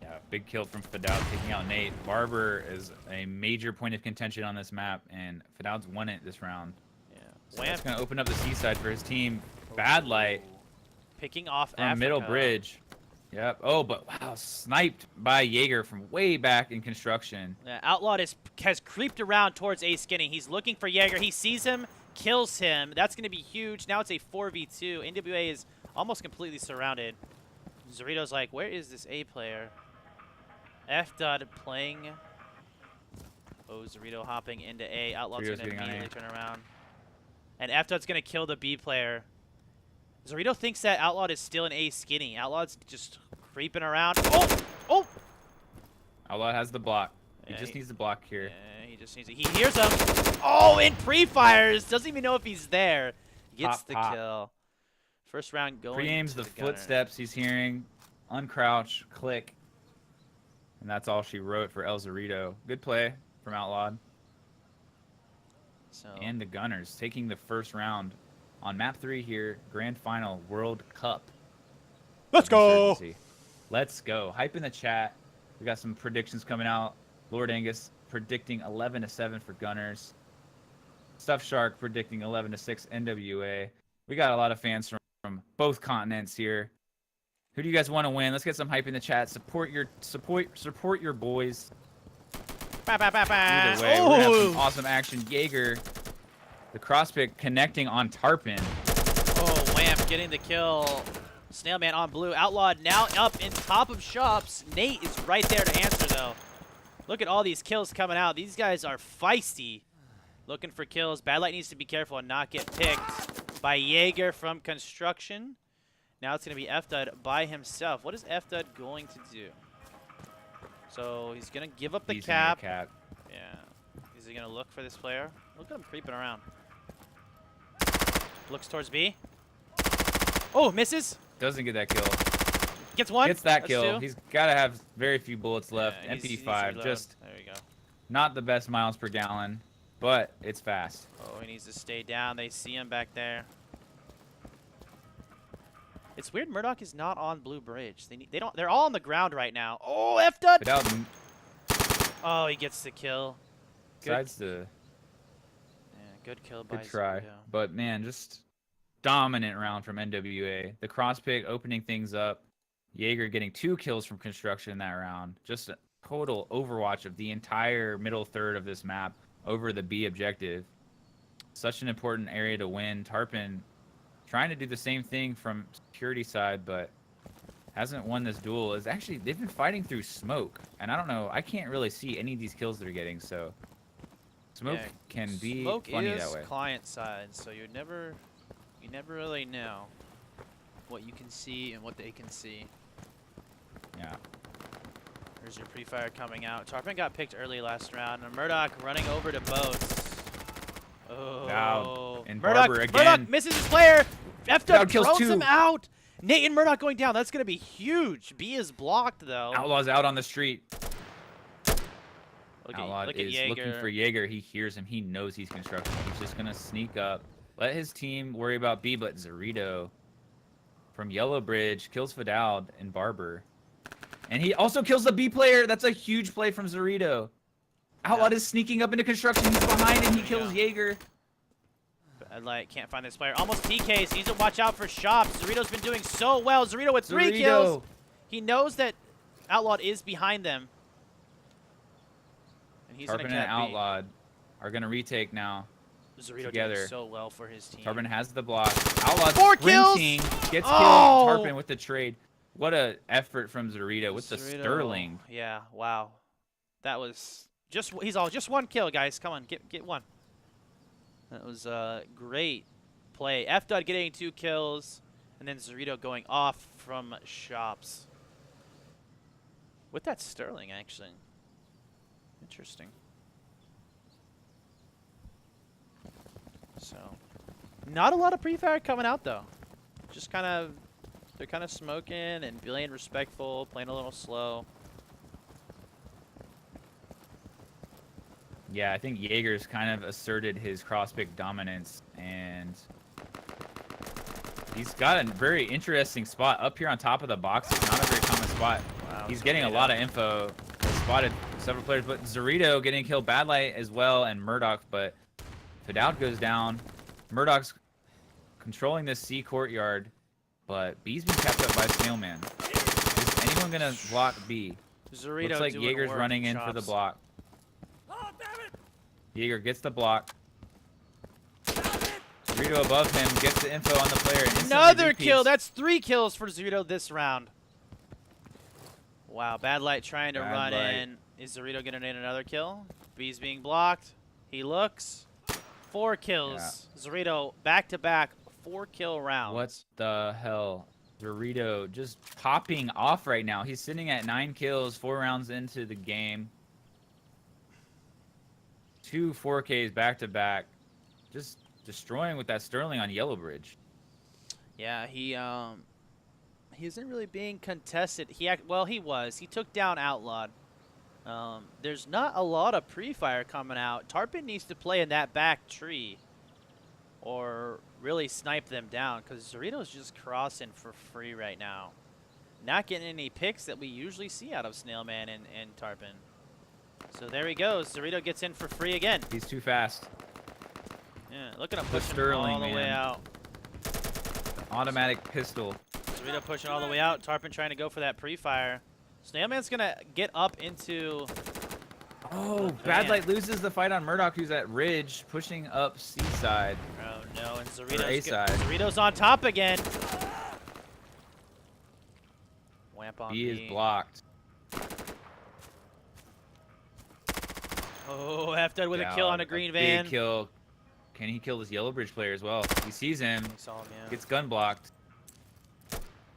Yeah, big kill from Fadal taking out Nate. Barber is a major point of contention on this map, and Fadal's won it this round. Yeah. So that's going to open up the seaside for his team. Bad light Picking off from Africa. middle bridge. Yep. Oh, but wow, sniped by Jaeger from way back in construction. Yeah, Outlawed has creeped around towards Ace Skinny. He's looking for Jaeger. He sees him, kills him. That's going to be huge. Now it's a 4v2. NWA is almost completely surrounded. Zorito's like, where is this A player? F-Dud playing. Oh, Zorito hopping into A. Outlaw's going to immediately turn around. And F-Dud's going to kill the B player. Zorito thinks that Outlawed is still an A Skinny. Outlawed's just creeping around. Oh! Oh! Outlaw has the block. Yeah, he just needs the block here. Yeah, he just needs it. He hears him. Oh, and pre-fires. Doesn't even know if he's there. Gets the kill. First round going. Pre-aims the footsteps he's hearing. Uncrouch, click. And that's all she wrote for El Zorito. Good play from Outlawed. So. And the Gunners taking the first round on map 3 here. Grand Final World Cup. Let's go. Insurgency. Let's go. Hype in the chat. We got some predictions coming out. Lord Angus predicting 11-7 for Gunners. Stuff Shark predicting 11-6 NWA. We got a lot of fans from both continents here. Who do you guys want to win? Let's get some hype in the chat. Support your boys. Either way, we're gonna have some awesome action. Jaeger, the cross pick connecting on Tarpon. Oh, Wham getting the kill. Snailman on blue. Outlawed now up in top of shops. Nate is right there to answer though. Look at all these kills coming out. These guys are feisty. Looking for kills. Bad Light needs to be careful and not get picked by Jaeger from construction. Now it's going to be F-Dud by himself. What is F-Dud going to do? So he's going to give up the cap. Yeah. Is he going to look for this player? Look at him creeping around. Looks towards B. Oh, misses. Doesn't get that kill. Gets one. Gets that That's kill. two. He's got to have very few bullets left. Yeah, MPD5, just there we go. not the best miles per gallon, but it's fast. Oh, he needs to stay down. They see him back there. It's weird Murdoch is not on Blue Bridge. They're all on the ground right now. Oh, F-Dud! Oh, he gets the kill. Besides the good kill by good try. Zorito. But man, just dominant round from NWA. The cross pick opening things up. Jaeger getting 2 kills from construction in that round. Just a total overwatch of the entire middle third of this map over the B objective. Such an important area to win. Tarpon trying to do the same thing from security side, but hasn't won this duel. Is actually they've been fighting through smoke, and I don't know. I can't really see any of these kills they're getting. So smoke can be funny that way. Smoke is client side, so you never really know what you can see and what they can see. Yeah. There's your pre-fire coming out. Tarpon got picked early last round, and Murdoch running over to boats. Oh, Down. And Murdoch, Barber again. Murdoch misses his player. F-Dub kills throws 2. him out. Nate and Murdoch going down. That's going to be huge. B is blocked, though. Outlaw's out on the street. Outlaw is looking for Jaeger. He hears him. He knows he's construction. He's just going to sneak up. Let his team worry about B, but Zorito from Yellow Bridge kills Fadal and Barber. And he also kills the B player. That's a huge play from Zorito. Outlawed is sneaking up into construction. He's behind and he kills Jaeger. Bad Light can't find this player. Almost TKs. Needs to watch out for shops. Zorito's been doing so well. Zorito with 3 kills. He knows that Outlawed is behind them. And he's Tarpon and Outlawed are going to retake now. Zorito together. doing so well for his team. Tarpon has the block. Outlawed 4 kills. sprinting. Gets killed. Tarpon with the trade. What a effort from Zorito with the Sterling. Yeah, wow. That was just 1 kill, guys. Come on, get one. That was a great play. F-Dud getting 2 kills, and then Zorito going off from shops. With that Sterling, actually. Interesting. So, not a lot of pre-fire coming out though. Just kind of, they're kind of smoking and being respectful, playing a little slow. Yeah, I think Jaeger's kind of asserted his cross-pick dominance, and he's got a very interesting spot up here on top of the box. It's not a very common spot. Wow, He's getting a lot of info. Spotted several players, but Zorito getting killed, Bad Light as well, and Murdoch, but Fidel goes down. Murdoch's controlling this C courtyard, but B's being kept up by Snailman. Is anyone going to block B? Zorito Looks like doing Jaeger's work running in chops. for the block. Jaeger gets the block. Zorito above him gets the info on the player. And instantly Another repeats. kill. That's 3 kills for Zorito this round. Wow, Bad Light trying to run in. Is Zorito going to need another kill? B's being blocked. He looks. 4 kills. Yeah. Zorito back-to-back 4-kill rounds. What the hell? Zorito just popping off right now. He's sitting at 9 kills, 4 rounds into the game. 2 4Ks back-to-back. Just destroying with that Sterling on Yellow Bridge. Yeah, he isn't really being contested. Well, he was. He took down Outlawed. There's not a lot of pre-fire coming out. Tarpon needs to play in that back tree or really snipe them down because Zorito's just crossing for free right now. Not getting any picks that we usually see out of Snailman and Tarpon. So there he goes. Zorito gets in for free again. He's too fast. Yeah, look at him The pushing Sterling, all the way out. Automatic pistol. Zorito pushing all the way out. Tarpon trying to go for that pre-fire. Snailman's going to get up into... Oh, Bad Light loses the fight on Murdoch, who's at Ridge, pushing up C side. Oh, no, and A side. Zorito's on top again. Wamp on B is blocked. Oh, F-Dud with a kill on a green van. Big kill. Can he kill this Yellow Bridge player as well? He sees him. He saw him, yeah. Gets gun blocked.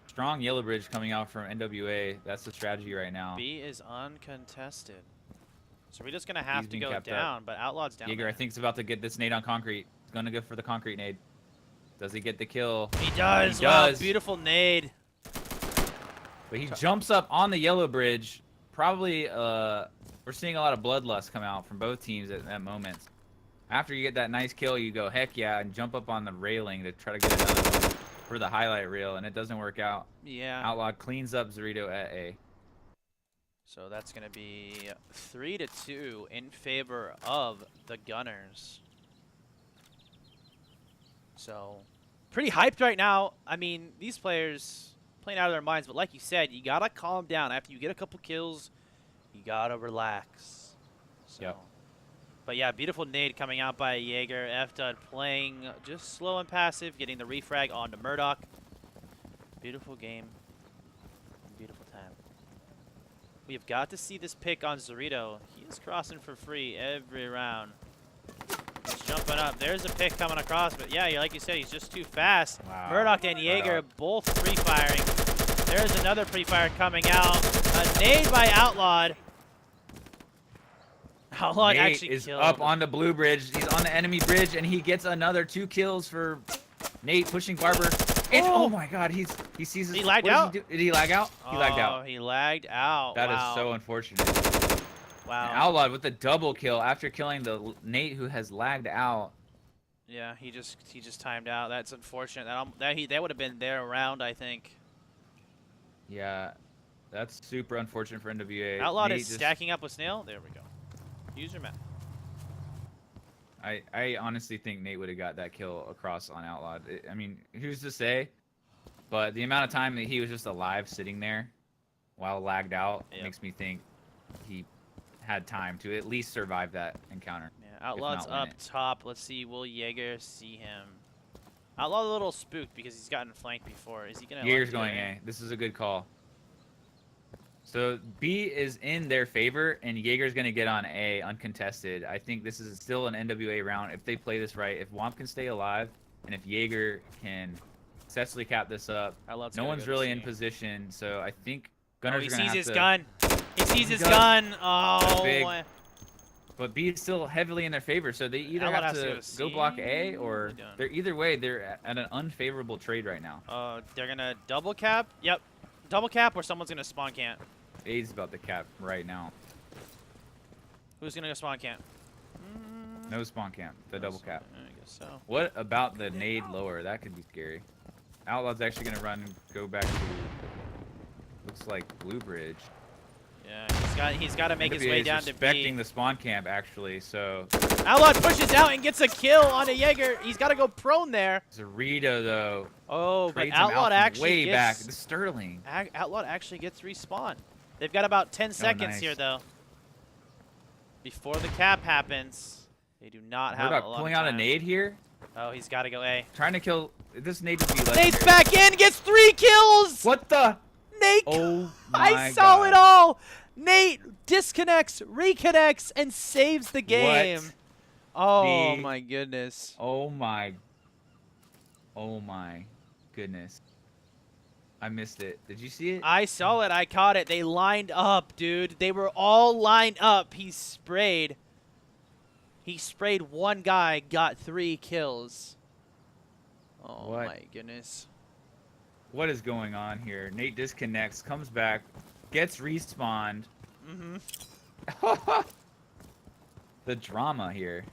Strong Yellow Bridge coming out from NWA. That's the strategy right now. B is uncontested. Zorito's going to have to being go kept down, but Outlaw's down Jaeger, there. I think, is about to get this nade on concrete. He's going to go for the concrete nade. Does he get the kill? He does. He Wow, does. beautiful nade. But he jumps up on the Yellow Bridge. Probably, we're seeing a lot of bloodlust come out from both teams at that moment. After you get that nice kill, you go, heck yeah, and jump up on the railing to try to get another one for the highlight reel, and it doesn't work out. Yeah. Outlaw cleans up Zorito at A. So that's going to be 3-2 in favor of the Gunners. So, pretty hyped right now. I mean, these players playing out of their minds, but like you said, you got to calm down. After you get a couple kills, you got to relax. So. Yep. But yeah, beautiful nade coming out by Jaeger. F-Dud playing just slow and passive, getting the refrag onto Murdoch. Beautiful game. Beautiful time. We have got to see this pick on Zorito. He is crossing for free every round. He's jumping up. There's a pick coming across, but yeah, like you said, he's just too fast. Wow. Murdoch and Jaeger both pre-firing. There's another pre-fire coming out. A nade by Outlawed. Outlawed Nate actually is killed. up on the blue bridge. He's on the enemy bridge, and he gets another 2 kills for Nate pushing Barber. And oh my God, he sees his. He lagged what does out? he do? Did he lag out? He lagged out. Oh, he lagged out. That wow. is so unfortunate. Wow. And Outlawed with the double kill after killing the Nate who has lagged out. Yeah, he just timed out. That's unfortunate. That would have been their round, I think. Yeah, that's super unfortunate for NWA. Outlawed Nate is stacking up with Snail. There we go. Use your map. I honestly think Nate would have got that kill across on Outlawed. I mean, who's to say? But the amount of time that he was just alive sitting there while lagged out makes me think he had time to at least survive that encounter. Yeah, Outlaw's up top. Let's see, will Jaeger see him? Outlaw a little spooked because he's gotten flanked before. Is he going to... Jaeger's going A. This is a good call. So B is in their favor, and Jaeger's going to get on A uncontested. I think this is still an NWA round if they play this right. If Womp can stay alive, and if Jaeger can successfully cap this up, no one's really in position. So I think Gunners are going to have to... he sees his gun. He sees his does. gun. Oh. Big. But B is still heavily in their favor, so they either Outlaw have has to to go to go C. block A, What are or they doing? they're either way. They're at an unfavorable trade right now. They're gonna double cap. Yep, double cap, or someone's gonna spawn camp. A's about to cap right now. Who's gonna go spawn camp? No spawn camp. The double cap. I guess so. What about the nade lower? That could be scary. Outlaw's actually gonna run and go back to looks like Blue Bridge. Yeah, he's got to make his way down to B. Respecting the spawn camp actually, so Outlaw pushes out and gets a kill on a Jaeger. He's got to go prone there. Zarita though. Oh, but trades him Outlaw out from actually way back. gets The Sterling. Outlaw actually gets respawn. They've got about 10 seconds nice. here though. Before the cap happens, they do not have a Murdoch lot pulling of out a time. nade here. Oh, he's got to go A. Trying to kill this nade would be legendary. Nate's back in, gets 3 kills. What the? Nate, Oh my I saw God. it all. Nate disconnects, reconnects, and saves the game. What? Oh The- my goodness. Oh my goodness. I missed it. Did you see it? I saw it. I caught it. They lined up, dude. They were all lined up. He sprayed one guy, got 3 kills. Oh What? my goodness. What is going on here? Nate disconnects, comes back, gets respawned. Mm-hmm. The drama here.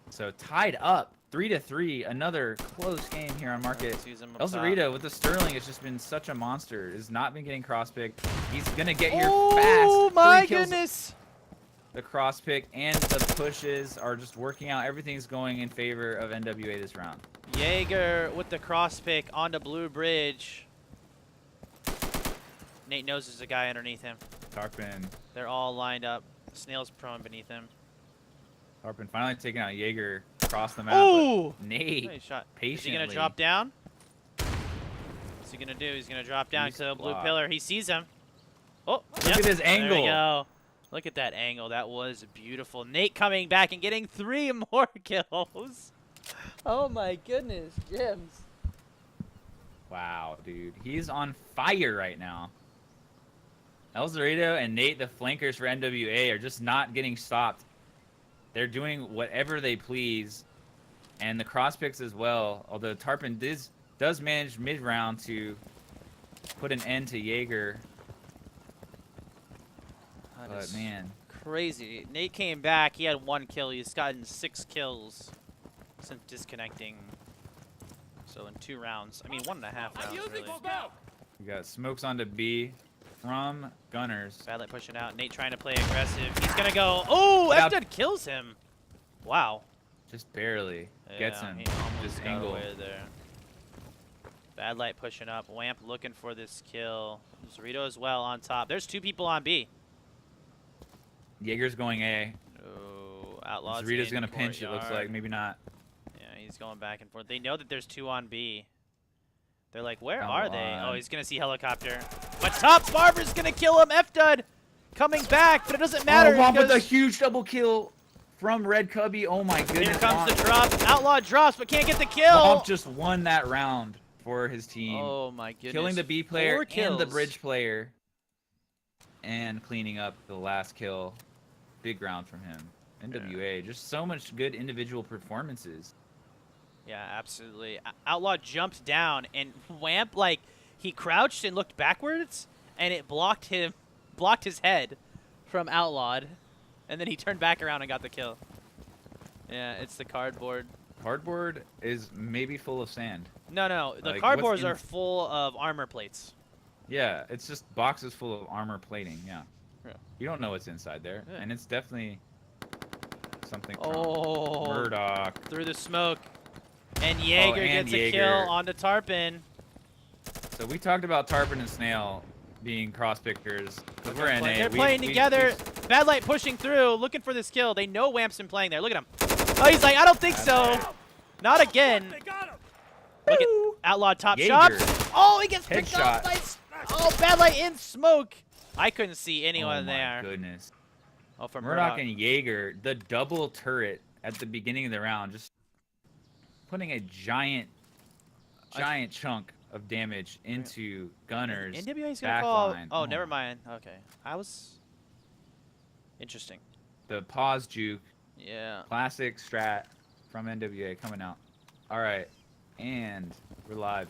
So tied up, 3-3. Another close game here on market. El Zarita with the Sterling has just been such a monster. Has not been getting cross pick. He's gonna get here fast. Oh my 3 kills. goodness. The cross pick and the pushes are just working out. Everything's going in favor of NWA this round. Jaeger with the cross pick onto Blue Bridge. Nate knows there's a guy underneath him. Tarpin They're all lined up. Snail's prone beneath him. finally taking out Jaeger across the map. Oh! but Nate Nice shot. Is patiently. he going to drop down? What's he going to do? He's going to drop down He's to the blue blocked. pillar. He sees him. Oh, Look at his There we angle. go. Look at that angle. That was beautiful. Nate coming back and getting 3 more kills. Oh my goodness, Jims. Wow, dude. He's on fire right now. El Zarito and Nate, the flankers for NWA, are just not getting stopped. They're doing whatever they please. And the cross picks as well. Although Tarpin does manage mid-round to put an end to Jaeger. That But is man, crazy. Nate came back. He had 1 kill. He's gotten 6 kills since disconnecting. So in 2 rounds. I mean, 1.5 rounds, really. we got smokes onto B from Gunners. Bad light pushing out. Nate trying to play aggressive. He's going to go. Oh, Now- F-Dud kills him. Wow. Just barely gets Yeah, him. he almost Just got angle. away there. Bad light pushing up. Wamp looking for this kill. Zarito as well on top. There's 2 people on B. Jaeger's going A. Oh, Outlaw's Zarita's in gonna pinch. It looks courtyard. like maybe not. Yeah, he's going back and forth. They know that there's 2 on B. They're like, where Come are they? on. Oh, he's going to see helicopter. But Top Barber's going to kill him. F-Dud coming back, but it doesn't matter. Oh, Wamp with a because huge double kill from Red Cubby. Oh my goodness. here comes Wamp. the drop. Outlaw drops, but can't get the kill. Wamp just won that round for his team. Oh, my goodness. Killing the B 4 player kills. and the bridge player. And cleaning up the last kill. Big round from him. NWA, just so much good individual performances. Yeah, absolutely. Outlaw jumped down, and Wamp, like, he crouched and looked backwards, and it blocked his head from Outlawed, and then he turned back around and got the kill. Yeah, it's the cardboard. Cardboard is maybe full of sand. No, the Like, cardboards what's in- are full of armor plates. Yeah, it's just boxes full of armor plating. Yeah. Yeah. You don't know what's inside there, Yeah. and it's definitely something from Oh, Murdoch. through the smoke. And Jaeger and gets a Jaeger. kill onto Tarpin. So we talked about Tarpin and Snail being cross pickers. Because we're NA. They're We- playing we- together. Bad Light pushing through, looking for this kill. They know Wamp's been playing there. Look at him. Oh, he's like, I don't think so. Not again. Look at Outlaw top Jaeger. shot. Oh, he gets picked Headshot. up by... Oh, Bad Light in smoke. I couldn't see Oh anyone my there. goodness. Oh, from Murdoch Murdoch. and Jaeger, the double turret at the beginning of the round, just putting a giant chunk of damage into Gunners. NWA's gonna back call. line. Oh, never mind. Okay, I was Interesting. The pause juke. Yeah. Classic strat from NWA coming out. All right. And we're live.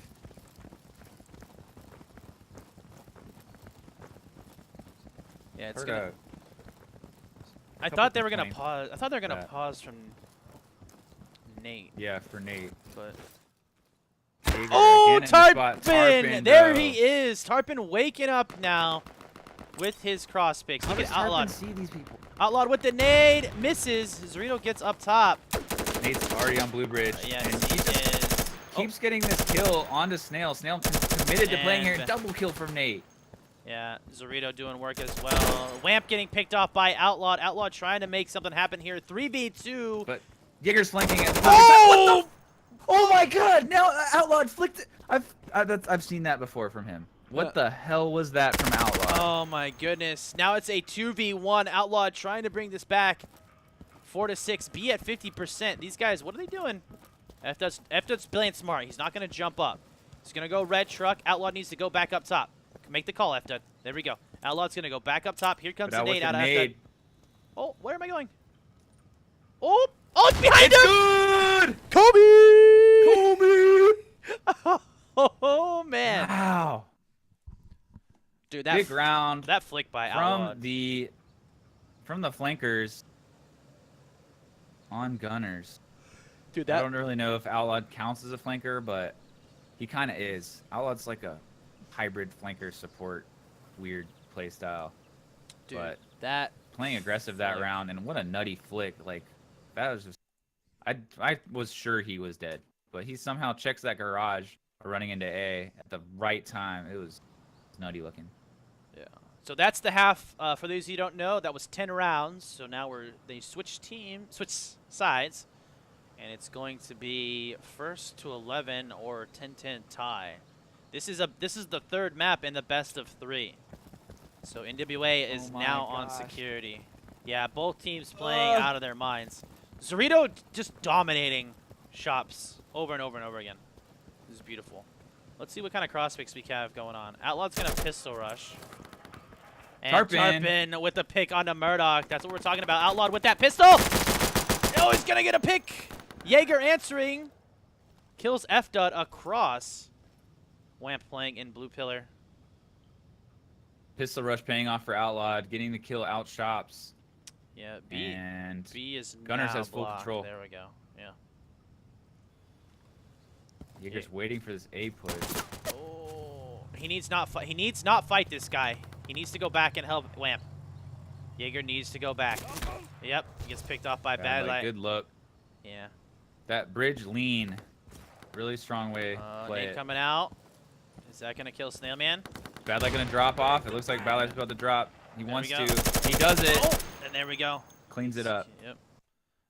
Yeah, it's Heard gonna. I couple thought they were gonna complaints pause. I thought they were gonna that- pause from Nate, Yeah, for Nate. but. Jaeger Oh, again in the spot. Tarpon! There though. he is. Tarpon waking up now with his cross picks. How Look does at Tarpon Outlawed. see these people? Outlawed with the nade. Misses. Zorito gets up top. Nate's already on Blue Bridge. Yes, and he he just is. keeps getting this kill onto Snail. Snail committed to playing here. And- Double kill from Nate. Yeah, Zorito doing work as well. Wamp getting picked off by Outlawed. Outlawed trying to make something happen here. 3v2. But Jaeger's flanking at the Oh! Oh my god! Now Outlawed flicked it. I've seen that before from him. What the hell was that from Outlawed? Oh my goodness. Now it's a 2v1. Outlawed trying to bring this back. 4-6. B at 50%. These guys, what are they doing? F-Dot's playing smart. He's not going to jump up. He's going to go red truck. Outlawed needs to go back up top. Make the call, F-Dot. There we go. Outlawed's going to go back up top. Here comes the nade out of F-Dot. Oh, where am I going? Oh, it's behind him! Good! Kobe! Oh, man. Wow. Dude, Big round that flick by Outlawed. from the flankers on Gunners. Dude, I don't really know if Outlawed counts as a flanker, but he kind of is. Outlawed's like a hybrid flanker support, weird play style. Dude, but that playing aggressive that flick. round, and what a nutty flick! Like that was just. I was sure he was dead, but he somehow checks that garage running into A at the right time. It was nutty looking. Yeah. So that's the half. For those who don't know, that was 10 rounds. So now they switch sides, and it's going to be first to 11 or 10-10 tie. This is the third map in the best of 3. So NWA is now on security. Yeah, both teams playing out of their minds. Zorito just dominating shops over and over and over again. This is beautiful. Let's see what kind of cross picks we have going on. Outlaw's gonna pistol rush. And Tarpon with the pick onto Murdoch. That's what we're talking about. Outlawed with that pistol. Oh, he's gonna get a pick. Jaeger answering. Kills F-Dot across. Wamp playing in blue pillar. Pistol rush paying off for Outlawed, getting the kill out shops. Yeah, B is Gunners now has full blocked. control. There we go. Yeah. Jaeger's waiting for this A push. Oh, he needs not fight this guy. He needs to go back and help Wamp. Jaeger needs to go back. Yep, he gets picked off by Bad Light. Good luck. Yeah. That bridge lean, really strong way to play Nate it. coming out. Is that gonna kill Snail Man? Bad Light gonna drop off. It looks like Bad Light's about to drop. He There wants we go. to. He does it. Oh, and there we go. Cleans it up. Yep.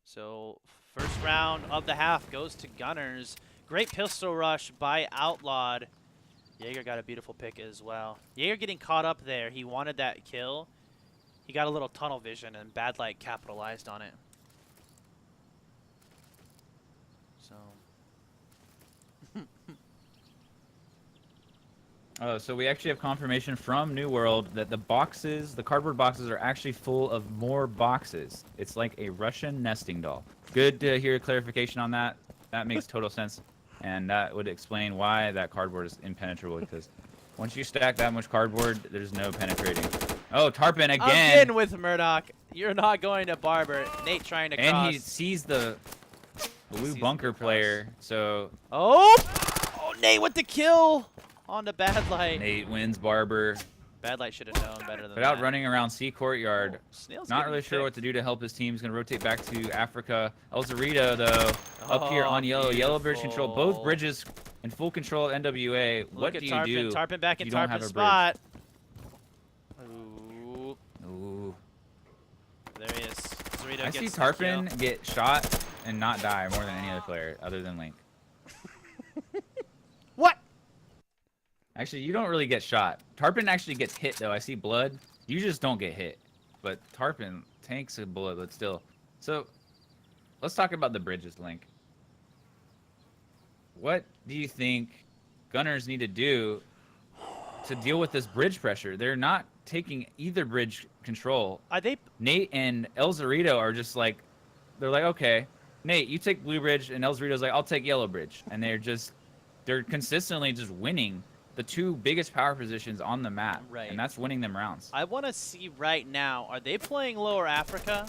So first round of the half goes to Gunners. Great pistol rush by Outlawed. Jaeger got a beautiful pick as well. Jaeger getting caught up there. He wanted that kill. He got a little tunnel vision, and Bad Light capitalized on it. So we actually have confirmation from New World that the cardboard boxes are actually full of more boxes. It's like a Russian nesting doll. Good to hear clarification on that. That makes total sense. And that would explain why that cardboard is impenetrable, because once you stack that much cardboard, there's no penetrating. Oh, Tarpon again. Again with Murdoch. You're not going to Barber. Nate trying to cross. And he sees the blue bunker player, so... Oh, Nate with the kill on the Bad Light. Nate wins Barber. Bad Light should have known better than Without that. running around C Courtyard. Oh, Snail's Not getting really sure what picked. to do to help his team. He's going to rotate back to Africa. El Zorito, though, up here on yellow. Yellow bridge control. Both bridges in full control of NWA. Look What at do you Tarpon. do? Tarpon back in you don't have Tarpon's a bridge? spot. Ooh, Ooh. there he is. Zorito I gets see the Tarpon kill. get shot and not die more than any other player other than Link. What? Actually, you don't really get shot. Tarpon actually gets hit, though. I see blood. You just don't get hit. But Tarpon tanks a bullet, but still. So, let's talk about the bridges, Link. What do you think Gunners need to do to deal with this bridge pressure? They're not taking either bridge control. Are they? Nate and El Cerrito are just like, they're like, okay, Nate, you take Blue Bridge, and El Cerrito's like, I'll take Yellow Bridge, and they're consistently just winning the two biggest power positions on the map, Right. and that's winning them rounds. I want to see right now. Are they playing Lower Africa?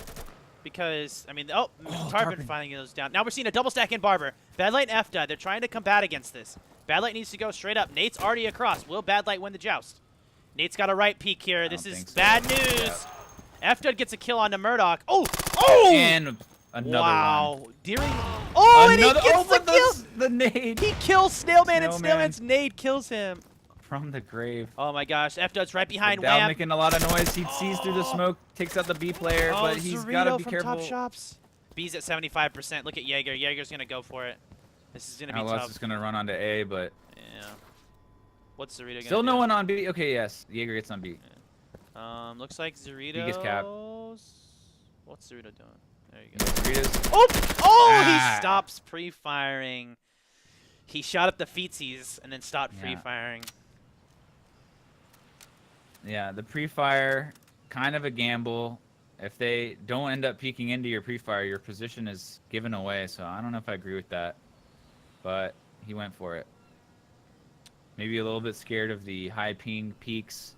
Because I mean, oh, Tarpon finally goes down. Now we're seeing a double stack in Barber. Bad Light and F-Dud, they're trying to combat against this. Bad Light needs to go straight up. Nate's already across. Will Bad Light win the joust? Nate's got a right peek here. This is bad news. Yeah. F-Dud gets a kill on the Murdoch. Oh! Oh! And another one. Deering. Oh, Another, and he gets the kill! the nade. He kills Snailman, and Snailman. Snailman's nade kills him. From the grave. Oh my gosh, F-Dud's right behind Down Wham. making a lot of noise. He sees through the smoke, takes out the B player, but he's got to be from careful. Top Shops. B's at 75%. Look at Jaeger. Jaeger's going to go for it. This is going to be Outlaws tough. is going to run onto A, but Yeah. What's Cerrito going to do? still no one on B. Okay, yes. Jaeger gets on B. Looks like Cerrito. Biggest cap. What's Cerrito doing? There you go. Doritos. Oh! Oh! Ah. He stops pre-firing. He shot up the feetsies and then stopped Yeah. pre-firing. Yeah, the pre-fire, kind of a gamble. If they don't end up peeking into your pre-fire, your position is given away. So I don't know if I agree with that. But he went for it. Maybe a little bit scared of the high ping peaks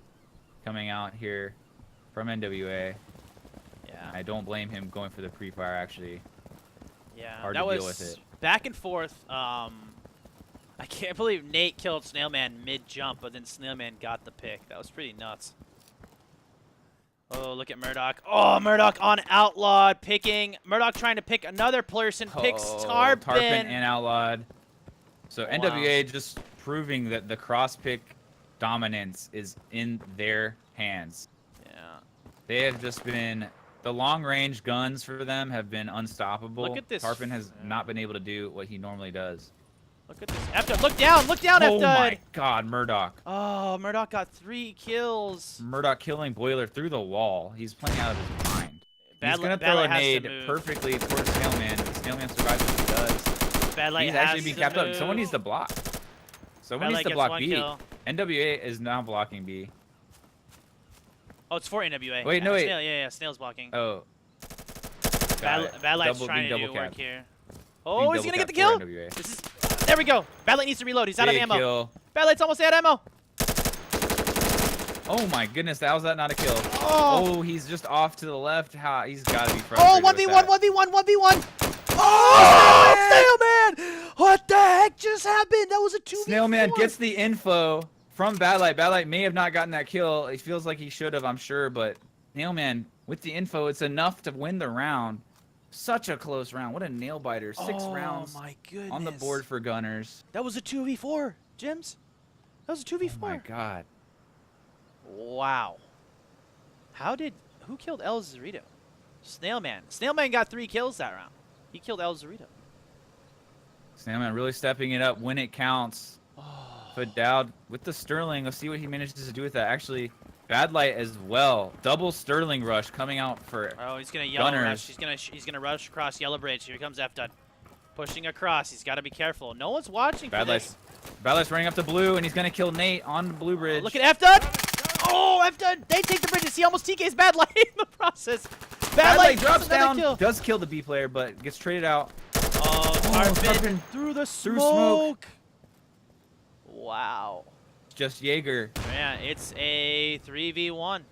coming out here from NWA. Yeah. I don't blame him going for the pre-fire, actually. Yeah. Hard that to was deal with it. back and forth. I can't believe Nate killed Snailman mid-jump, but then Snailman got the pick. That was pretty nuts. Oh, look at Murdoch. Oh, Murdoch on Outlawed picking. Murdoch trying to pick another person. Picks Tarpon. Tarpon and Outlawed. So Wow. NWA just proving that the cross-pick dominance is in their hands. Yeah. They have just been... The long-range guns for them have been unstoppable. Look at this. Tarpon has not been able to do what he normally does. Look at this. F-Dud. Look down. Look down, Oh F-Dud. my god, Murdoch. Oh, Murdoch got 3 kills. Murdoch killing Boiler through the wall. He's playing out of his mind. He's going to Bad throw a Light has to nade move. perfectly towards Snailman. Snailman survives what he does. Bad Light He's has actually being to capped up. move. Someone needs to block. Someone Bad needs Light to gets block 1 B. kill. NWA is now blocking B. Oh, it's for NWA. Wait, no, wait. Snail, yeah, Snail's blocking. Oh. Got it. Bad Light's Double- trying being to do double work capped. here. Being Oh, he's going to get the double kill. capped for NWA. This is... There we go. Bad Light needs to reload. He's out of Big ammo. kill. Bad Light's almost out of ammo. Oh my goodness, how is that not a kill? Oh. Oh, he's just off to the left. How he's got to be Oh, frustrated. 1v1, 1v1, 1v1. Oh, Snailman! What the heck just happened? That was a 2v4. Snailman gets the info from Bad Light. Bad Light may have not gotten that kill. It feels like he should have, I'm sure, but Snailman with the info, it's enough to win the round. Such a close round. What a nail biter. 6 rounds my goodness. on the board for Gunners. That was a 2v4, Jims. That was a 2v4. Oh my god. Wow. Who killed El Cerrito? Snailman. Snailman got 3 kills that round. He killed El Cerrito. Snailman really stepping it up when it counts. Oh. But Dowd with the Sterling. Let's see what he manages to do with that. Actually, Bad Light as well. Double Sterling rush coming out for Oh, he's gonna yellow Gunners. rush. He's gonna rush across Yellow Bridge. Here comes F-Dud. Pushing across. He's got to be careful. No one's watching for Bad this. Light's running up to blue, and he's going to kill Nate on the blue bridge. Look at F-Dud. Oh, F-Dud. They take the bridges. He almost TK's Bad Light in the process. Bad Light drops gets another down, kill. does kill the B player, but gets traded out. Oh, Tarpon Tarpon through the through smoke. smoke. Wow. Just Jaeger. Man, it's a 3v1.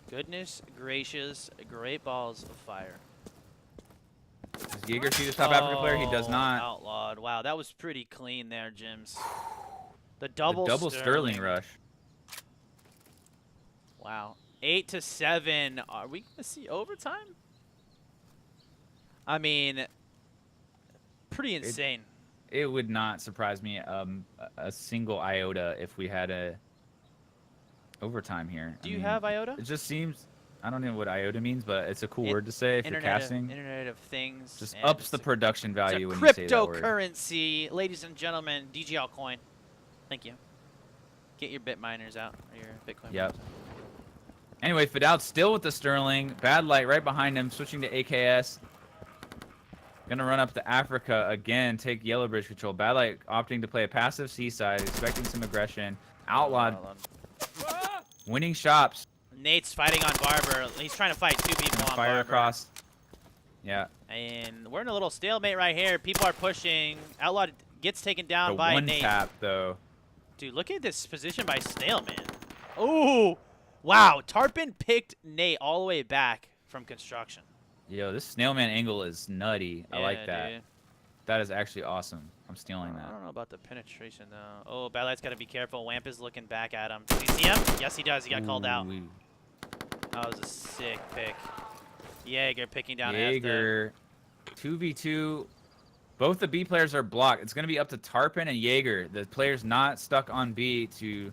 Goodness gracious, great balls of fire. Does Jaeger see the top Africa player? He does not. Outlawed. Wow, that was pretty clean there, Jims. The double, Sterling rush. Wow. 8-7. Are we going to see overtime? I mean, pretty insane. It would not surprise me a single iota if we had a overtime here. Do you have IOTA? It just seems, I don't know what iota means, but it's a cool word to say if you're Internet casting. Internet of Things. Just and ups the it's production a value when you say that word. cryptocurrency. Ladies and gentlemen, DGL coin. Thank you. Get your bit miners out. Or your Bitcoin Yep. miners out. Anyway, Fidel still with the Sterling. Bad Light right behind him, switching to AKS. Gonna run up to Africa again, take Yellow Bridge control. Bad Light opting to play a passive seaside, expecting some aggression. Outlawed winning shops. Nate's fighting on Barber. He's trying to fight 2 people on Fire Barber. across. Yeah. And we're in a little stalemate right here. People are pushing. Outlaw gets taken down The by one Nate. tap though. Dude, look at this position by Snailman. Ooh. Wow. Tarpon picked Nate all the way back from construction. Yo, this Snailman angle is nutty. I like that. Dude. That is actually awesome. I'm stealing I that. don't know about the penetration, though. Oh, Bad Light's got to be careful. Wamp is looking back at him. Does he see him? Yes, he does. He got called out. Ooh. That was a sick pick. Jaeger picking down Jaeger. 2v2. Both the B players are blocked. It's going to be up to Tarpon and Jaeger. The player's not stuck on B to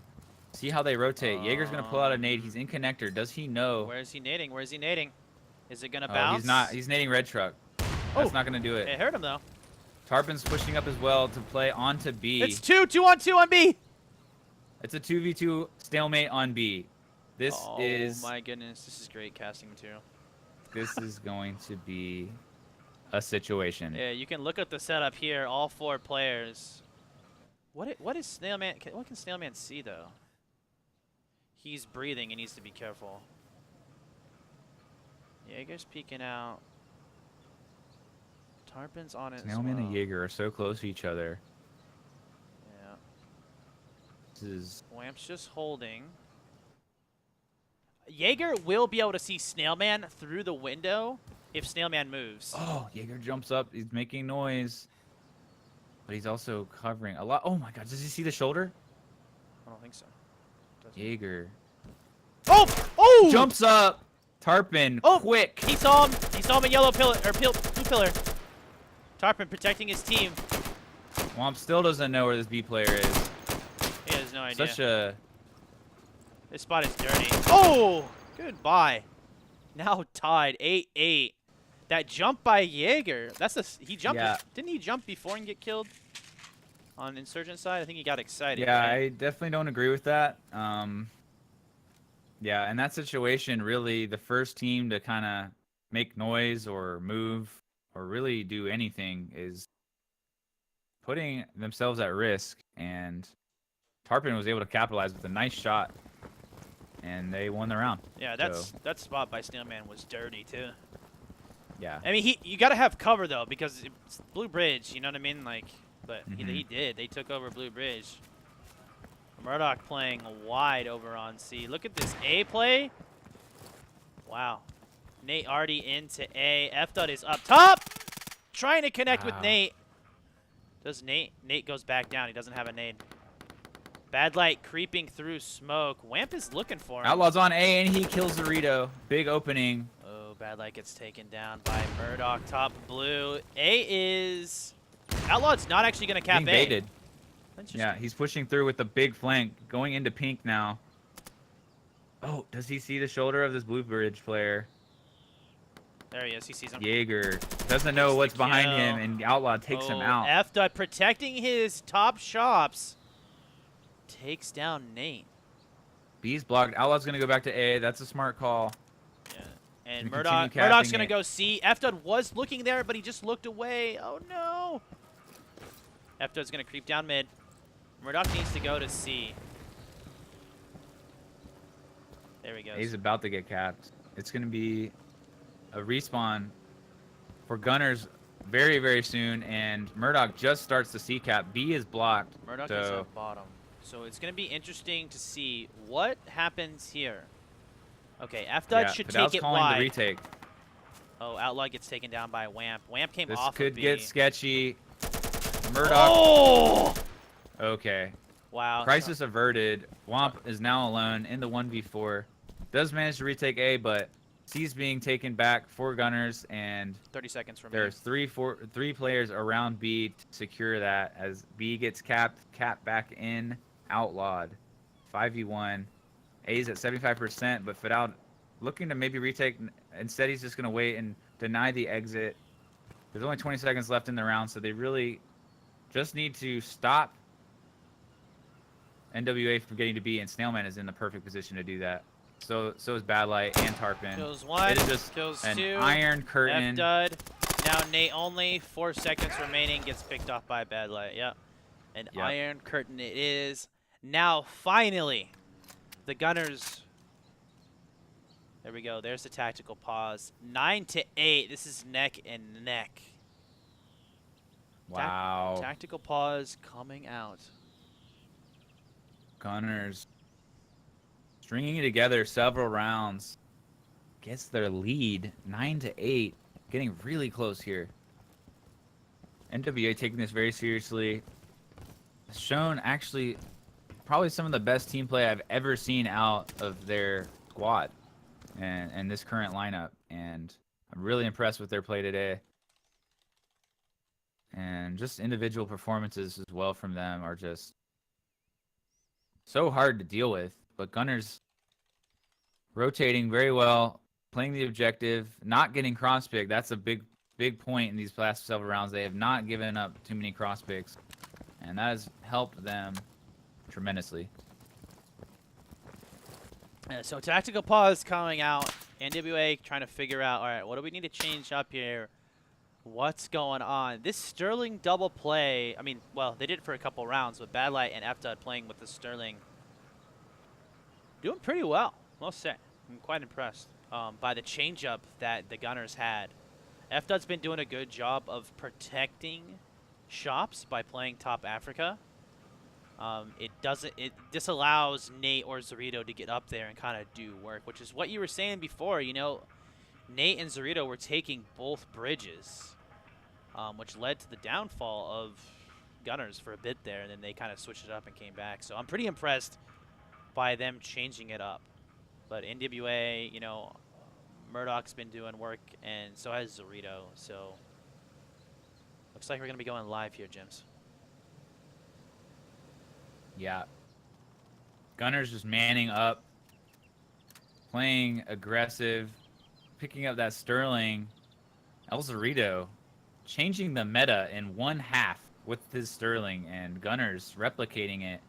see how they rotate. Jaeger's going to pull out a nade. He's in connector. Does he know? Where is he nading? Where is he nading? Is it going to Oh, bounce? he's not. He's nading red truck. That's not going to do it. It hurt him, though. Tarpon's pushing up as well to play onto B. It's 2-on-2 on B. It's a 2v2 stalemate on B. This is. Oh, my goodness. This is great casting material. This is going to be a situation. Yeah, you can look at the setup here. All 4 players. What is Snailman? What can Snailman see, though? He's breathing. He needs to be careful. Jaeger's peeking out. Tarpon's on it. Snailman and Jaeger are so close to each other. Yeah. This is. Wamp's just holding. Jaeger will be able to see Snailman through the window if Snailman moves. Oh, Jaeger jumps up. He's making noise. But he's also covering a lot. Oh my god, does he see the shoulder? I don't think so. Jaeger. Oh! Oh! Jumps up. Tarpon, Oh! quick. He saw him. He saw him in yellow pillar or blue pillar. Tarpon protecting his team. Womp still doesn't know where this B player is. He has no idea. Such a. This spot is dirty. Oh! Goodbye. Now tied 8-8. That jump by Jaeger. That's the he jumped. Yeah. Didn't he jump before and get killed? On Insurgent side, I think he got excited. Yeah, right? I definitely don't agree with that. Yeah, in that situation, really, the first team to kind of make noise or move or really do anything is putting themselves at risk. And Tarpon was able to capitalize with a nice shot, and they won the round. Yeah, that spot by Snailman was dirty too. Yeah. I mean, you got to have cover though because it's Blue Bridge. You know what I mean? Like, but he did. They took over Blue Bridge. Murdoch playing wide over on C. Look at this A play. Wow. Nate already into A. F-Dot is up top. Trying to connect with Nate. Does Nate? Nate goes back down. He doesn't have a nade. Bad Light creeping through smoke. Wamp is looking for him. Outlaw's on A, and he kills Dorito. Big opening. Oh, Bad Light gets taken down by Murdoch. Top blue. A is... Outlaw's not actually going to cap Being A. baited. Yeah, he's pushing through with the big flank, going into pink now. Oh, does he see the shoulder of this Blue Bridge player? There he is. He sees him. Jaeger doesn't know what's behind him, and Outlaw takes him out. F-Dot protecting his top shops. Takes down Nate. B's blocked. Outlaw's going to go back to A. That's a smart call. Yeah. And Gonna continue Murdoch's capping going to it. go C. F-Dot was looking there, but he just looked away. Oh, no. F-Dot's going to creep down mid. Murdoch needs to go to C. There he goes. A's about to get capped. It's going to be a respawn for Gunners very, very soon, and Murdoch just starts the C cap. B is blocked. Murdoch is at bottom. So it's going to be interesting to see what happens here. Okay, F-Dot should take it calling wide. the retake. Oh, Outlaw gets taken down by Wamp. Wamp came This off could of B. get sketchy. Murdoch. Oh! Okay. Wow. Crisis averted. Womp is now alone in the 1v4. Does manage to retake A, but C's being taken back. 4 Gunners, and 30 seconds from there's three players around B to secure that as B gets capped back in, outlawed. 5v1. A's at 75%, but Fidel looking to maybe retake. Instead, he's just going to wait and deny the exit. There's only 20 seconds left in the round, so they really just need to stop NWA from getting to B, and Snailman is in the perfect position to do that. So is Bad Light and Tarpon. Kills one, It is just kills an two. iron curtain. F-Dud. Now Nate only. 4 seconds remaining. Gets picked off by Bad Light. Yep. An iron curtain it is. Now, finally, the Gunners There we go. There's the tactical pause. 9-8. This is neck and neck. Wow. Tactical pause coming out. Gunners stringing together several rounds. Gets their lead 9-8. Getting really close here. NWA taking this very seriously. Has shown actually probably some of the best team play I've ever seen out of their squad and this current lineup. And I'm really impressed with their play today. And just individual performances as well from them are just so hard to deal with. But Gunners rotating very well, playing the objective, not getting cross pick. That's a big point in these last several rounds. They have not given up too many cross picks, and that has helped them tremendously. So tactical pause coming out. NWA trying to figure out, all right, what do we need to change up here? What's going on? This Sterling double play, I mean, well, they did it for a couple rounds with Bad Light and FDUT playing with the Sterling. Doing pretty well, must say. I'm quite impressed by the changeup that the Gunners had. FDUT's been doing a good job of protecting shops by playing top Africa. It disallows Nate or Zorito to get up there and kind of do work, which is what you were saying before. You know, Nate and Zorito were taking both bridges, which led to the downfall of Gunners for a bit there, and then they kind of switched it up and came back. So I'm pretty impressed by them changing it up. But NWA, you know, Murdoch's been doing work, and so has Zorito. So looks like we're going to be going live here, Jims. Yeah. Gunners just manning up, playing aggressive, picking up that Sterling. El Zorito changing the meta in one half with his Sterling, and Gunners replicating it,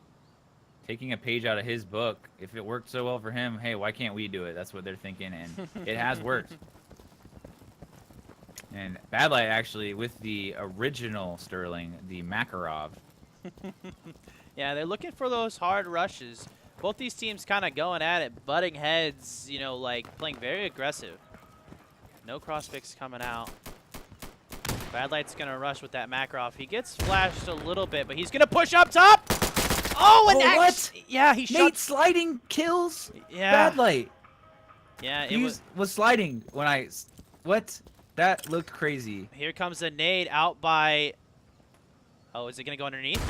taking a page out of his book. If it worked so well for him, hey, why can't we do it? That's what they're thinking, and it has worked. And Bad Light actually with the original Sterling, the Makarov. Yeah, they're looking for those hard rushes. Both these teams kind of going at it, butting heads, you know, like playing very aggressive. No cross picks coming out. Bad Light's going to rush with that Makarov. He gets flashed a little bit, but he's going to push up top. Oh, and what? Yeah, he Nate shot. sliding kills Yeah. Bad Light. Yeah, He was sliding when I... What? That looked crazy. Here comes a nade out by... Oh, is it going to go underneath?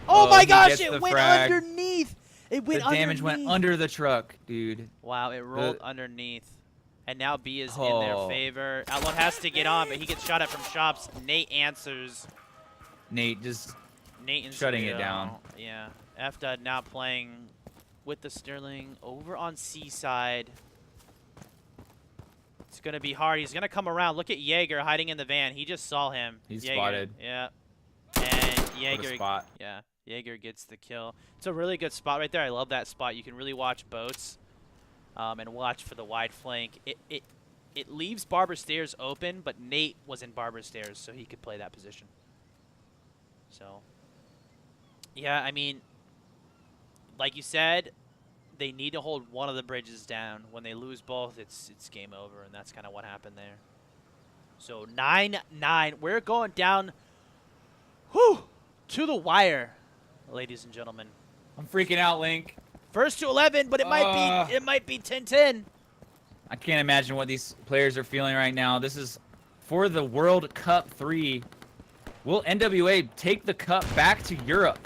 Oh, my he gosh, gets it the went frag. underneath. It went The damage underneath. went under the truck, dude. Wow, it rolled underneath. And now B is in their Oh. favor. Outlaw has to get on, but he gets shot at from shops. Nate answers. Nate just Nate and shutting it Zorito. down. Yeah. FDUT now playing with the Sterling over on C side. It's going to be hard. He's going to come around. Look at Jaeger hiding in the van. He just saw him. He's Jaeger. spotted. Yeah. And What a Jaeger. spot. Yeah. Jaeger gets the kill. It's a really good spot right there. I love that spot. You can really watch boats and watch for the wide flank. It leaves Barber Stairs open, but Nate was in Barber Stairs, so he could play that position. So, yeah, I mean, like you said, they need to hold one of the bridges down. When they lose both, it's game over, and that's kind of what happened there. So 9-9. We're going down to the wire, ladies and gentlemen. I'm freaking out, Link. First to 11, but it might be 10-10. I can't imagine what these players are feeling right now. This is for the World Cup 3. Will NWA take the cup back to Europe?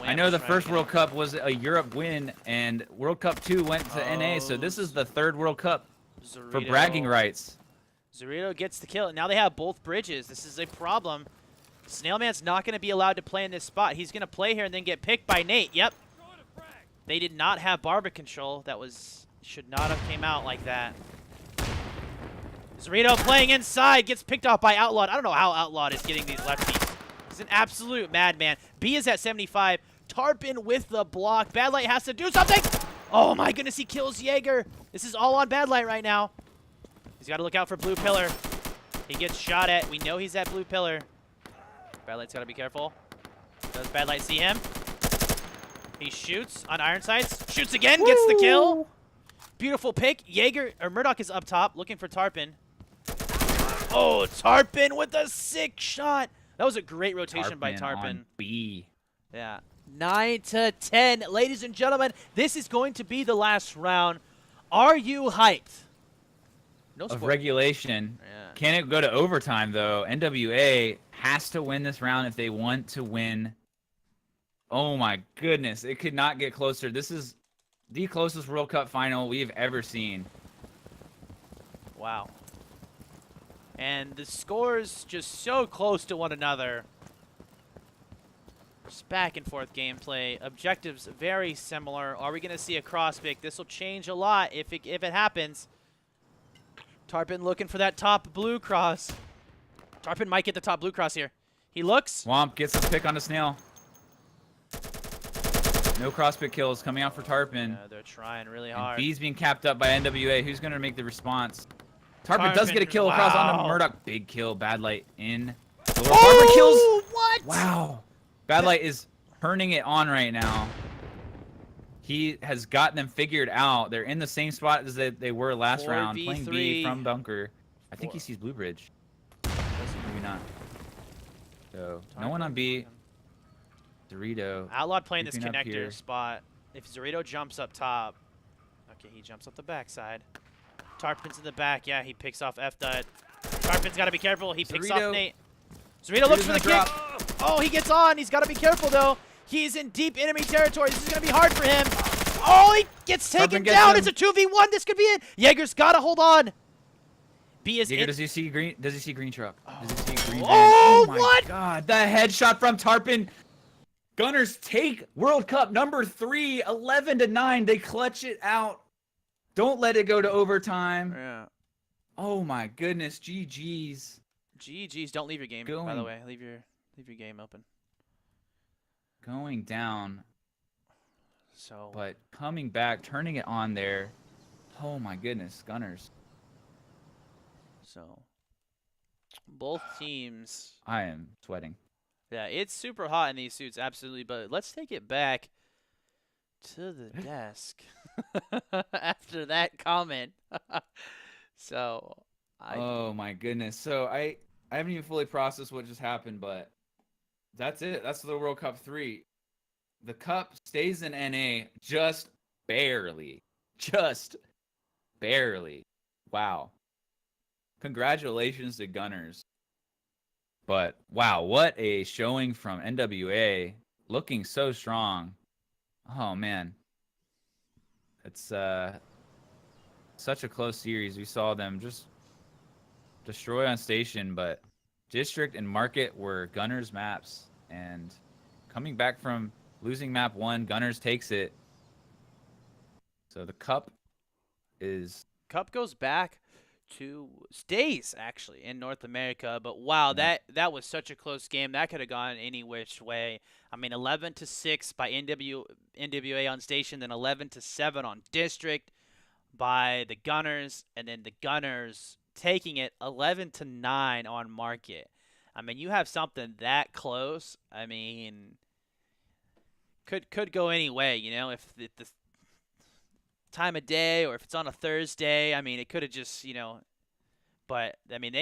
I know the first World Cup was a Europe win, and World Cup 2 went to NA, so this is the third World Cup for bragging rights. Zorito gets the kill. Now they have both bridges. This is a problem. Snailman's not going to be allowed to play in this spot. He's going to play here and then get picked by Nate. Yep. They did not have barber control. That should not have came out like that. Zorito playing inside, gets picked off by Outlawed. I don't know how Outlawed is getting these lefties. He's an absolute madman. B is at 75. Tarpon with the block. Bad Light has to do something. Oh my goodness, he kills Jaeger. This is all on Bad Light right now. He's got to look out for Blue Pillar. He gets shot at. We know he's at Blue Pillar. Bad Light's got to be careful. Does Bad Light see him? He shoots on Iron Sights. Shoots again, gets the kill. beautiful pick. Jaeger or Murdoch is up top looking for Tarpon. Oh, Tarpon with a sick shot. That was a great rotation by Tarpon. On B. Yeah. 9-10. Ladies and gentlemen, this is going to be the last round. Are you hyped? No Of score. regulation. Yeah. Can it go to overtime, though? NWA has to win this round if they want to win. Oh, my goodness. It could not get closer. This is the closest World Cup final we've ever seen. Wow. And the scores just so close to one another. Just back and forth gameplay. Objectives very similar. Are we going to see a cross pick? This will change a lot if it happens. Tarpon looking for that top blue cross. Tarpon might get the top blue cross here. He looks. Womp gets his pick on the snail. No cross pick kills coming out for Tarpon. Yeah, they're trying really And hard. B's being capped up by NWA. Who's going to make the response? Tarpon does get a kill across onto Murdoch. Big kill. Bad Light in. Tarpon kills. What? Wow. Bad Light is turning it on right now. He has got them figured out. They're in the same spot as they were last round, playing B from bunker. I think he sees Blue Bridge. Maybe not. So, no one on B. Dorito. Outlawed playing this creeping up connector here. spot. If Zorito jumps up top. Okay, he jumps up the backside. Tarpon's in the back. Yeah, he picks off F-Dot. Tarpon's got to be careful. He picks off Nate. Zorito looks for the kick. Oh, he gets on. He's got to be careful, though. He's in deep enemy territory. This is going to be hard for him. Oh, he gets taken down. It's a 2v1. This could be it. Jaeger's got to hold on. B is Jaeger, in. does he see green? Does he see green truck? Does he see green? Oh, my what? God, the headshot from Tarpon. Gunners take World Cup number 3, 11-9. They clutch it out. Don't let it go to overtime. Yeah. Oh my goodness, GG's. GG's. Don't leave your game, by the way. Leave your game open. Going down. So. But coming back, turning it on there. Oh my goodness, Gunners. So. Both teams. I am sweating. Yeah, it's super hot in these suits, absolutely. But let's take it back to the desk after that comment. So, oh my goodness. So I haven't even fully processed what just happened, but that's it. That's the World Cup 3. The cup stays in NA just barely. Just barely. Wow. Congratulations to Gunners. But wow, what a showing from NWA. Looking so strong. Oh man. It's such a close series. We saw them just destroy on station, but District and Market were Gunners maps, and coming back from losing map 1, Gunners takes it. So the cup goes back to stays actually in North America, but wow, that was such a close game. That could have gone any which way. I mean, 11-6 by NWA on station, then 11-7 on District by the Gunners, and then the Gunners taking it 11-9 on Market. I mean, you have something that close. I mean, could go any way, you know, if the time of day or if it's on a Thursday. I mean, it could have just, you know, but I mean,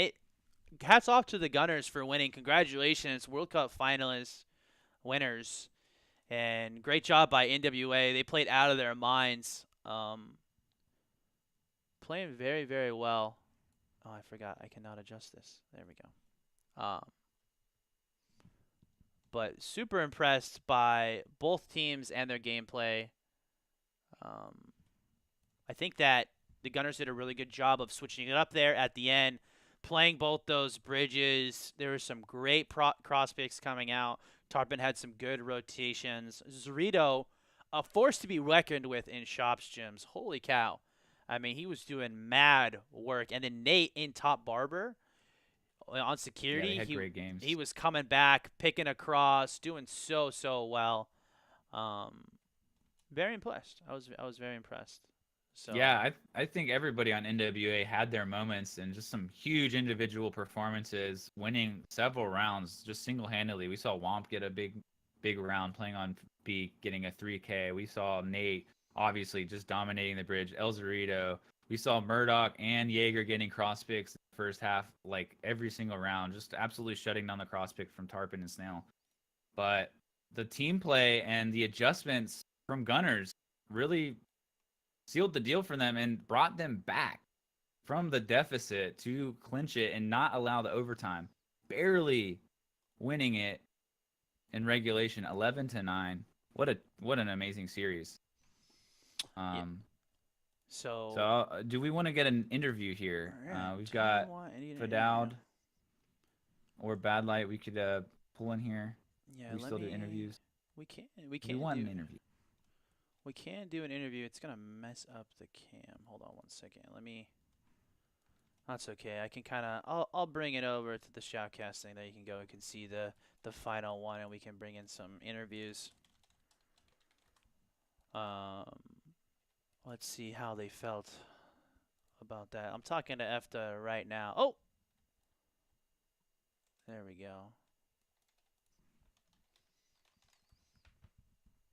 hats off to the Gunners for winning. Congratulations, World Cup finalists, winners, and great job by NWA. They played out of their minds, playing very, very well. Oh, I forgot. I cannot adjust this. There we go. But super impressed by both teams and their gameplay. I think that the Gunners did a really good job of switching it up there at the end, playing both those bridges. There were some great cross picks coming out. Tarpon had some good rotations. Zorito, a force to be reckoned with in shops gyms. Holy cow. I mean, he was doing mad work. And then Nate in top barber on security. Yeah, they had great games. He was coming back, picking across, doing so well. Very impressed. I was very impressed. So yeah, I think everybody on NWA had their moments and just some huge individual performances, winning several rounds just single-handedly. We saw Womp get a big round playing on B, getting a 3K. We saw Nate obviously just dominating the bridge. El Cerrito. We saw Murdoch and Jaeger getting cross picks in the first half, like every single round, just absolutely shutting down the cross pick from Tarpon and Snail. But the team play and the adjustments from Gunners really sealed the deal for them and brought them back from the deficit to clinch it and not allow the overtime. Barely winning it in regulation, 11-9. What an amazing series. Yeah. Um, so So, do we want to get an interview here? all right. We've Do we got want any interview? Fadowd or Bad Light. We could pull in here. Yeah, We let still do me. interviews. We can. We We can want do. an interview. We can do an interview. It's gonna mess up the cam. Hold on one second. Let me. That's okay. I can kind of. I'll bring it over to the shoutcast thing that you can go and can see the final one, and we can bring in some interviews. Um, let's see how they felt about that. I'm talking to EFTA right now. Oh, there we go.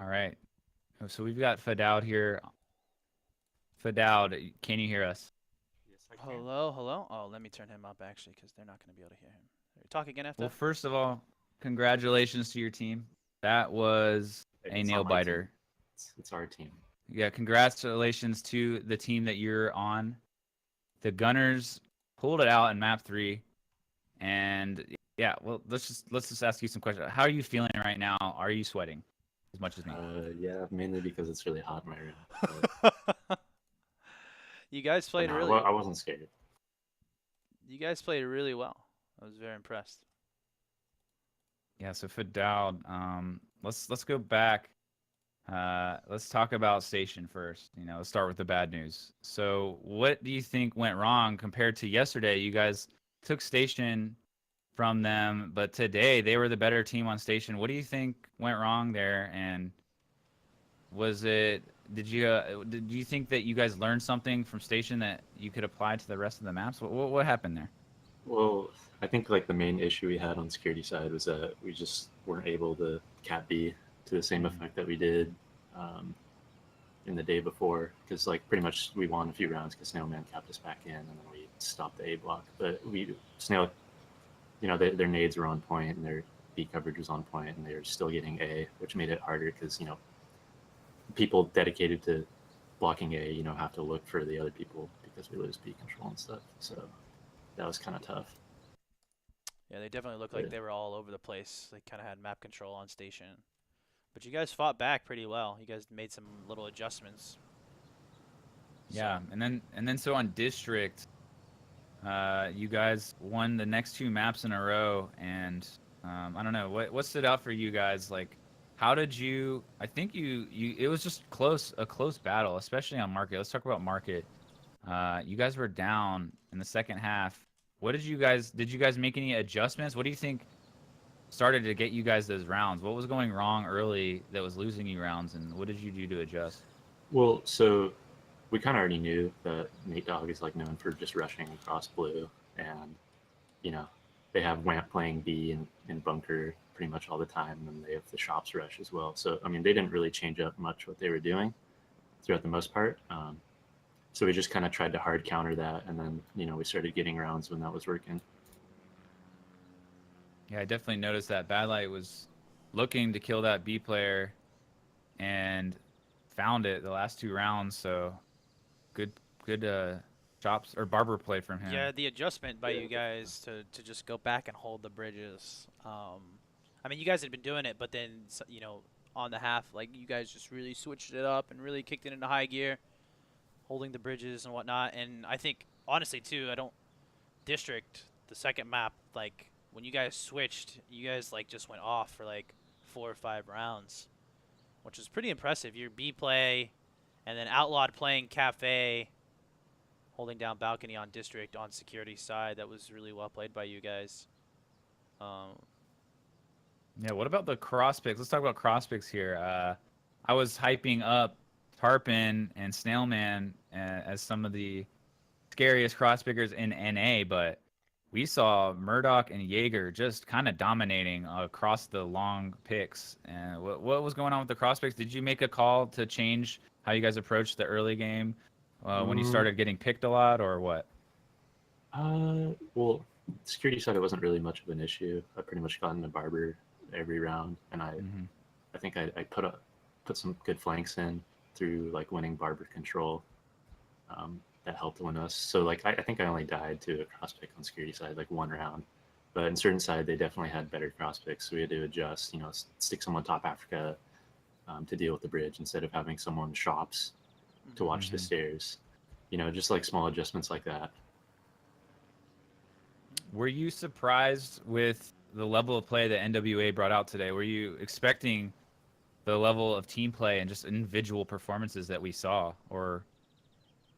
All right. So we've got Fadowd here. Fadowd, can you hear us? Yes, I can. Hello, hello. Oh, let me turn him up actually, because they're not going to be able to hear him. Talk again, Well, EFTA. first of all, congratulations to your team. That was a It's nail not my team. biter. It's our team. Yeah, congratulations to the team that you're on. The Gunners pulled it out in map 3. And yeah, well, let's just ask you some questions. How are you feeling right now? Are you sweating as much as me? Yeah, mainly because it's really hot in my room. You guys But played no, really. I wasn't scared. You guys played really well. I was very impressed. Yeah, so for Dowd, let's go back. Let's talk about Station first. Let's start with the bad news. So, what do you think went wrong compared to yesterday? You guys took Station from them, but today they were the better team on Station. What do you think went wrong there? And was it? Did you think that you guys learned something from Station that you could apply to the rest of the maps? What happened there? Well, I think like the main issue we had on security side was that we just weren't able to cap B to the same effect that we did um, in the day before. Because like pretty much we won a few rounds because Snailman capped us back in, and then we stopped the A block. But Snail, their nades were on point and their B coverage was on point, and they were still getting A, which made it harder because people dedicated to blocking A, have to look for the other people because we lose B control and stuff. So that was kind of tough. Yeah, they definitely looked like Yeah. they were all over the place. They kind of had map control on Station. But you guys fought back pretty well. You guys made some little adjustments. Yeah, and then so on District, you guys won the next 2 maps in a row, and I don't know what stood out for you guys. Like, how did you? I think you it was just a close battle, especially on Market. Let's talk about Market. You guys were down in the second half. What did you guys make any adjustments? What do you think started to get you guys those rounds? What was going wrong early that was losing you rounds, and what did you do to adjust? Well, so we kind of already knew that Nate Dogg is like known for just rushing across blue, and you know they have Wamp playing B and bunker pretty much all the time, and they have the shops rush as well. So I mean, they didn't really change up much what they were doing throughout the most part. So we just kind of tried to hard counter that, and then we started getting rounds when that was working. Yeah, I definitely noticed that Bad Light was looking to kill that B player and found it the last 2 rounds. So good chops or barber play from him. Yeah, the adjustment by Yeah, you guys to just go back and hold the bridges. I mean, you guys had been doing it, but then on the half, like you guys just really switched it up and really kicked it into high gear, holding the bridges and whatnot. And I think honestly too, I don't District the second map like when you guys switched, you guys like just went off for like 4 or 5 rounds, which is pretty impressive. Your B play, and then Outlawed playing Cafe, holding down balcony on District on security side. That was really well played by you guys. Um, Yeah, what about the cross picks? Let's talk about cross picks here. I was hyping up Tarpon and Snailman as some of the scariest cross pickers in NA, but we saw Murdoch and Jaeger just kind of dominating across the long picks. And what was going on with the cross picks? Did you make a call to change how you guys approached the early game when you Mm, started getting picked a lot, or what? well, security side, it wasn't really much of an issue. I pretty much got into Barber every round, and Hmm. I think I put some good flanks in through like winning Barber control. That helped win us. So like I think I only died to a cross pick on security side like one round, but in certain side they definitely had better cross picks. So we had to adjust. You know, stick someone top Africa to deal with the bridge instead of having someone shops to Hmm. watch the Hmm. stairs. You know, just like small adjustments like that. Were you surprised with the level of play that NWA brought out today? Were you expecting the level of team play and just individual performances that we saw, or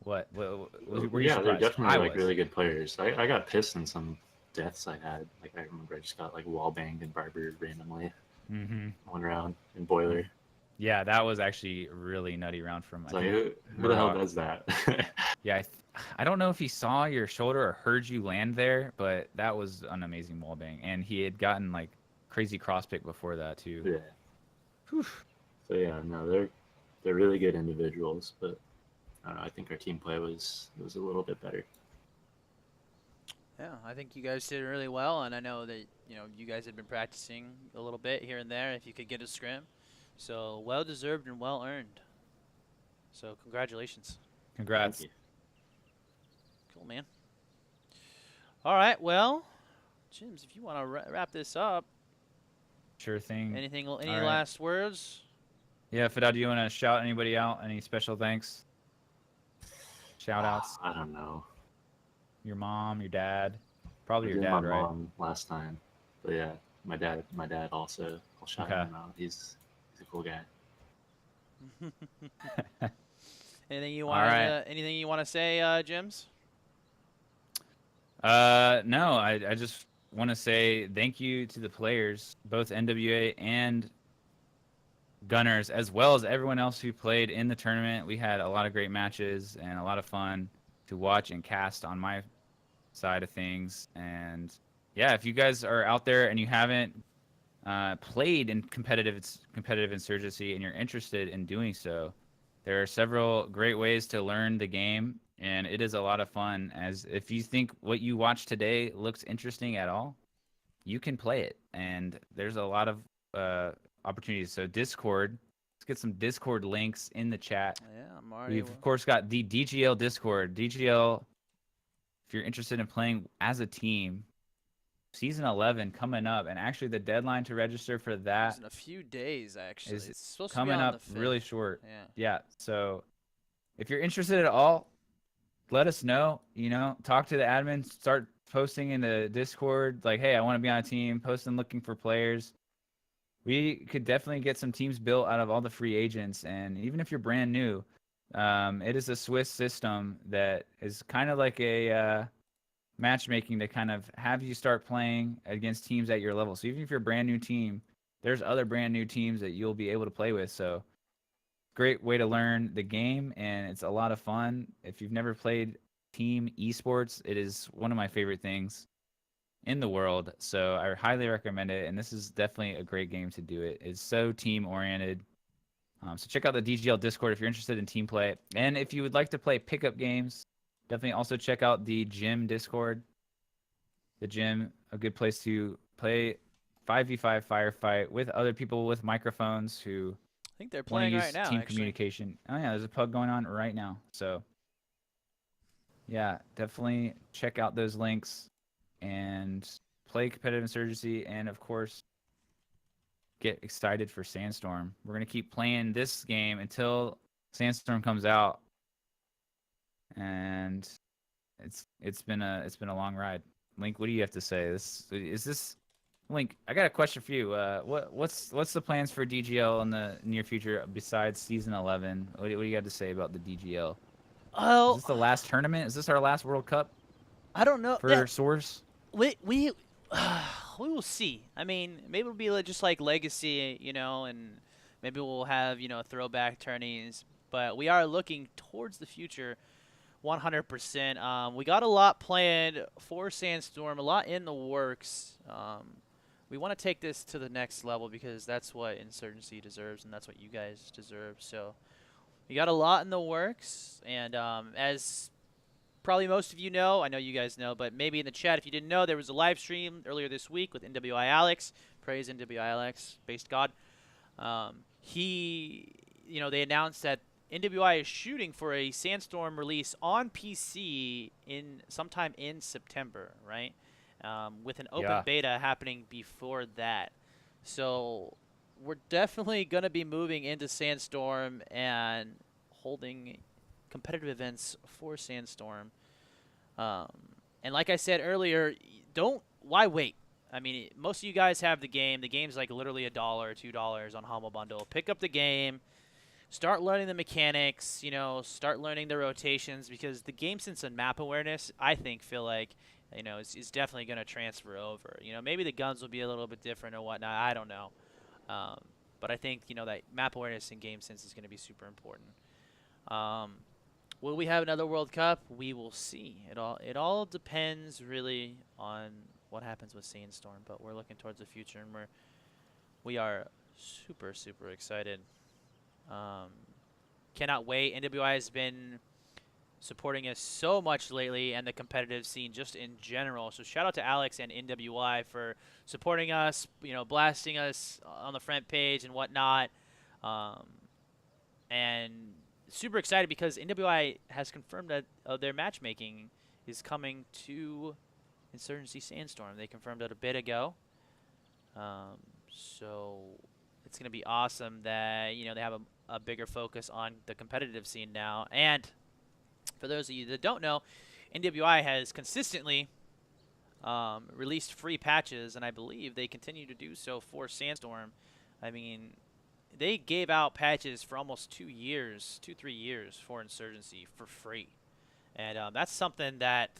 what? Were you Yeah, they're surprised? definitely I like was. really good players. I got pissed in some deaths I had. Like I remember I just got like wall banged and Barber randomly Hmm. one round in Boiler. Yeah, that was actually a really nutty round from It's I like think who the hell Murdoch. does that? Yeah, I don't know if he saw your shoulder or heard you land there, but that was an amazing wall bang, and he had gotten like crazy cross pick before that too. Yeah. Whew. So yeah, no, they're really good individuals, but I don't know. I think our team play was a little bit better. Yeah, I think you guys did really well, and I know that you guys had been practicing a little bit here and there. If you could get a scrim, so well deserved and well earned. So congratulations. Thank Congrats. you. Cool, man. All right, well, Jims, if you want to wrap this up, Sure thing. any All right. last words? Yeah, Fidel, do you want to shout anybody out? Any special thanks? Shout outs? I don't know. Your mom, your dad? I Probably your did my dad, right? mom last time, but yeah, my dad also. I'll shout Okay. him out. He's a cool guy. All right. Anything you want to say, Jims? No, I just want to say thank you to the players, both NWA and Gunners, as well as everyone else who played in the tournament. We had a lot of great matches and a lot of fun to watch and cast on my side of things. And yeah, if you guys are out there and you haven't played in competitive insurgency and you're interested in doing so, there are several great ways to learn the game, and it is a lot of fun. As if you think what you watched today looks interesting at all, you can play it, and there's a lot of opportunities. So Discord, let's get some Discord links in the chat. Yeah, I'm already. We've of course got the DGL Discord. DGL, if you're interested in playing as a team, season 11 coming up, and actually the deadline to register for that In a few days, actually. is It's supposed to be coming on the up 5th. really short. Yeah. Yeah, so if you're interested at all, let us know. Talk to the admin, start posting in the Discord like, hey, I want to be on a team, posting looking for players. We could definitely get some teams built out of all the free agents, and even if you're brand new, it is a Swiss system that is kind of like a matchmaking to kind of have you start playing against teams at your level. So even if you're a brand new team, there's other brand new teams that you'll be able to play with. So great way to learn the game, and it's a lot of fun. If you've never played team esports, it is one of my favorite things in the world. So I highly recommend it, and this is definitely a great game to do it. It's so team oriented. So check out the DGL Discord if you're interested in team play, and if you would like to play pickup games, definitely also check out the gym Discord. The gym, a good place to play 5v5 firefight with other people with microphones who I think they're want to playing right use now, team actually. communication. Oh yeah, there's a pug going on right now. So yeah, definitely check out those links and play competitive insurgency, and of course get excited for Sandstorm. We're gonna keep playing this game until Sandstorm comes out, and it's been a long ride. Link, what do you have to say? This Link? I got a question for you. What's the plans for DGL in the near future besides season 11? What do you got to say about the DGL? Is Oh, this the last tournament? Is this our last World Cup I don't know. for Source? We we will see. I mean, maybe it'll be just like Legacy, and maybe we'll have throwback tourneys. But we are looking towards the future, 100%. We got a lot planned for Sandstorm, a lot in the works. We want to take this to the next level because that's what Insurgency deserves, and that's what you guys deserve. So We got a lot in the works, and as probably most of you know, I know you guys know, but maybe in the chat if you didn't know, there was a live stream earlier this week with NWI Alex. Praise NWI Alex, based God. They announced that NWI is shooting for a Sandstorm release on PC in sometime in September, right? With an open Yeah. beta happening before that. So we're definitely going to be moving into Sandstorm and holding competitive events for Sandstorm. And like I said earlier, why wait? I mean, most of you guys have the game. The game's like literally $1 or $2 on Humble Bundle. Pick up the game, start learning the mechanics, start learning the rotations, because the game sense and map awareness, I feel like, is definitely going to transfer over. Maybe the guns will be a little bit different or whatnot. I don't know. But I think, that map awareness and game sense is going to be super important. Will we have another World Cup? We will see. It all depends really on what happens with Sandstorm, but we're looking towards the future, and we are super, super excited. Cannot wait. NWI has been supporting us so much lately, and the competitive scene just in general. So shout out to Alex and NWI for supporting us, blasting us on the front page and whatnot. And super excited because NWI has confirmed that their matchmaking is coming to Insurgency Sandstorm. They confirmed it a bit ago. So it's going to be awesome that, they have a bigger focus on the competitive scene now. And for those of you that don't know, NWI has consistently released free patches, and I believe they continue to do so for Sandstorm. I mean, they gave out patches for almost 3 years for Insurgency for free. And that's something that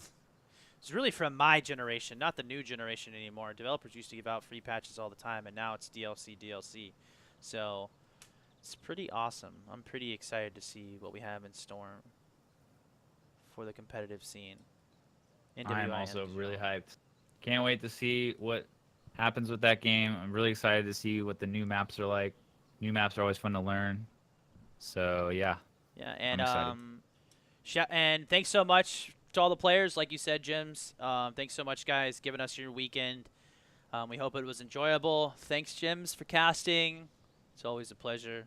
is really from my generation, not the new generation anymore. Developers used to give out free patches all the time, and now it's DLC. So it's pretty awesome. I'm pretty excited to see what we have in Storm for the competitive scene. I am also really hyped. Can't wait to see what happens with that game. I'm really excited to see what the new maps are like. New maps are always fun to learn. So, yeah. Yeah, and I'm excited. and thanks so much to all the players, like you said, Jims. Thanks so much, guys, giving us your weekend. We hope it was enjoyable. Thanks, Jims, for casting. It's always a pleasure.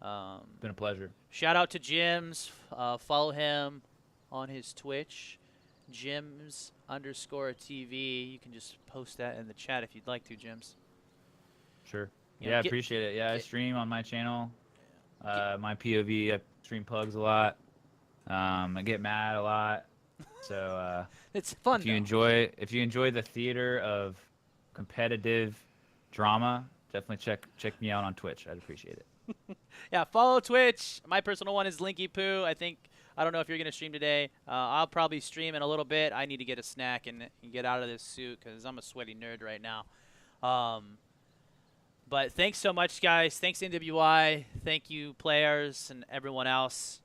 It's been a pleasure. Shout out to Jims. Follow him on his Twitch, Jims_TV. You can just post that in the chat if you'd like to, Jims. Sure. Yeah, I appreciate it. Yeah, I stream on my channel. My POV, I stream pugs a lot. I get mad a lot. So it's fun. If you enjoy the theater of competitive drama, definitely check me out on Twitch. I'd appreciate it. Yeah, follow Twitch. My personal one is Linky Poo. I don't know if you're gonna stream today. I'll probably stream in a little bit. I need to get a snack and get out of this suit because I'm a sweaty nerd right now. But thanks so much, guys. Thanks, NWI. Thank you, players, and everyone else.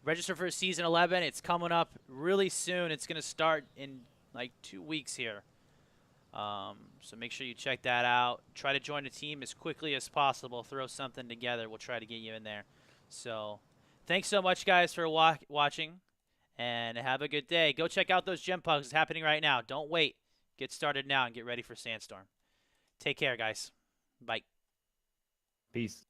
Register for Season 11. It's coming up really soon. It's going to start in like 2 weeks here. So make sure you check that out. Try to join the team as quickly as possible. Throw something together. We'll try to get you in there. So thanks so much, guys, for watching. And have a good day. Go check out those gem pugs. It's happening right now. Don't wait. Get started now and get ready for Sandstorm. Take care, guys. Bye. Peace.